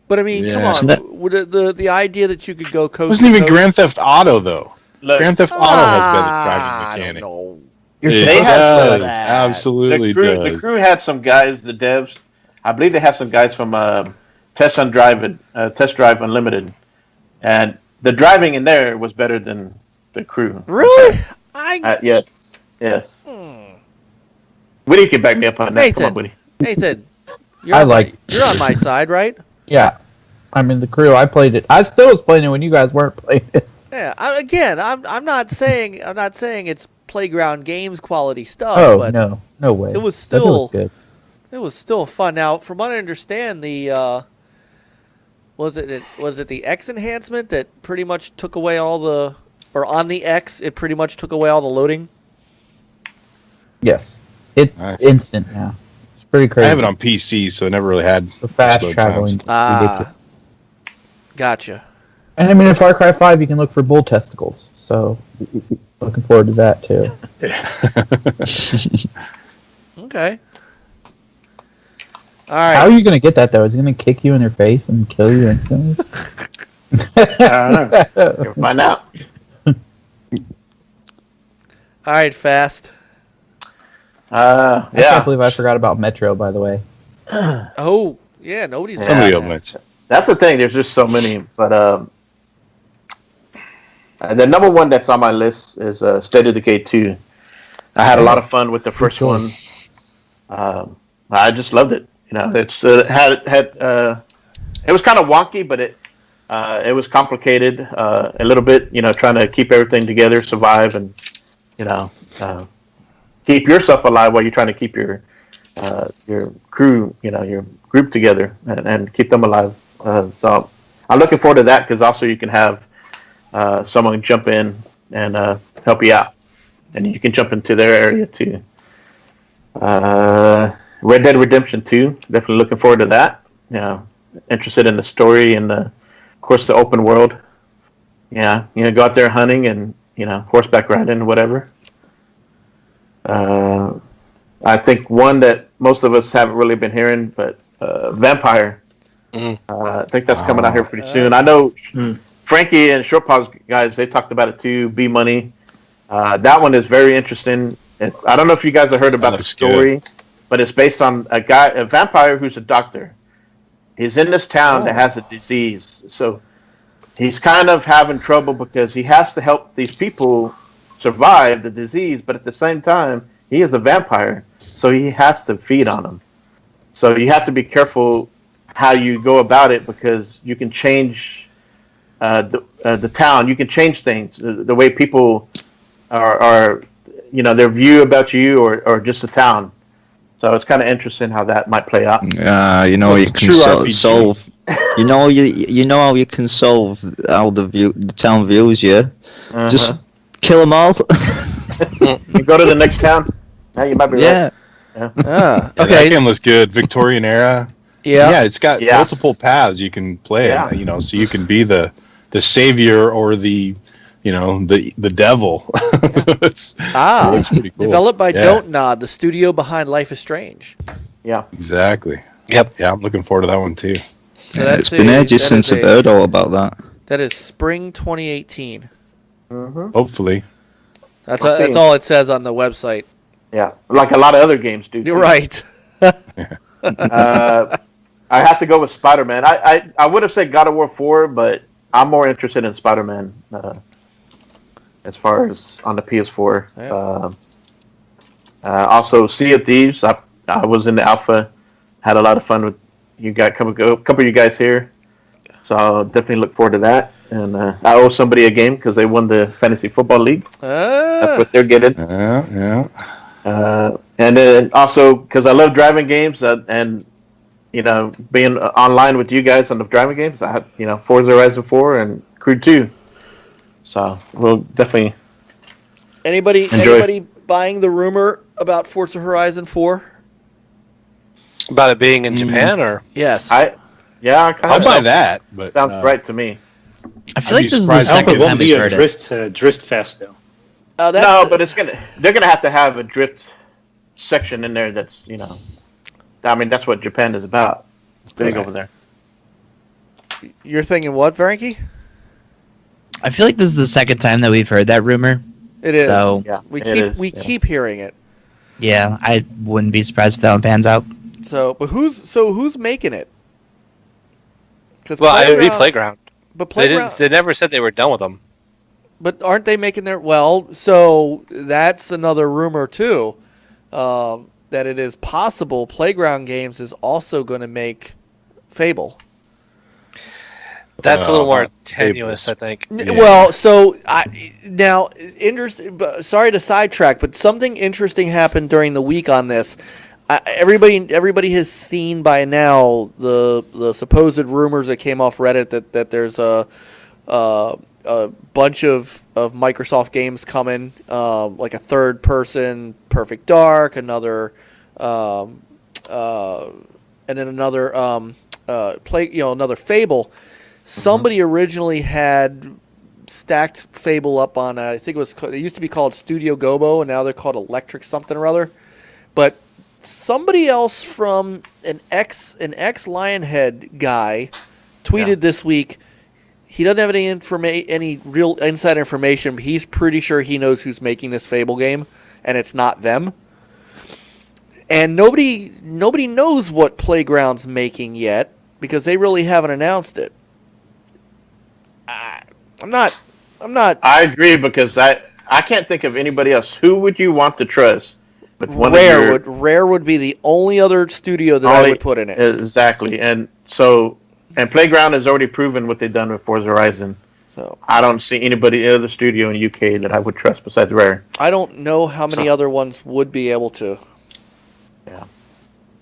But I mean, come on. The idea that you could go coast. It wasn't to even coast- Grand Theft Auto though. Look, Grand Theft Auto has better driving I mechanic. don't know. It They does. that. Absolutely the does. crew had some guys, the devs. I believe they have some guys from Test Drive Unlimited, and the driving in there was better than the crew. Really? Yes. Woody can back me up on that. Nathan. Come on, Woody. Nathan, you're I on like- you're on my side, right? Yeah. I'm in the crew. I played it. I still was playing it when you guys weren't playing it. Yeah. I'm not saying it's playground games quality stuff. Oh, but no way. It was But still good. It was still fun. Now, from what I understand, the was it the X enhancement that pretty much took away all the, or on the X it pretty much took away all the loading? Yes. It's Nice. instant now. It's pretty crazy. I have it on PC, so I never really had The fast slow traveling. times. Ridiculous. Gotcha. And I mean, in Far Cry 5, you can look for bull testicles. So, looking forward to that, too. Okay. All right. How are you going to get that, though? Is he going to kick you in your face and kill you instantly? I don't know. You'll find out. All right, Fast. I can't Yeah. believe I forgot about Metro, by the way. Oh, yeah, nobody's Somebody done will that. mention. That's the thing. There's just so many, but the number one that's on my list is State of Decay 2. I had a lot of fun with the first one. I just loved it. You know, it's had it was kind of wonky, but it was complicated a little bit. You know, trying to keep everything together, survive, and you know, keep yourself alive while you're trying to keep your crew, you know, your group together and keep them alive. So I'm looking forward to that because also you can have someone jump in and help you out, and you can jump into their area too. Red Dead Redemption 2, definitely looking forward to that. You know, interested in the story and of course the open world. Yeah, you know, go out there hunting and you know horseback riding, whatever. I think one that most of us haven't really been hearing, but Vampire. I think that's coming out here pretty soon. I know Frankie and Short Pause guys, they talked about it too. B Money. That one is very interesting. I don't know if you guys have heard about the story, but it's based on a vampire who's a doctor. He's in this town that has a disease, so he's kind of having trouble because he has to help these people survive the disease, but at the same time, he is a vampire, so he has to feed on them. So you have to be careful how you go about it because you can change the town. You can change things, the way people are, you know, their view about you or just the town. So it's kind of interesting how that might play out. You know, you can solve. You know, you know how you can solve how the town views you. Just kill them all. You go to the next town. Yeah, you might be right. Yeah. Okay. That game was good. Victorian era. Yeah, it's got multiple paths you can play. Yeah. You know, so you can be the savior or the, you know, the devil. So it's pretty cool. Developed by Don't Nod, the studio behind Life is Strange. Yeah. Exactly. Yep. Yeah, I'm looking forward to that one too. So it's been ages since I've heard all about that. That is spring 2018. Hopefully. That's all it says on the website. Yeah, like a lot of other games do. You're right. I have to go with Spider-Man. I would have said God of War 4, but I'm more interested in Spider-Man as far as on the PS4. Yeah. Also, Sea of Thieves. I was in the alpha. Had a lot of fun with you guys. A couple of you guys here. So I'll definitely look forward to that. And I owe somebody a game because they won the Fantasy Football League. That's what they're getting. Yeah. And then also because I love driving games and you know being online with you guys on the driving games, I have Forza Horizon 4 and Crew 2. So we'll definitely. Anybody buying the rumor about Forza Horizon 4? About it being in Japan, or yes, I'll buy that. But sounds right to me. I feel like this is the I hope second it time won't we've be a heard it. drift fest though. No, but they're gonna have to have a drift section in there. That's I mean that's what Japan is about. It's big over there. You're thinking what, Frankie? I feel like this is the second time that we've heard that rumor. It is. So Yeah, we keep hearing it. yeah, I wouldn't be surprised if that one pans out. So, but who's making it? Because it would be Playground. But Playground, They never said they were done with them. but aren't they making their? Well, so that's another rumor too, that it is possible Playground Games is also going to make Fable. That's a little more tenuous, I think. Yeah. Well, so sorry to sidetrack, but something interesting happened during the week on this. Everybody has seen by now the supposed rumors that came off Reddit that there's a bunch of Microsoft games coming, like a third person Perfect Dark, another and then another another Fable. Somebody originally had stacked Fable up on I think it used to be called Studio Gobo, and now they're called Electric something or other, but somebody else from an ex Lionhead guy tweeted this week. He doesn't have any real inside information, but he's pretty sure he knows who's making this Fable game, and it's not them. And nobody knows what Playground's making yet. because they really haven't announced it. I'm not. I agree because I can't think of anybody else. Who would you want to trust? But Rare would be the only other studio that I would put in it. Exactly, and Playground has already proven what they've done with Forza Horizon. So I don't see anybody other studio in UK that I would trust besides Rare. I don't know how many other ones would be able to. Yeah,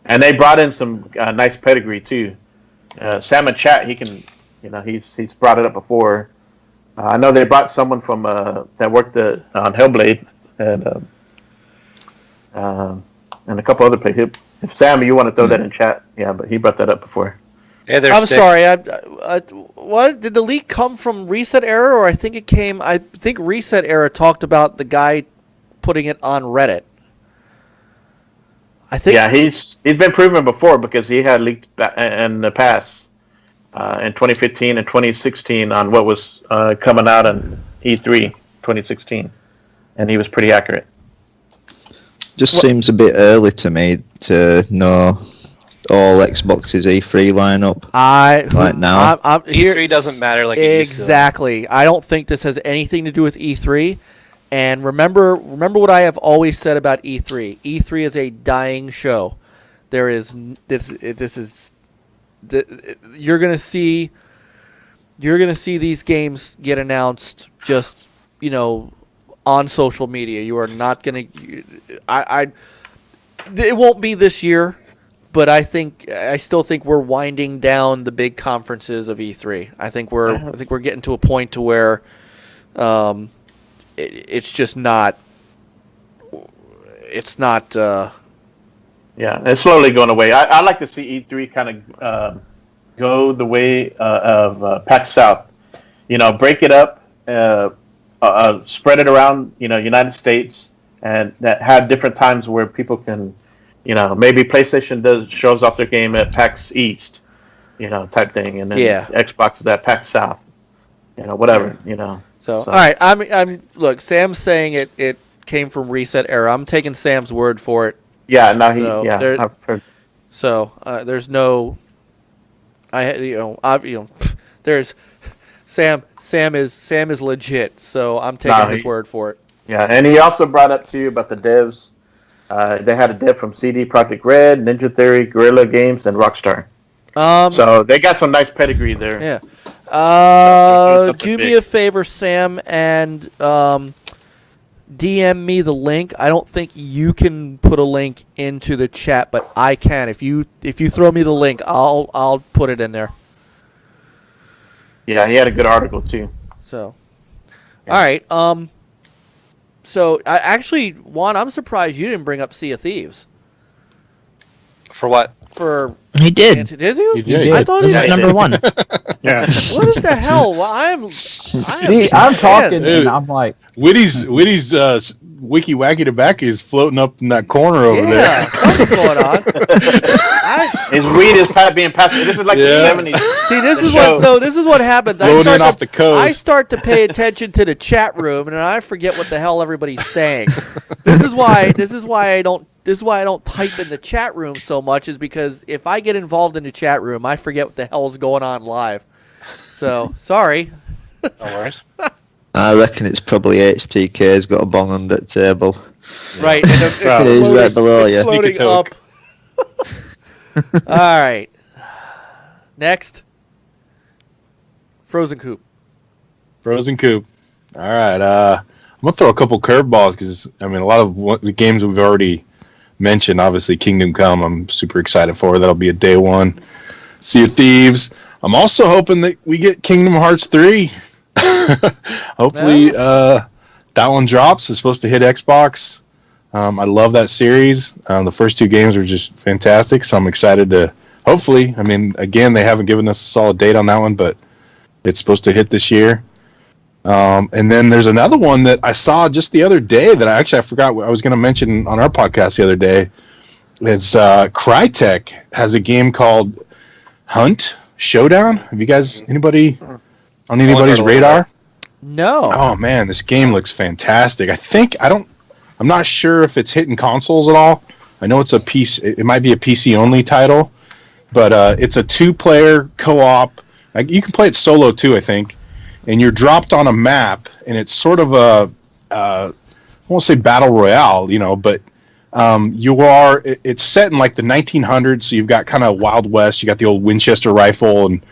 and they brought in some nice pedigree too. Sam in chat, he can, he's brought it up before. I know they brought someone from that worked on Hellblade and a couple other places. If Sam, you want to throw that in chat, yeah, but he brought that up before. Yeah, I'm sorry. What did the leak come from Reset Era, or I think Reset Era talked about the guy putting it on Reddit. I think. Yeah, he's been proven before because he had leaked in the past. In 2015 and 2016 on what was coming out on E3 2016, and he was pretty accurate. Just seems a bit early to me to know all Xbox's E3 lineup. Now. E3 doesn't matter like it used to. Exactly. I don't think this has anything to do with E3. And remember what I have always said about E3. E3 is a dying show. There is you're gonna see these games get announced just on social media. You are not gonna. It won't be this year, but I still think we're winding down the big conferences of E3. I think we're getting to a point to where it's just not. It's not. Yeah, it's slowly going away. I like to see E3 kind of go the way of PAX South. Break it up, spread it around, United States, and that have different times where people can, maybe PlayStation shows off their game at PAX East, type thing, and then Xbox is at PAX South, whatever, So all right, I'm look. Sam's saying it came from Reset Era. I'm taking Sam's word for it. Yeah, no, I've heard. So there's no, there's Sam is legit. So I'm taking his word for it. Yeah, and he also brought up to you about the devs. They had a dev from CD Projekt Red, Ninja Theory, Guerrilla Games, and Rockstar. So they got some nice pedigree there. Yeah. Do me a favor, Sam, and DM me the link. I don't think you can put a link into the chat, but I can. If you throw me the link, I'll put it in there. Yeah, he had a good article too. So, all right. So actually, Juan, I'm surprised you didn't bring up Sea of Thieves. For what? He did. Did you? He did. I thought This is number one. Yeah. What the hell? Well, I'm talking and I'm like, Witty's wiki wacky tobacco is floating up in that corner over there. Something's going on. His weed is being passed. This is like the 70s. See, this is what happens. Floating in off the coast. I start to pay attention to the chat room, and I forget what the hell everybody's saying. This is why I don't type in the chat room so much, is because if I get involved in the chat room, I forget what the hell's going on live. So sorry. No worries. I reckon it's probably HTK's got a bong under the table. Right. It is right below you. Floating up. All right. Next. Frozen Coop. Frozen Coop. All right. I'm going to throw a couple curveballs because, a lot of the games we've already mentioned, obviously Kingdom Come, I'm super excited for. That'll be a day one. Sea of Thieves. I'm also hoping that we get Kingdom Hearts 3. Hopefully that one drops. It's supposed to hit Xbox. I love that series. The first two games were just fantastic, so I'm excited to hopefully. Again, they haven't given us a solid date on that one, but it's supposed to hit this year. And then there's another one that I saw just the other day that I forgot what I was going to mention on our podcast the other day. It's Crytek has a game called Hunt Showdown. Have you guys, anybody on anybody's radar? No. Oh man, this game looks fantastic. I'm not sure if it's hitting consoles at all. I know it's a PC. It might be a PC only title, but it's a 2-player co-op. Like, you can play it solo too, I think. And you're dropped on a map, and it's sort of I won't say battle royale, but it's set in like the 1900s, so you've got kind of Wild West. You got the old Winchester rifle and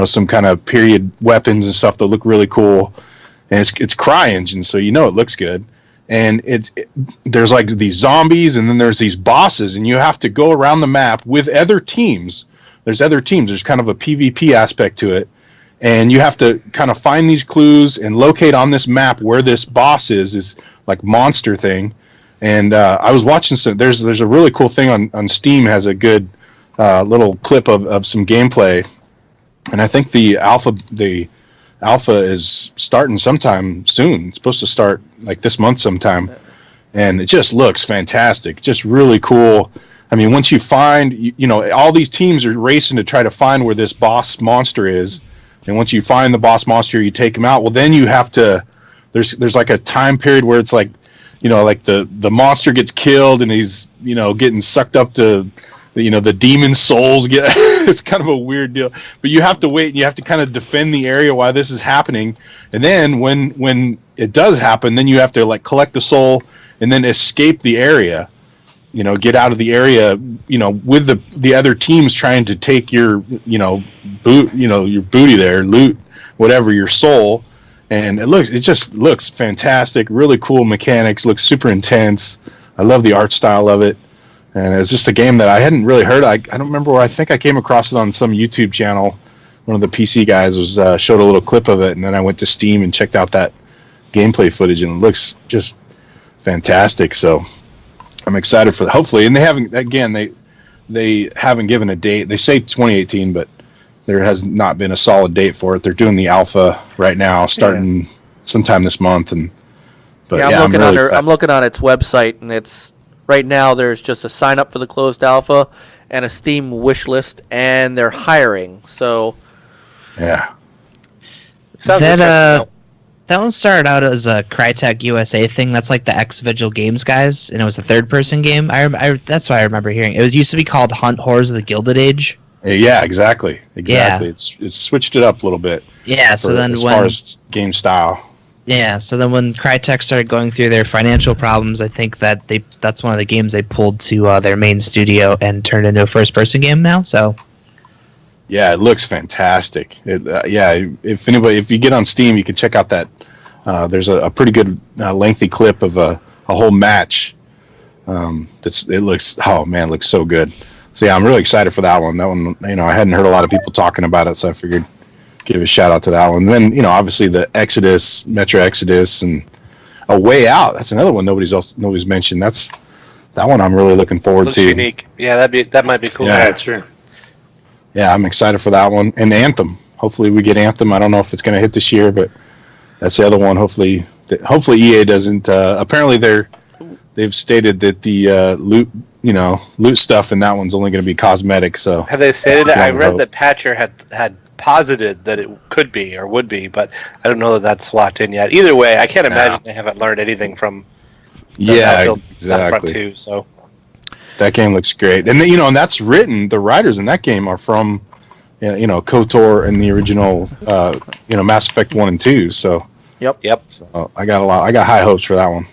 some kind of period weapons and stuff that look really cool. And it's CryEngine, so it looks good. And there's like these zombies, and then there's these bosses, and you have to go around the map with other teams. There's other teams. There's kind of a PvP aspect to it, and you have to kind of find these clues and locate on this map where this boss is like monster thing. And I was watching there's a really cool thing on Steam, has a good little clip of some gameplay, and I think the alpha is starting sometime soon. It's supposed to start like this month sometime, and it just looks fantastic. Just really cool. I mean, once you find, all these teams are racing to try to find where this boss monster is, and once you find the boss monster, you take him out. Well, then you have to. There's like a time period where it's like, like the monster gets killed, and he's getting sucked up to. The demon souls get. It's kind of a weird deal, but you have to wait, and you have to kind of defend the area while this is happening. And then when it does happen, then you have to like collect the soul and then escape the area. Get out of the area. With the other teams trying to take your your booty there, loot whatever, your soul. And it just looks fantastic. Really cool mechanics. Looks super intense. I love the art style of it. And it's just a game that I hadn't really heard. I don't remember where. I think I came across it on some YouTube channel. One of the PC guys showed a little clip of it, and then I went to Steam and checked out that gameplay footage, and it looks just fantastic. So I'm excited for hopefully. And they haven't given a date. They say 2018, but there has not been a solid date for it. They're doing the alpha right now, starting sometime this month. I'm looking on its website, and it's. Right now, there's just a sign up for the closed alpha and a Steam wish list, and they're hiring. So, that one started out as a Crytek USA thing. That's like the X-Vigil Games guys, and it was a third-person game. That's why I remember hearing it. It used to be called Hunt Horrors of the Gilded Age. Yeah, exactly. Yeah. It's switched it up a little bit. Yeah. As far as game style. Yeah, so then when Crytek started going through their financial problems, I think that's one of the games they pulled to their main studio and turned into a first-person game now. So, yeah, it looks fantastic. If you get on Steam, you can check out that. There's a pretty good lengthy clip of a whole match. It looks so good. So yeah, I'm really excited for that one. That one, I hadn't heard a lot of people talking about it, so I figured. Give a shout out to that one. And then obviously the Metro Exodus, and A Way Out. That's another one nobody's mentioned. That one I'm really looking forward to. Unique. Yeah, that might be cool. Yeah, sure. Yeah, I'm excited for that one. And Anthem. Hopefully we get Anthem. I don't know if it's going to hit this year, but that's the other one. Hopefully EA doesn't. Apparently they've stated that the loot stuff in that one's only going to be cosmetic. So have they stated that? I read that Patcher had posited that it could be or would be, but I don't know that that's locked in yet. Either way, I can't imagine they haven't learned anything from exactly. 2, so that game looks great, and and that's written. The writers in that game are from KOTOR and the original Mass Effect 1 and 2. So yep. So I got high hopes for that one.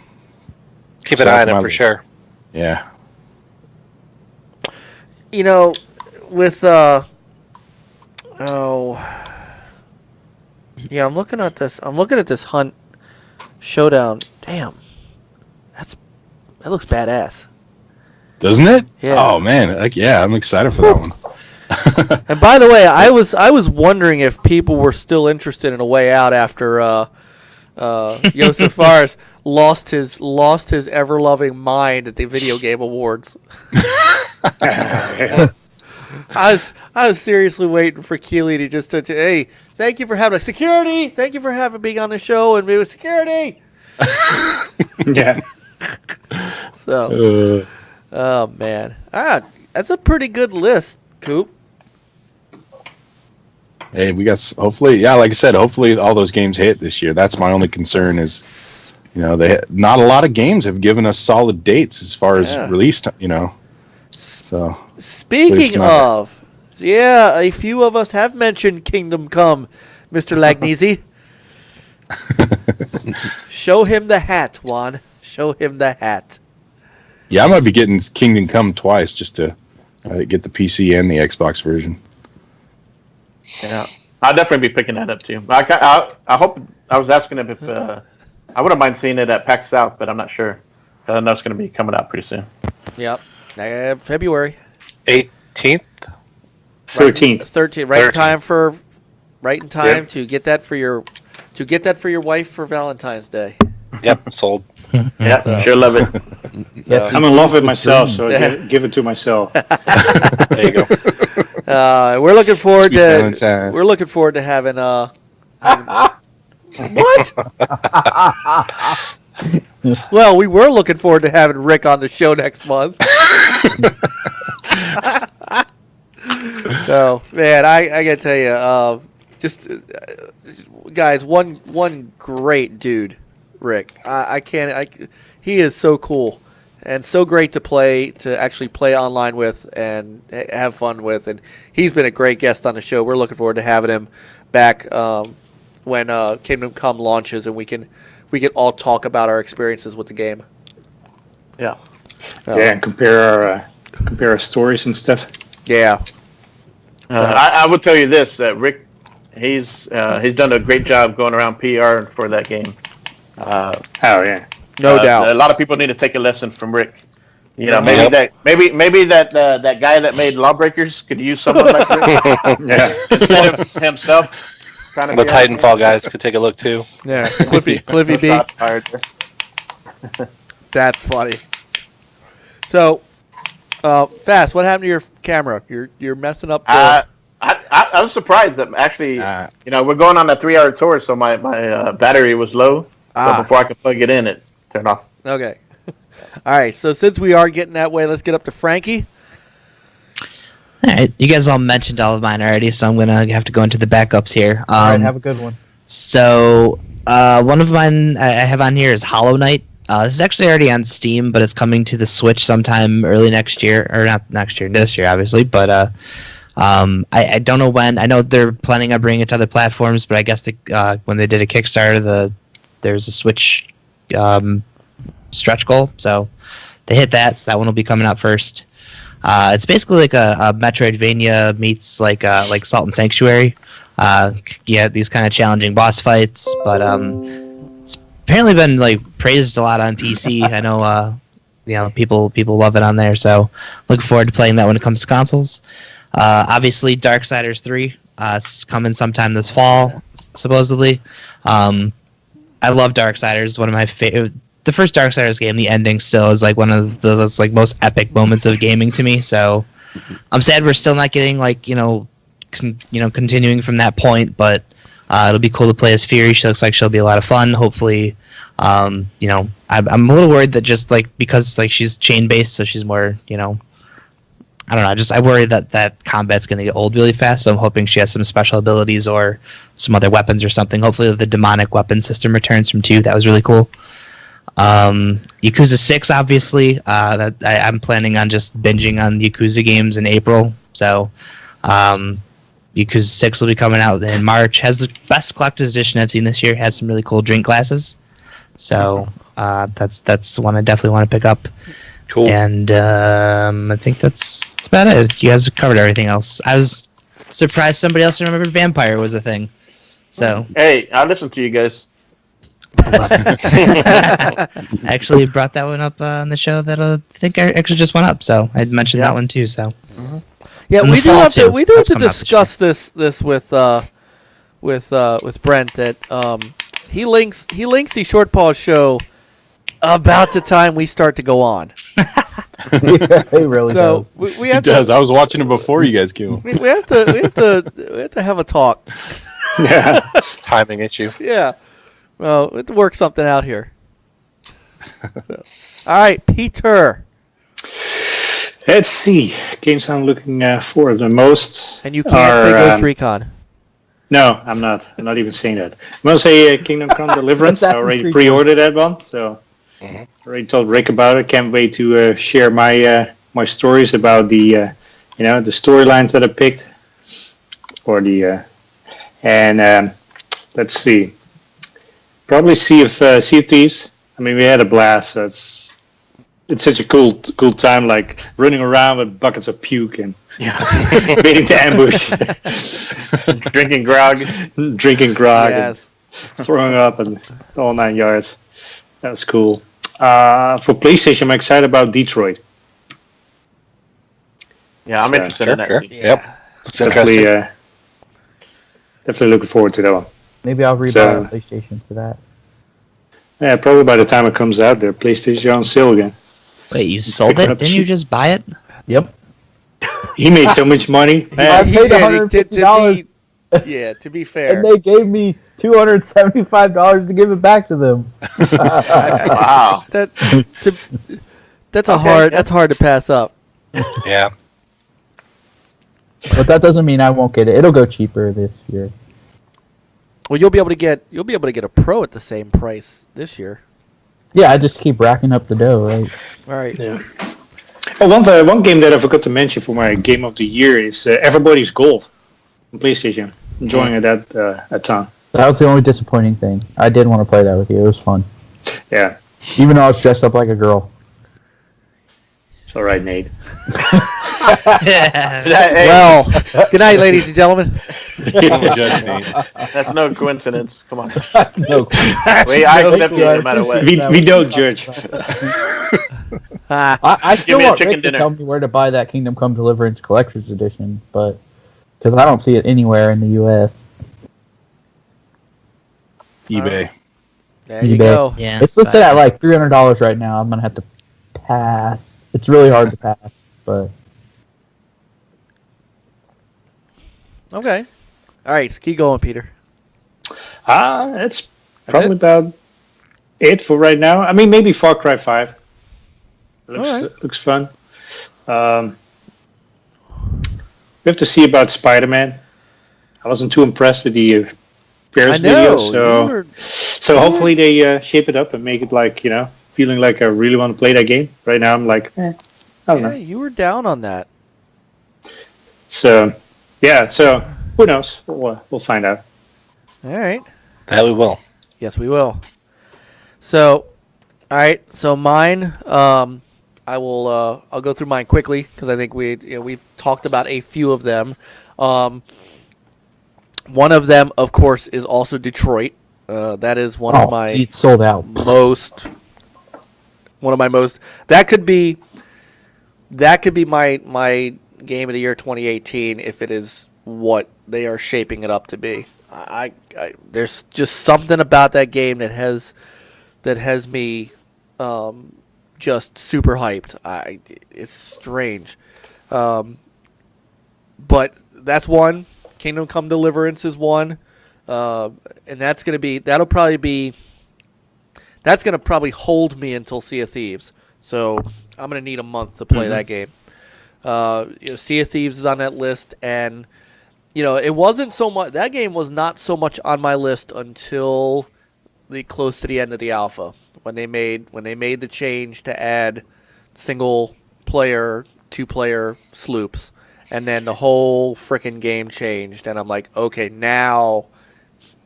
Keep an eye on it for sure. Yeah. With I'm looking at this. I'm looking at this Hunt Showdown. Damn, that looks badass, doesn't it? Yeah. Oh man, I'm excited for that one. And by the way, I was wondering if people were still interested in A Way Out after Joseph Fares lost his ever loving mind at the Video Game Awards. I was seriously waiting for Keeley to just hey, thank you for having security. Thank you for being on the show and be with security. Yeah. So, oh man, that's a pretty good list, Coop. Hey, we got hopefully, like I said, hopefully all those games hit this year. That's my only concern is, not a lot of games have given us solid dates as far as release time. So speaking of Yeah, a few of us have mentioned Kingdom Come, Mr. Lagnese. Show him the hat, Juan. Show him the hat. Yeah, I might be getting Kingdom Come twice just to get the PC and the Xbox version. Yeah, I'll definitely be picking that up too. I hope. I was asking him if I wouldn't mind seeing it at PAX South, but I'm not sure. I know it's going to be coming out pretty soon. Yep, February 18th, 13th. 13th. Right in time to get that for your wife for Valentine's Day. Yep, sold. Yeah, sure love it. Yes, I'm in love with myself, so give it to myself. There you go. We're looking forward Sweet Valentine. We're looking forward to having what? Well, we were looking forward to having Rick on the show next month. So, man, I gotta tell you, guys, one great dude, Rick. He is so cool and so great to actually play online with and have fun with, and he's been a great guest on the show. We're looking forward to having him back when Kingdom Come launches, and we can all talk about our experiences with the game. Yeah. And compare our stories and stuff. Yeah. I will tell you this: that Rick, he's done a great job going around PR for that game. Oh yeah, No doubt. A lot of people need to take a lesson from Rick. You know, maybe that guy that made Lawbreakers could use someone like Rick yeah. instead of himself. Trying The Titanfall guys could take a look too. Yeah, Cliffy B. That's funny. So, Fast, what happened to your camera? You're messing up. I was surprised that actually, we're going on a 3-hour tour, so my battery was low. So before I could plug it in, it turned off. Okay. All right. So since we are getting that way, let's get up to Frankie. All right, you guys all mentioned all of mine already, so I'm gonna have to go into the backups here. All right, have a good one. So one of mine I have on here is Hollow Knight. This is actually already on Steam, but it's coming to the Switch sometime early next year, or not next year, this year, obviously. But I don't know when. I know they're planning on bringing it to other platforms, but I guess when they did a Kickstarter, there's a Switch stretch goal, so they hit that. So that one will be coming out first. It's basically like a Metroidvania meets like Salt and Sanctuary. These kind of challenging boss fights, but it's apparently been like praised a lot on PC. I know, people love it on there. So looking forward to playing that when it comes to consoles. Obviously, Darksiders 3. It's coming sometime this fall, supposedly. I love Darksiders. It's one of my favorite. The first Darksiders game, the ending still is like one of those like most epic moments of gaming to me. So I'm sad we're still not getting continuing from that point. But it'll be cool to play as Fury. She looks like she'll be a lot of fun. Hopefully, I'm a little worried that just because she's chain based, so she's more I don't know. I worry that combat's going to get old really fast. So I'm hoping she has some special abilities or some other weapons or something. Hopefully the demonic weapon system returns from 2. That was really cool. Yakuza 6, obviously. I'm planning on just binging on Yakuza games in April. So Yakuza 6 will be coming out in March. Has the best collector's edition I've seen this year. Has some really cool drink glasses. So that's one I definitely want to pick up. Cool. And I think that's about it. You guys have covered everything else. I was surprised somebody else remembered Vampire was a thing. So hey, I listened to you guys. Actually brought that one up on the show that I think I actually just went up. So I mentioned that one too. So yeah, And we the do fall have to too. we do have That's to coming out this discuss this with Brent that he links the Short Pause show about the time we start to go on. Yeah, he really So does. we He have does. I was watching him before you guys came. we have to have a talk. Yeah. Timing issue. Yeah. Well, we have to work something out here. All right, Peter. Let's see. Games I'm looking for the most. And you can't say Ghost Recon. No, I'm not. I'm not even saying that. I'm going to say Kingdom Come Deliverance. I already pre-ordered that one, so I already told Rick about it. Can't wait to share my stories about the the storylines that I picked, or the let's see, probably Sea of Thieves. I mean, we had a blast. So it's such a cool time, like running around with buckets of puke and waiting to ambush, Drinking grog. Yes. and throwing up and all 9 yards. That was cool. For PlayStation, I'm excited about Detroit. Yeah, I'm So, interested in that. Sure. Yeah. Yep. Looks Definitely, interesting. definitely looking forward to that one. Maybe I'll rebuy So- a PlayStation for that. Yeah, probably by the time it comes out, their PlayStation are on sale again. Wait, you sold Pick it it? up Didn't you cheap. just buy it? Yep. He made so much money. I Man, paid did. $150, To be fair. and they gave me $275 to give it back to them. Wow. That's Okay, that's hard to pass up. Yeah. But that doesn't mean I won't get it. It'll go cheaper this year. Well, you'll be able to get a Pro at the same price this year. Yeah, I just keep racking up the dough, right? All right. yeah. Oh, one game that I forgot to mention for my game of the year is Everybody's Golf on PlayStation. Enjoying it at time. That was the only disappointing thing. I did want to play that with you. It was fun. Yeah, Even though I was dressed up like a girl. it's all right, Nate. Hey, Well, good night, ladies and gentlemen. Don't judge me. that's no coincidence. Come on. No. I accept you no matter what. We don't judge. I still me a want chicken Rick dinner. to tell me where to buy that Kingdom Come Deliverance Collector's Edition, but because I don't see it anywhere in the U.S. eBay. There you eBay. go. Yeah. It's listed at like $300 right now. I'm gonna have to pass. It's really hard to pass, but Okay. All right. Keep going, Peter. That's probably it? about it for right now. I mean, maybe Far Cry 5. Looks fun. We have to see about Spider-Man. I wasn't too impressed with the Paris video, so hopefully they shape it up and make it like, feeling like I really want to play that game. Right now I'm like, I don't know. You were down on that. So, yeah, so who knows? We'll find out. All right. That we will. Yes, we will. So, all right. So mine, I will. I'll go through mine quickly because I think we've talked about a few of them. One of them, of course, is also Detroit. That is one of my it's sold out. most. One of my most. That could be my game of the year 2018 if it is what they are shaping it up to be. I there's just something about that game that has me just super hyped. It's strange, but that's one. Kingdom Come Deliverance is one, and that's probably hold me until Sea of Thieves. So I'm gonna need a month to play that game. Sea of Thieves is on that list, and it wasn't so much. That game was not so much on my list until close to the end of the alpha when they made the change to add single player, 2-player sloops, and then the whole frickin' game changed, and I'm like, okay, now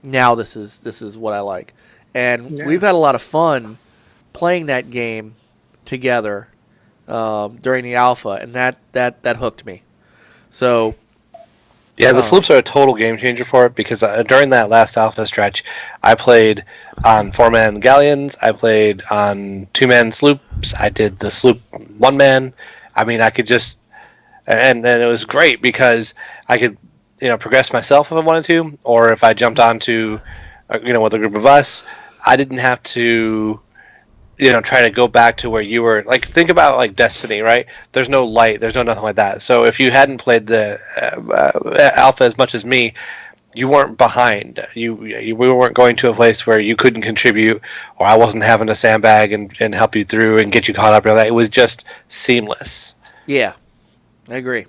this is what I like, and we've had a lot of fun playing that game together during the alpha, and that hooked me. So. Yeah, the sloops are a total game changer for it because during that last alpha stretch, I played on 4-man galleons, I played on 2-man sloops, I did the sloop 1-man. I mean, I could just, and it was great because I could, progress myself if I wanted to, or if I jumped onto, with a group of us, I didn't have to, try to go back to where you were. Like, think about like Destiny, right? There's no light, there's no nothing like that. So if you hadn't played the alpha as much as me, you weren't behind. We weren't going to a place where you couldn't contribute, or I wasn't having to sandbag and help you through and get you caught up. It was just seamless. Yeah, I agree.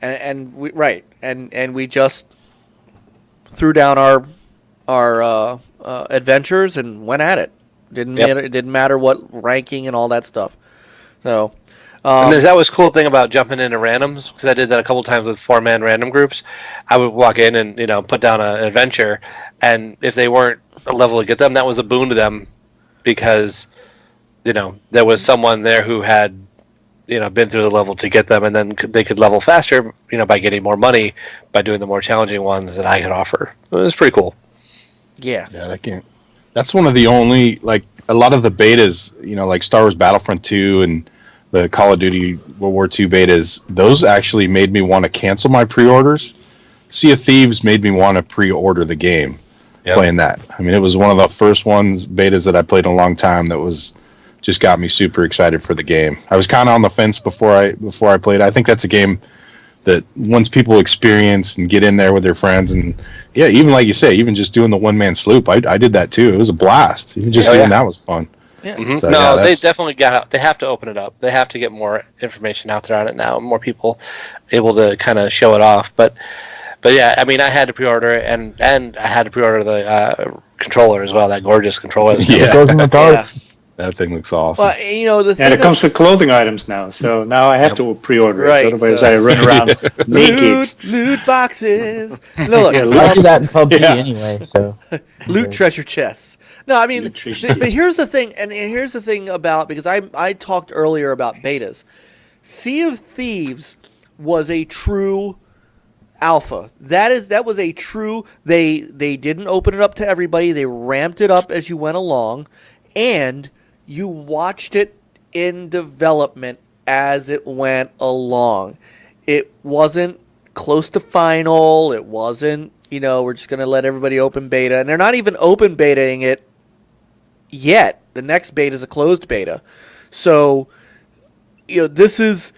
And we just threw down our adventures and went at it. Didn't matter. It didn't matter what ranking and all that stuff. So, And that was cool thing about jumping into randoms, because I did that a couple times with 4-man random groups. I would walk in and put down an adventure, and if they weren't a level to get them, that was a boon to them, because there was someone there who had been through the level to get them, and then they could level faster by getting more money by doing the more challenging ones that I could offer. It was pretty cool. Yeah, that's one of the only, like, a lot of the betas, like Star Wars Battlefront 2 and the Call of Duty World War II betas, those actually made me want to cancel my pre-orders. Sea of Thieves made me want to pre-order the game. Playing that. I mean, it was one of the first betas that I played in a long time that was just got me super excited for the game. I was kind of on the fence before I played. I think that's a game that once people experience and get in there with their friends, and even like you say, even just doing the one-man sloop, I did that too. It was a blast. Even just doing that was fun. Yeah. Mm-hmm. So, they definitely they have to open it up. They have to get more information out there on it now, more people able to kind of show it off. But yeah, I mean, I had to pre-order it, and I had to pre-order the controller as well. That gorgeous controller. It goes in the dark. That thing looks awesome. Well, the thing And it comes with clothing items now, so now I have to pre-order Right, it. Otherwise, so- I run around naked. loot boxes. Look, I do that in PUBG anyway. So loot treasure chests. No, I mean, Loot treasure but here's the thing, and here's the thing about, because I talked earlier about betas. Sea of Thieves was a true alpha. That was a true. They didn't open it up to everybody. They ramped it up as you went along, and you watched it in development as it went along. It wasn't close to final. It wasn't, we're just going to let everybody open beta. And they're not even open betaing it yet. The next beta is a closed beta. So, this was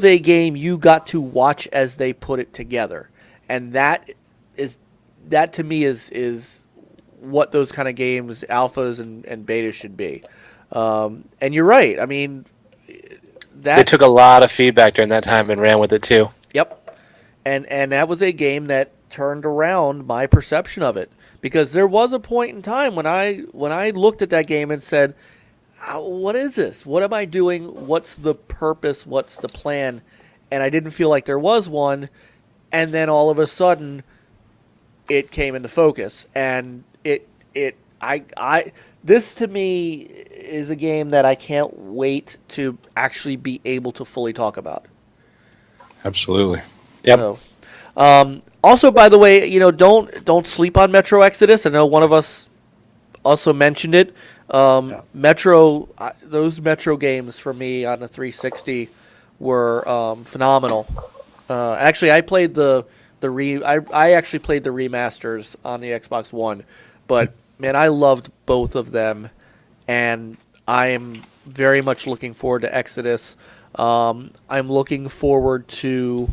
a game you got to watch as they put it together. And that to me is what those kind of games, alphas and betas, should be. And you're right. I mean, They took a lot of feedback during that time and ran with it too. Yep. And that was a game that turned around my perception of it, because there was a point in time when I looked at that game and said, what is this? What am I doing? What's the purpose? What's the plan? And I didn't feel like there was one. And then all of a sudden it came into focus, and this to me is a game that I can't wait to actually be able to fully talk about. Absolutely. Yep. So, also, by the way, don't sleep on Metro Exodus. I know one of us also mentioned it. Metro, those Metro games for me on the 360 were phenomenal. Actually, I played I actually played the remasters on the Xbox One, but man, I loved both of them, and I am very much looking forward to Exodus. I'm looking forward to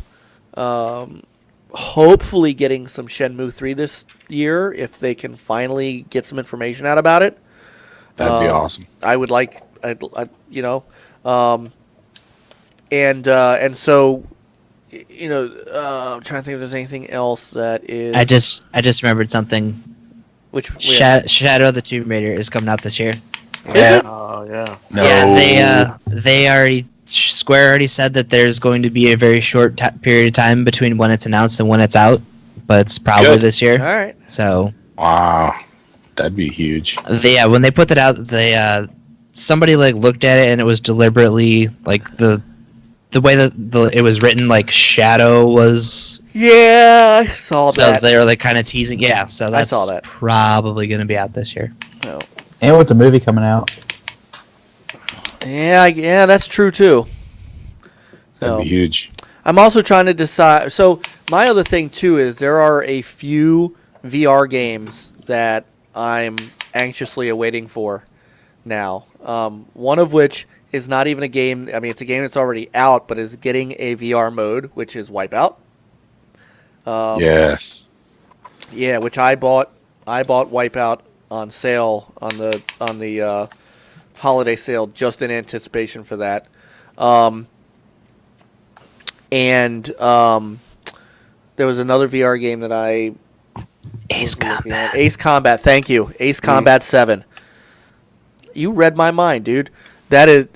hopefully getting some Shenmue 3 this year, if they can finally get some information out about it. That'd be awesome. I would like, and so, I'm trying to think if there's anything else that is. I just remembered something. Which Shadow of the Tomb Raider is coming out this year. Yeah. Oh yeah. No. Yeah, they already Square already said that there's going to be a very short period of time between when it's announced and when it's out, but it's probably this year. All right. So. Wow, that'd be huge. When they put that out, somebody looked at it, and it was deliberately the way that it was written, Shadow was. Yeah, I saw that. So they were kind of teasing. Yeah, so that's I saw that. Probably going to be out this year. No. and with the movie coming out. Yeah, that's true too. That'd be huge. I'm also trying to decide. So my other thing too is there are a few VR games that I'm anxiously awaiting for now. One of which is not even a game. I mean, it's a game that's already out, but is getting a VR mode, which is Wipeout. Yes. Yeah, which I bought. I bought Wipeout on sale on the holiday sale just in anticipation for that. And there was another VR game that I Ace Combat. Ace Combat, thank you. Ace Combat 7. You read my mind, dude. That's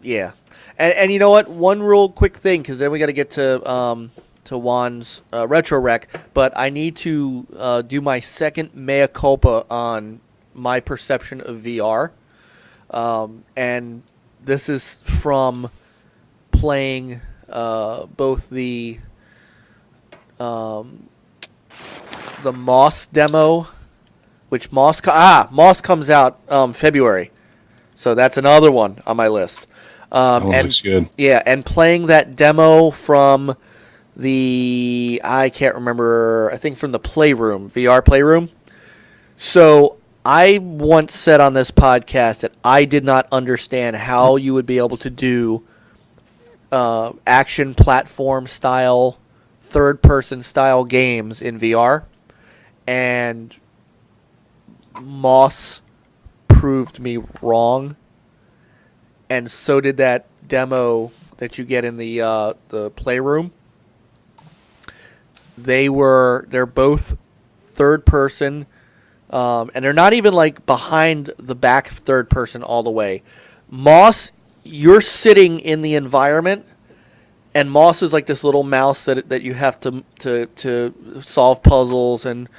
yeah. And you know what? One real quick thing, because then we got to get to Juan's retro rec. But I need to do my second mea culpa on my perception of VR. And this is from playing both the Moss demo, which Moss comes out February, so that's another one on my list. That looks good. Yeah, and playing that demo from I can't remember, I think from the Playroom, VR Playroom. So I once said on this podcast that I did not understand how you would be able to do action platform style, third-person style games in VR. And Moss proved me wrong. And so did that demo that you get in the Playroom. They're both third person, and they're not even like behind the back third person all the way. Moss, you're sitting in the environment, and Moss is like this little mouse that you have to solve puzzles and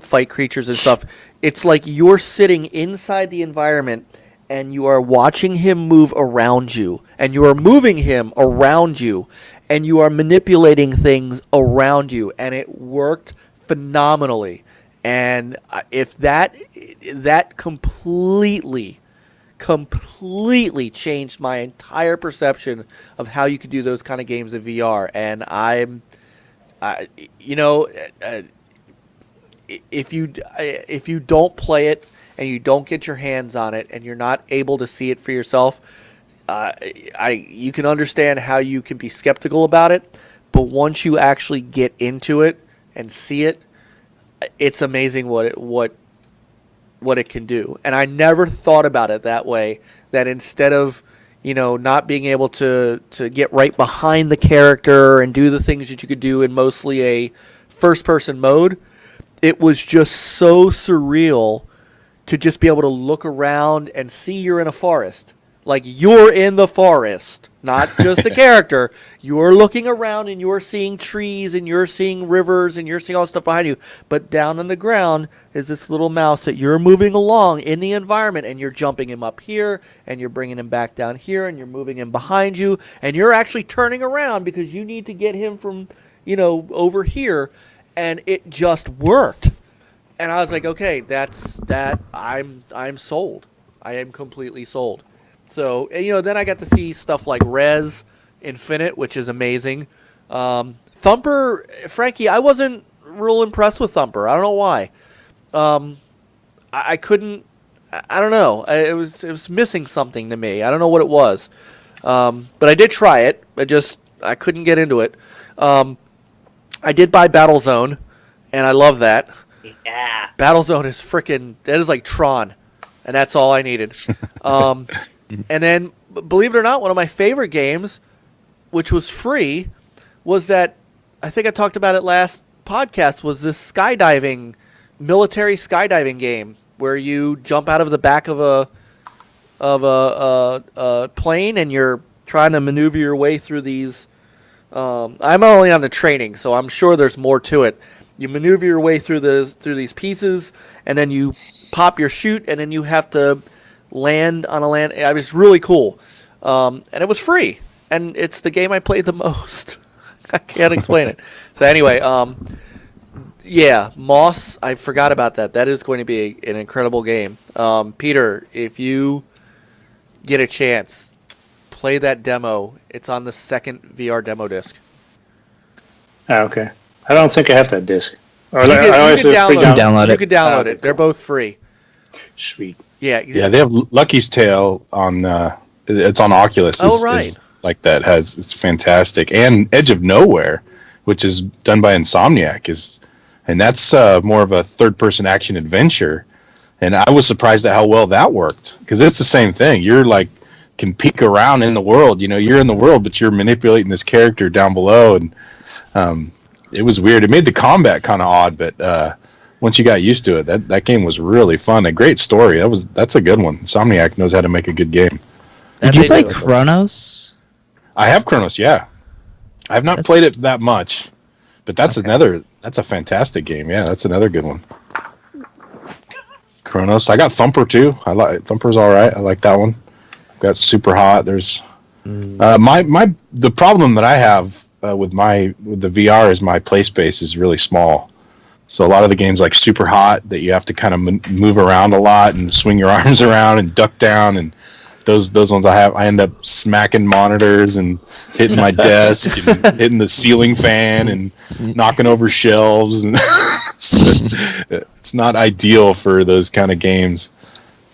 fight creatures and stuff. It's like you're sitting inside the environment, and you are watching him move around you, and you are moving him around you, and you are manipulating things around you, and it worked phenomenally. And if that completely changed my entire perception of how you could do those kind of games in VR. And if you don't play it and you don't get your hands on it and you're not able to see it for yourself, you can understand how you can be skeptical about it. But once you actually get into it and see it, it's amazing what it can do. And I never thought about it that way, that instead of, not being able to get right behind the character and do the things that you could do in mostly a first-person mode, it was just so surreal to just be able to look around and see you're in a forest. Like, you're in the forest, not just the character. You're looking around and you're seeing trees and you're seeing rivers and you're seeing all this stuff behind you. But down on the ground is this little mouse that you're moving along in the environment, and you're jumping him up here and you're bringing him back down here and you're moving him behind you, and you're actually turning around because you need to get him from, over here. And it just worked. And I was like, okay, that's that. I'm sold. I am completely sold. So, then I got to see stuff like Rez Infinite, which is amazing. Thumper, Frankie, I wasn't real impressed with Thumper. I don't know why. I couldn't. I don't know. It was missing something to me. I don't know what it was. But I did try it. I couldn't get into it. I did buy Battlezone, and I love that. Yeah. Battlezone is that is like Tron, and that's all I needed. And then, believe it or not, one of my favorite games, which was free, was that, I think I talked about it last podcast, was this military skydiving game where you jump out of the back of a plane and you're trying to maneuver your way through these. I'm only on the training, so I'm sure there's more to it. You maneuver your way through these pieces, and then you pop your chute, and then you have to land on a land. It was really cool, and it was free, and it's the game I played the most. I can't explain it. So anyway, Moss, I forgot about that. That is going to be an incredible game. Peter, if you get a chance, play that demo. It's on the second VR demo disc. Oh, okay. I don't think I have that disc. You can download it. They're both free. Sweet. Yeah. Yeah, they have Lucky's Tale on. It's on Oculus. Right. Like that it's fantastic, and Edge of Nowhere, which is done by Insomniac, and that's more of a third-person action adventure. And I was surprised at how well that worked, because it's the same thing. You're like can peek around in the world. You're in the world, but you're manipulating this character down below, and it was weird. It made the combat kind of odd, but once you got used to it, that game was really fun. A great story. That's a good one. Insomniac knows how to make a good game. Did you play Chronos? I have Chronos. Yeah, I have not played it that much, but that's a fantastic game. Yeah, that's another good one. Chronos. I got Thumper too. Thumper's all right. I like that one. Got Super Hot. There's the problem that I have with the VR is my play space is really small. So a lot of the games like Super Hot that you have to kind of move around a lot and swing your arms around and duck down, and those ones I end up smacking monitors and hitting my desk and hitting the ceiling fan and knocking over shelves, and so it's not ideal for those kind of games,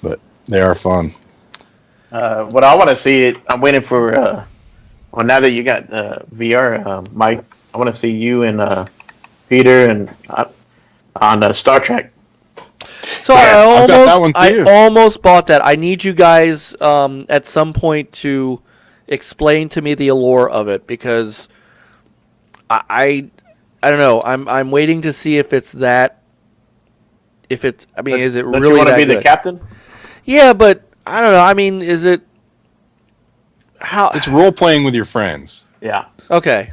but they are fun. What I want to see, I'm waiting for. Well, now that you got VR, Mike, I want to see you and Peter and on Star Trek. So I almost bought that. I need you guys at some point to explain to me the allure of it, because I don't know. I'm waiting to see if it's that. Is it really that good? You want to be the captain? Yeah, but I don't know. I mean, is it how? It's role playing with your friends. Yeah. Okay.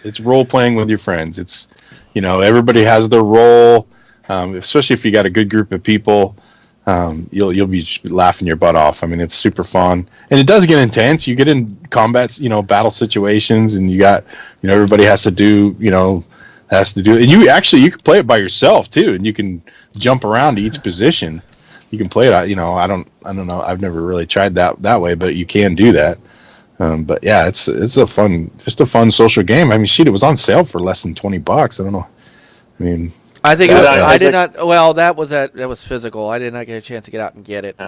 It's role playing with your friends. It's everybody has their role. Especially if you got a good group of people, you'll be laughing your butt off. I mean, it's super fun, and it does get intense. You get in combats, battle situations, and you got, everybody has to do, and you can play it by yourself too, and you can jump around to each position. You can play it. I don't know. I've never really tried that way, but you can do that. But yeah, it's a fun social game. I mean, it was on sale for less than $20. I don't know. I mean. I think I did not. Well, that was physical. I did not get a chance to get out and get it.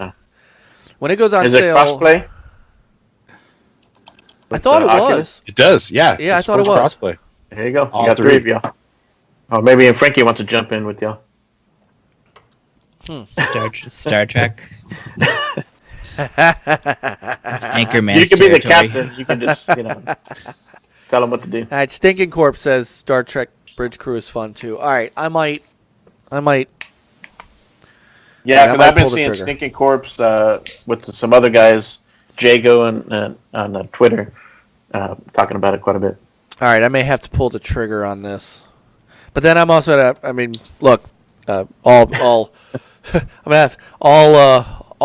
When it goes on sale, is it crossplay? I thought it was. It does. Yeah. Yeah, I thought it was. Crossplay. There you go. You got three of y'all. Oh, maybe Frankie wants to jump in with y'all. Star Trek. Anchorman. You can be the captain. You can just tell them what to do. All right, Stinking Corp says Star Trek Bridge Crew is fun too. All right, I might. Yeah, because I've been seeing Stinking Corpse with some other guys, Jago and on Twitter, talking about it quite a bit. All right, I may have to pull the trigger on this, but then I'm also. Look, all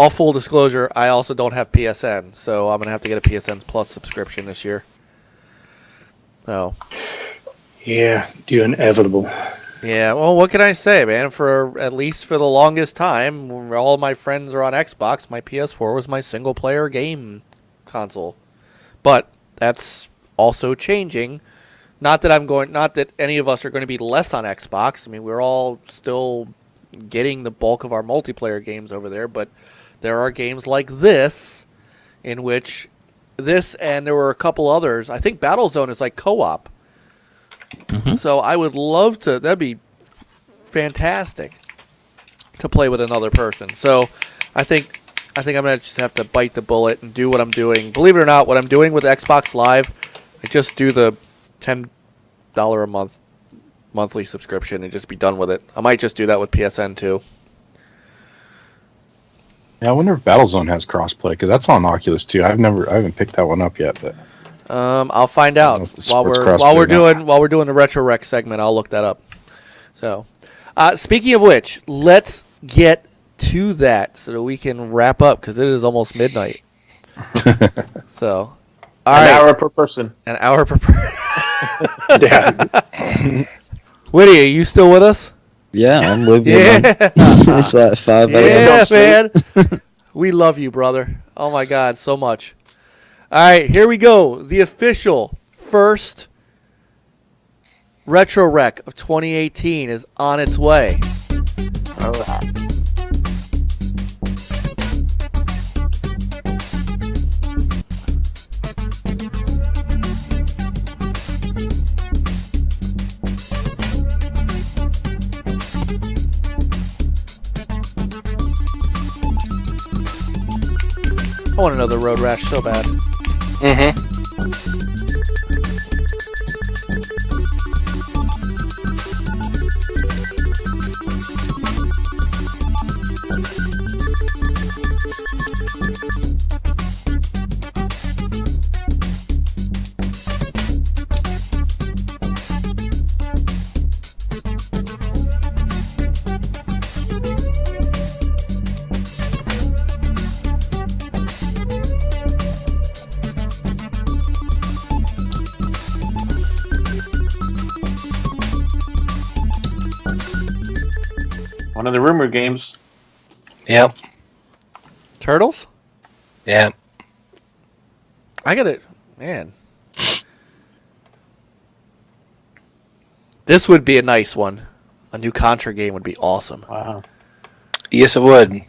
full disclosure. I also don't have PSN, so I'm gonna have to get a PSN Plus subscription this year. So. Yeah, the inevitable. Yeah, well, what can I say, man? At least for the longest time, when all my friends are on Xbox, my PS4 was my single-player game console. But that's also changing. Not that any of us are going to be less on Xbox. I mean, we're all still getting the bulk of our multiplayer games over there, but there are games like this, in which and there were a couple others. I think Battlezone is like co-op. Mm-hmm. So I would love to. That'd be fantastic to play with another person. So I think I'm gonna just have to bite the bullet and do what I'm doing. Believe it or not, what I'm doing with Xbox Live, I just do the $10 a month monthly subscription and just be done with it. I might just do that with PSN too. Yeah, I wonder if Battlezone has crossplay, because that's on Oculus too. I haven't picked that one up yet, but. I'll find out while we're doing the Retro Rec segment. I'll look that up. So, speaking of which, let's get to that so that we can wrap up, because it is almost midnight. So, An hour per person. An hour per person. Yeah. Whitty, are you still with us? Yeah, I'm with you. Yeah. Man. It's like 5 a.m. Yeah, man. We love you, brother. Oh my God, so much. All right, here we go. The official first Retro Rec of 2018 is on its way. All right. I want another Road Rash so bad. Mm-hmm. One of the rumored games. Yep. Turtles? Yeah. I got it. Man. This would be a nice one. A new Contra game would be awesome. Wow. Yes, it would.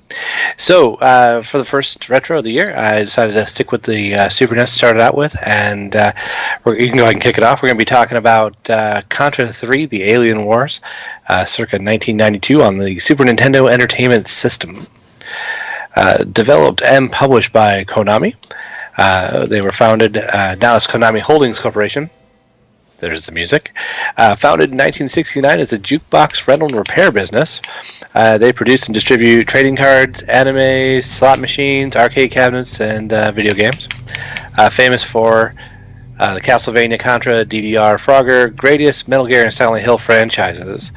So, for the first retro of the year, I decided to stick with the Super NES to start it out with, and you can go ahead and kick it off. We're going to be talking about Contra 3, The Alien Wars, circa 1992 on the Super Nintendo Entertainment System. Developed and published by Konami. They were founded, now as Konami Holdings Corporation. There's the music. Founded in 1969 as a jukebox rental and repair business. They produce and distribute trading cards, anime, slot machines, arcade cabinets, and video games. Famous for the Castlevania, Contra, DDR, Frogger, Gradius, Metal Gear, and Silent Hill franchises.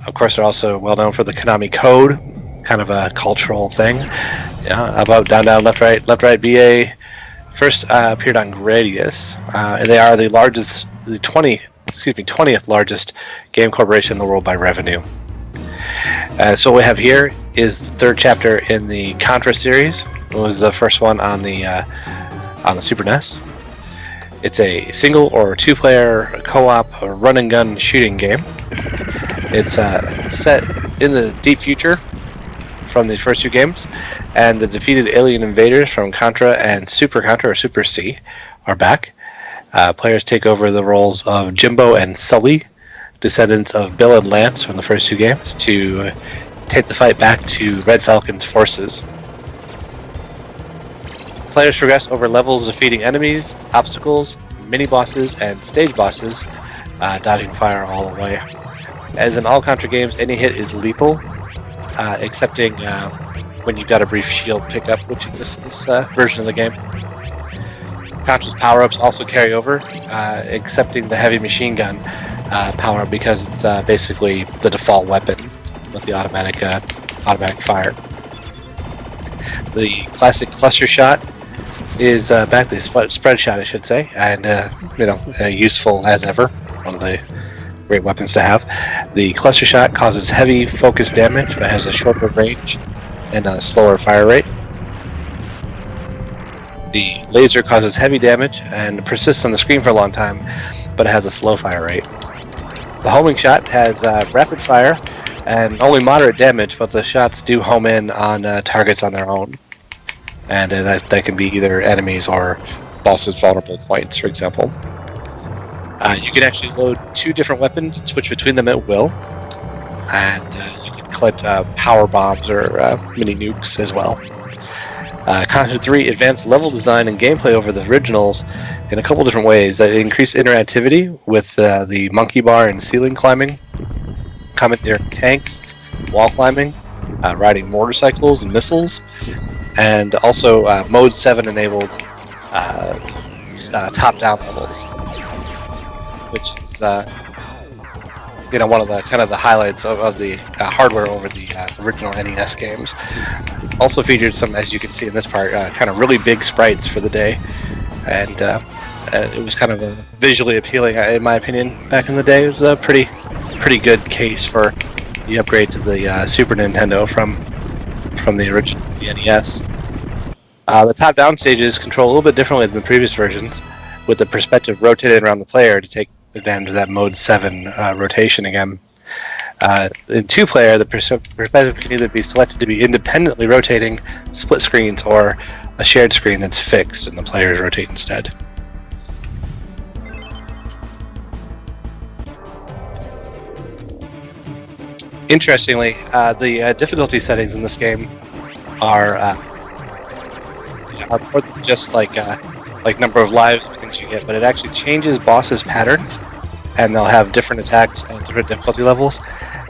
Of course, they're also well known for the Konami Code, kind of a cultural thing. Yeah, about down, down, left, right, BA. First appeared on Gradius, and they are the 20th largest game corporation in the world by revenue. So what we have here is the third chapter in the Contra series. It was the first one on the Super NES. It's a single or two-player co-op or run-and-gun shooting game. It's set in the deep future from the first two games, and the defeated alien invaders from Contra and Super Contra or Super C are back. Players take over the roles of Jimbo and Sully, descendants of Bill and Lance from the first two games, to take the fight back to Red Falcon's forces. Players progress over levels defeating enemies, obstacles, mini-bosses, and stage bosses, dodging fire all the way. As in all Contra games, any hit is lethal, excepting when you've got a brief shield pickup, which exists in this version of the game. Contra's power-ups also carry over, excepting the heavy machine gun power-up, because it's basically the default weapon with the automatic fire. The classic cluster shot is back, the spread shot, I should say, and useful as ever. One of the great weapons to have. The cluster shot causes heavy focus damage, but has a shorter range and a slower fire rate. The laser causes heavy damage and persists on the screen for a long time, but it has a slow fire rate. The homing shot has rapid fire and only moderate damage, but the shots do home in on targets on their own. And that can be either enemies or bosses' vulnerable points, for example. You can actually load two different weapons and switch between them at will. And you can collect power bombs or mini nukes as well. Contra 3 advanced level design and gameplay over the originals in a couple different ways that increase interactivity with the monkey bar and ceiling climbing, commandeering tanks, wall climbing, riding motorcycles and missiles, and also Mode 7 enabled top-down levels, which is one of the kind of the highlights of the hardware over the original NES games. Also featured some, as you can see in this part, kind of really big sprites for the day, and it was kind of a visually appealing, in my opinion, back in the day. It was a pretty good case for the upgrade to the Super Nintendo from the original NES. The top-down stages control a little bit differently than the previous versions, with the perspective rotated around the player to take advantage of that Mode 7 rotation again. In two-player, the perspective can either be selected to be independently rotating split screens or a shared screen that's fixed and the players rotate instead. Interestingly, the difficulty settings in this game are more than just like number of lives and things you get, but it actually changes bosses' patterns, and they'll have different attacks at different difficulty levels.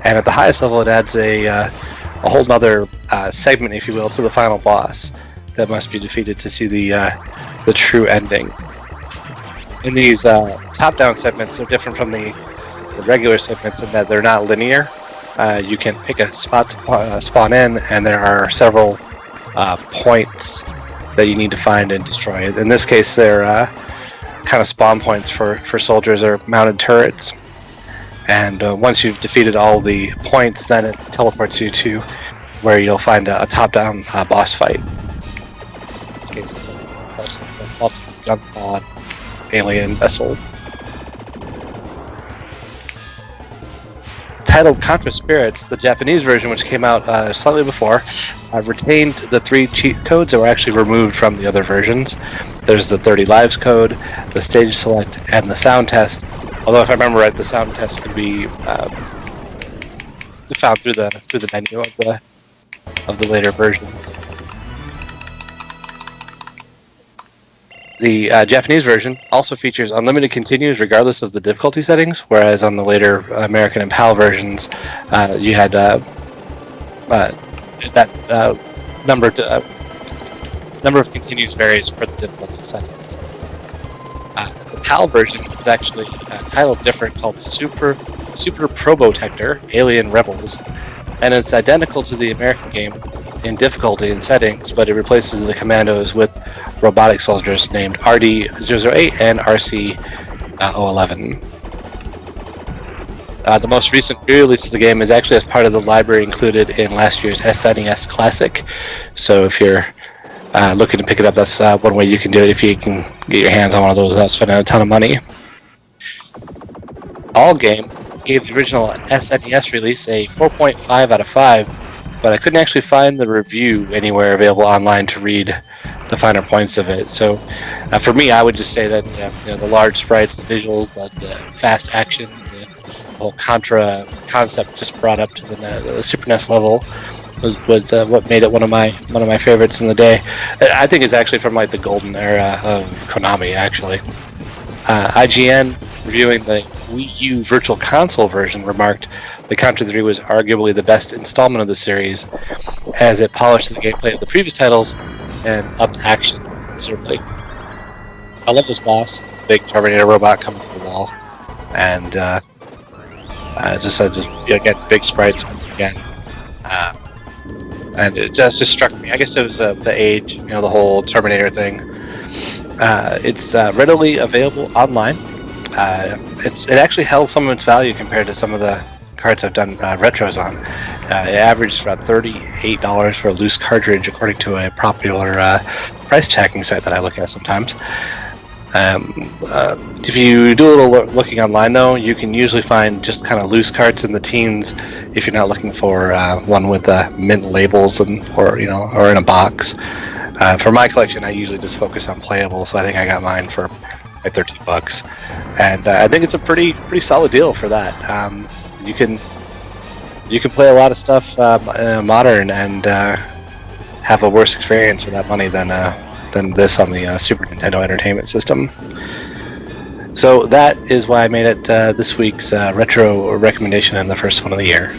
And at the highest level, it adds a whole nother segment, if you will, to the final boss that must be defeated to see the true ending. In these top-down segments, they're different from the regular segments in that they're not linear. You can pick a spot to spawn in, and there are several points that you need to find and destroy. In this case, they're kind of spawn points for soldiers or mounted turrets. And once you've defeated all the points, then it teleports you to where you'll find a top-down boss fight. In this case, the multi-gun pod alien vessel. Titled Contra Spirits, the Japanese version, which came out slightly before, retained the 3 cheat codes that were actually removed from the other versions. There's the 30 lives code, the stage select, and the sound test. Although, if I remember right, the sound test could be found through the menu of the later versions. The Japanese version also features unlimited continues regardless of the difficulty settings, whereas on the later American and PAL versions, you had that number of continues varies per the difficulty settings. The PAL version is actually titled different, called Super Probotector Alien Rebels, and it's identical to the American game in difficulty and settings, but it replaces the commandos with robotic soldiers named RD-008 and RC-011. The most recent re-release of the game is actually as part of the library included in last year's SNES Classic, so if you're looking to pick it up, that's one way you can do it if you can get your hands on one of those without spending a ton of money. All Game gave the original SNES release a 4.5 out of 5, but I couldn't actually find the review anywhere available online to read the finer points of it. So for me, I would just say that the large sprites, the visuals, the fast action, the whole Contra concept just brought up to the Super NES level was what made it one of my favorites in the day. I think it's actually from like the golden era of Konami. Actually, IGN reviewing the Wii U Virtual Console version remarked the Contra 3 was arguably the best installment of the series, as it polished the gameplay of the previous titles and upped action considerably. I love this boss, big Terminator robot coming through the wall, and just again big sprites again, and it just struck me. I guess it was the age, the whole Terminator thing. It's readily available online. It actually held some of its value compared to some of the cards I've done retros on. It averaged about $38 for a loose cartridge, according to a popular price checking site that I look at sometimes. If you do a little looking online, though, you can usually find just kind of loose carts in the teens if you're not looking for one with mint labels or in a box. For my collection, I usually just focus on playable, so I think I got mine for like $13, and I think it's a pretty solid deal for that. You can play a lot of stuff modern and have a worse experience for that money than this on the Super Nintendo Entertainment System. So that is why I made it this week's retro recommendation and the first one of the year.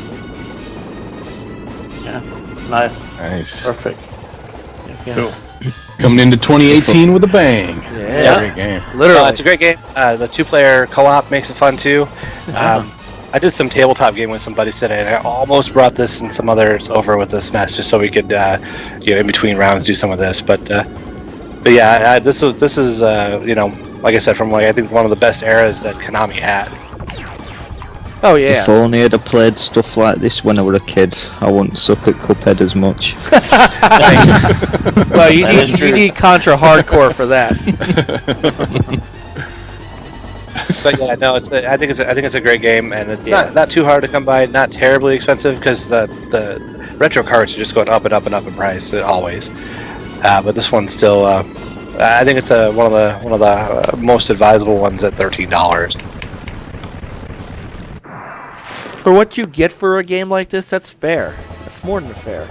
Yeah, nice. Perfect. Yeah. Cool. Coming into 2018 with a bang. Yeah. Great game. Literally. It's a great game. The 2-player co-op makes it fun too. I did some tabletop game with some buddies today, and I almost brought this and some others over with the SNES just so we could, in between rounds, do some of this. But yeah, this is like I said, from I think one of the best eras that Konami had. Oh yeah. If only I'd have played stuff like this when I was a kid, I wouldn't suck at Cuphead as much. Well, you need Contra Hardcore for that. But yeah, no, I think it's a great game, and it's not too hard to come by, not terribly expensive, because the retro cards are just going up and up and up in price always. But this one's still, I think it's one of the most advisable ones at $13. For what you get for a game like this, that's fair. That's more than fair.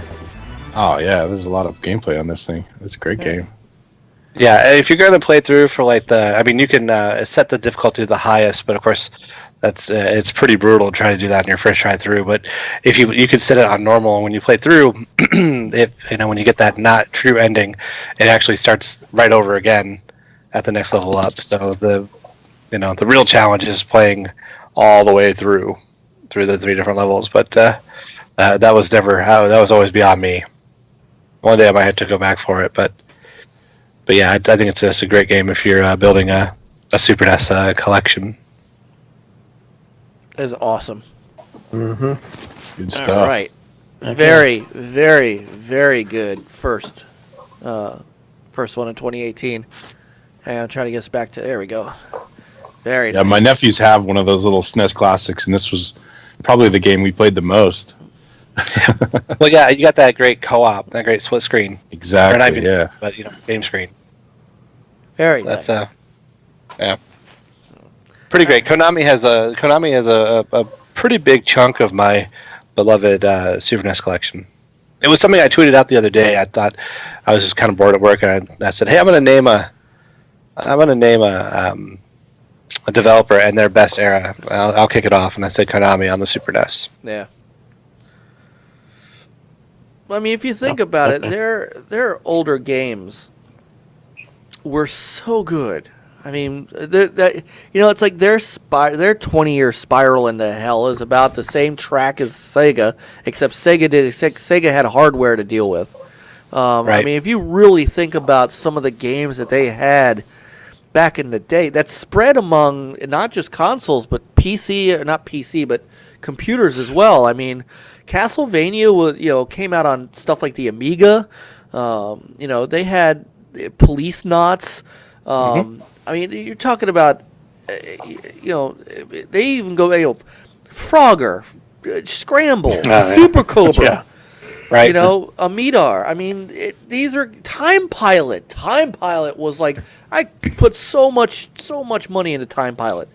Oh yeah, there's a lot of gameplay on this thing. It's a great game. Yeah, if you're going to play through for you can set the difficulty to the highest, but of course that's it's pretty brutal to try to do that in your first try through. But if you could set it on normal, and when you play through, when you get that not true ending, it actually starts right over again at the next level up. So the real challenge is playing all the way through the 3 different levels. But that was always beyond me. One day I might have to go back for it, but yeah, I think it's a great game if you're building a Super NES collection. is awesome. Good stuff. All right. Okay. Very, very, very good first one in 2018. And I'm trying to get us back to, there we go. Very nice. My nephews have one of those little SNES Classics, and this was probably the game we played the most. Well, yeah, you got that great co-op, that great split screen. Exactly, yeah. But, same screen. Very nice. That's yeah. Pretty great. Konami has a pretty big chunk of my beloved Super NES collection. It was something I tweeted out the other day. I thought I was just kind of bored at work, and I said, "Hey, I'm going to name a developer and their best era. I'll kick it off." And I said Konami on the Super NES. Yeah. I mean, if you think about it, their older games were so good. I mean, it's like their 20-year spiral into hell is about the same track as Sega, except Sega had hardware to deal with. Right. I mean, if you really think about some of the games that they had back in the day, that spread among not just consoles, but not PC, but computers as well. I mean, Castlevania came out on stuff like the Amiga. They had Police Knots. I mean, you're talking about, they even go, Frogger, Scramble, Super Cobra, yeah. Right? Amidar. I mean, these are Time Pilot. Time Pilot was like, I put so much money into Time Pilot.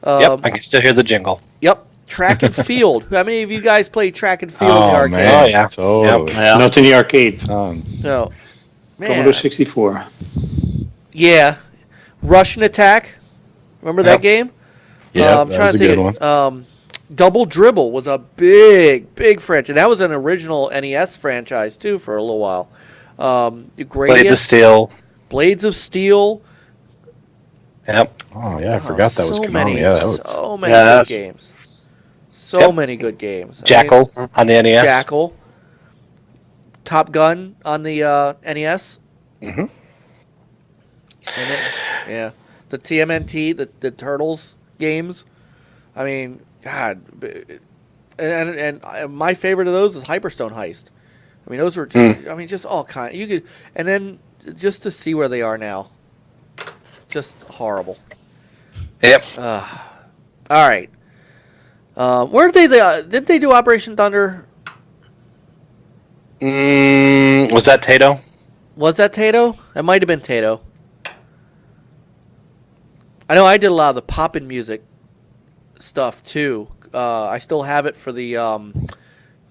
Yep, I can still hear the jingle. Yep. Track and Field. How many of you guys played Track and Field in the arcade? Man. Oh, yeah. Totally. Yep. Not in the arcade. No. Man. Commodore 64. Yeah. Russian Attack. Remember that game? Yeah, that was a good one. Double Dribble was a big franchise. And that was an original NES franchise, too, for a little while. Blades of Steel. Blades of Steel. Yep. Oh, yeah, I forgot that was Konami. So many good games. So many good games. Jackal on the NES. Jackal. Top Gun on the NES. Mm-hmm. Yeah. The TMNT, the Turtles games. I mean, God. And my favorite of those is Hyperstone Heist. I mean, those were, just all kind. You could, and then just to see where they are now. Just horrible. Yep. All right. Where did they do Operation Thunder? Was that Tato? Was that Tato? It might have been Tato. I know I did a lot of the poppin' music stuff too. I still have it for the what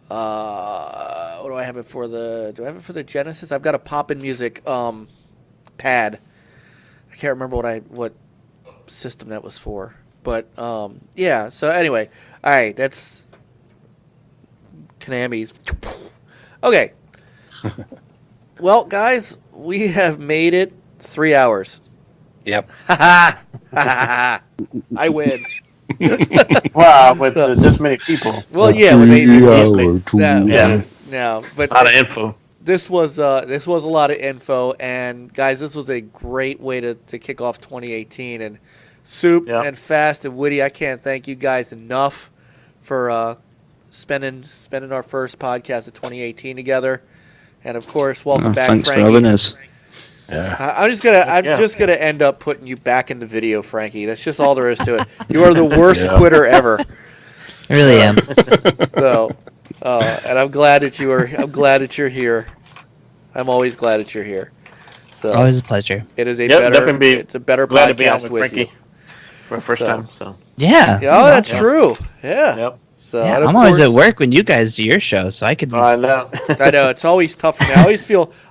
do I have it for the? Do I have it for the Genesis? I've got a poppin' music pad. I can't remember what system that was for, but yeah. So anyway, all right, that's Konami's. Okay. Well, guys, we have made it 3 hours. Yep. I win. Wow, with this many people. Well, yeah, with 8 people. Yeah, but a lot of info. This was a lot of info, and guys, this was a great way to kick off 2018. And Soup and Fast and Woody, I can't thank you guys enough for spending our first podcast of 2018 together. And of course, welcome back, thanks Frankie. for having us. Yeah. I'm just gonna end up putting you back in the video, Frankie. That's just all there is to it. You are the worst quitter ever. I really am. So, and I'm glad that you're here. I'm always glad that you're here. So always a pleasure. It is it's a better glad to be on podcast with with Frankie you for the first time. So Yeah. Oh, that's true. Yeah. Yep. So Yeah, and I'm always at work when you guys do your show, so I could. I know. I know it's always tough for me. I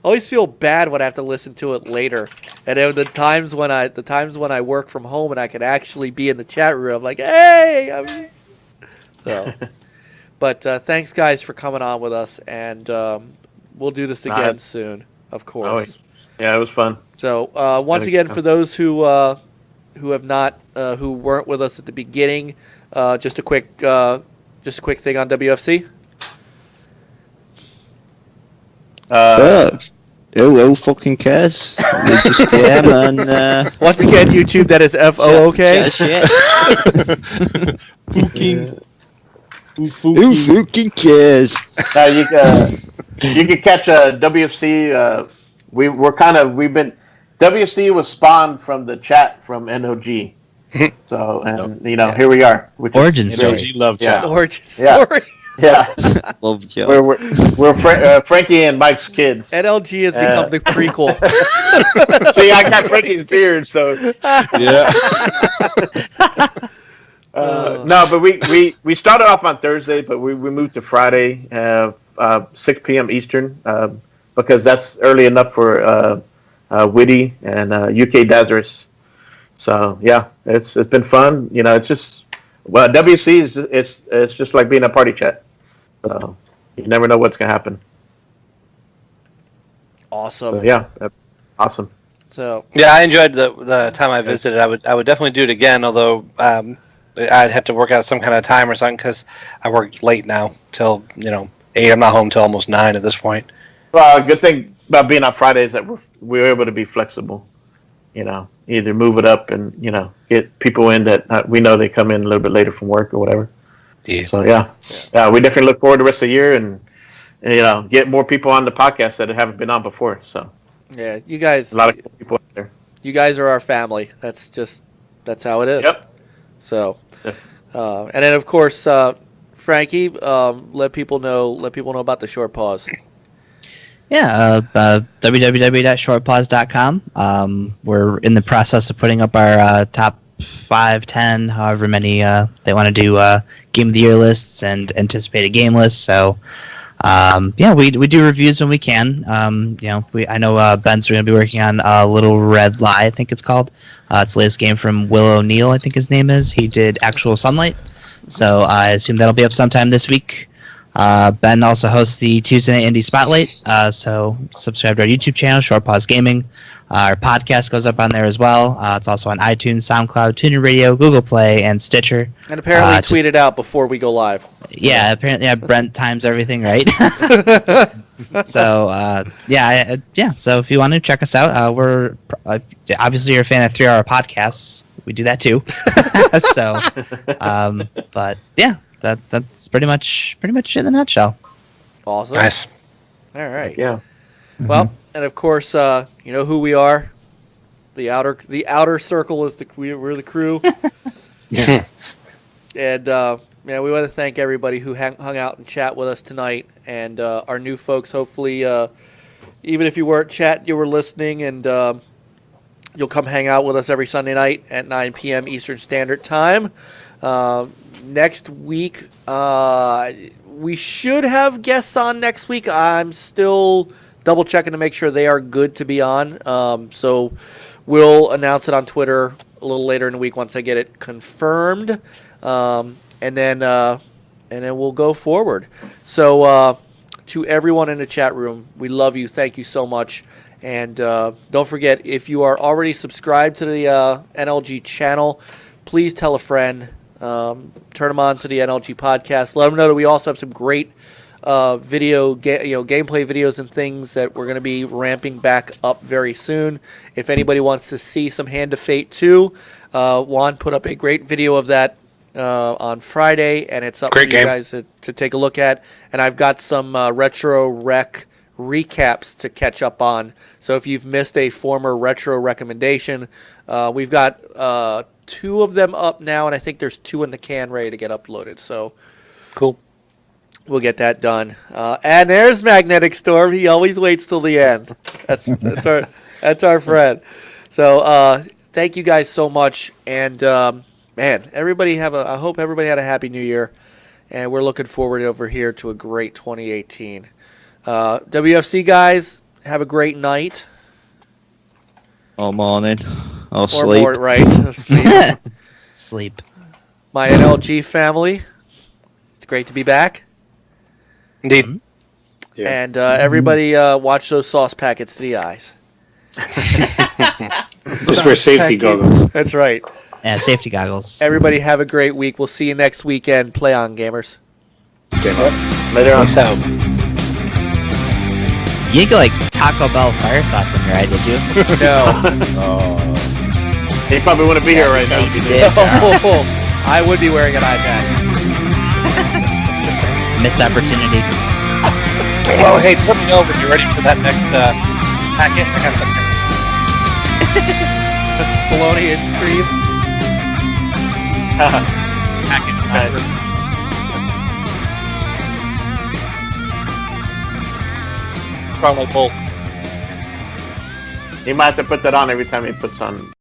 always feel bad when I have to listen to it later. And then the times when I work from home and I can actually be in the chat room, I'm like, hey. But thanks guys for coming on with us, and we'll do this again soon, of course. Yeah, it was fun. So once again, for those who have not who weren't with us at the beginning, just a quick thing on WFC. Who fucking cares? Just and once again, YouTube, that is FOOK. Fuking. Who fucking cares? Now you can catch WFC. WFC was spawned from the chat from NLG. So here we are. Origin story. NLG love Yeah. chat. Origin story. Yeah. Love you. We're Frankie and Mike's kids. NLG has become the prequel. See, I got Frankie's beard, so Yeah. no. But we started off on Thursday, but we moved to Friday, 6 p.m. Eastern, because that's early enough for Witty and UK Dazarus. So yeah, it's been fun. It's just WC is it's just like being a party chat. So you never know what's gonna happen. Awesome. So, yeah, awesome. So Yeah, I enjoyed the time I visited. I would definitely do it again, although I'd have to work out some kind of time or something because I work late now till 8. I'm not home till almost 9 at this point. Well, good thing about being on Friday is that we're able to be flexible. Either move it up and get people in that we know they come in a little bit later from work or whatever. Yeah. So yeah, we definitely look forward to the rrest of the year and get more people on the podcast that haven't been on before. So yeah, you guys, a lot of cool people out there. you guys are our family. That's how it is. Yep. So, Yeah. and then of course, Frankie, let people know about the short pause. Yeah, www.shortpause.com. We're in the process of putting up our top 5, 10, however many they want to do Game of the Year lists and anticipated game lists. So, we do reviews when we can. I know Ben's going to be working on Little Red Lie, I think it's called. It's the latest game from Will O'Neill, I think his name is. He did Actual Sunlight. So I assume that'll be up sometime this week. Ben also hosts the Tuesday Night Indie Spotlight, so subscribe to our YouTube channel, Short Pause Gaming. Our podcast goes up on there as well. It's also on iTunes, SoundCloud, TuneIn Radio, Google Play, and Stitcher. And apparently tweet it out before we go live. Yeah, apparently Brent times everything right. So, so if you want to check us out, we're obviously you're a fan of 3-hour podcasts. We do that too. So, but yeah. That's pretty much in a nutshell. Awesome. Nice. All right. Yeah. Well, and of course, you know who we are. The outer circle is we're the crew. Yeah. And we want to thank everybody who hung out and chat with us tonight, and our new folks. Hopefully, even if you weren't chatting, you were listening, and you'll come hang out with us every Sunday night at 9 p.m. Eastern Standard Time. Next week, we should have guests on next week. I'm still double checking to make sure they are good to be on. So we'll announce it on Twitter a little later in the week once I get it confirmed, and then we'll go forward. So to everyone in the chat room, we love you. Thank you so much. And don't forget, if you are already subscribed to the NLG channel, please tell a friend. Turn them on to the NLG podcast. Let them know that we also have some great gameplay videos and things that we're going to be ramping back up very soon. If anybody wants to see some Hand of Fate 2, Juan put up a great video of that on Friday, and it's up for you guys to take a look at. And I've got some Retro Rec recaps to catch up on. So if you've missed a former Retro recommendation, we've got 2 of them up now, and I think there's 2 in the can ready to get uploaded. So Cool. We'll get that done. And there's Magnetic Storm. He always waits till the end. That's our friend. So thank you guys so much. And man, I hope everybody had a happy New Year. And we're looking forward over here to a great 2018. WFC guys, have a great night. All morning. Or sleep. Sleep. Sleep. My NLG family, it's great to be back. Indeed. Yeah. And everybody watch those sauce packets to the eyes. Just wear safety goggles. That's right. Yeah, safety goggles. Everybody have a great week. We'll see you next weekend. Play on, gamers. Later on. Peace out. You didn't get like Taco Bell fire sauce in your eye, did you? No. He probably wouldn't be here right now. You did. I would be wearing an eye patch. Missed opportunity. Well, hey, just let me know when you're ready for that next packet. I got something. Bologna and cream. Packet. Strong like bull. He might have to put that on every time he puts on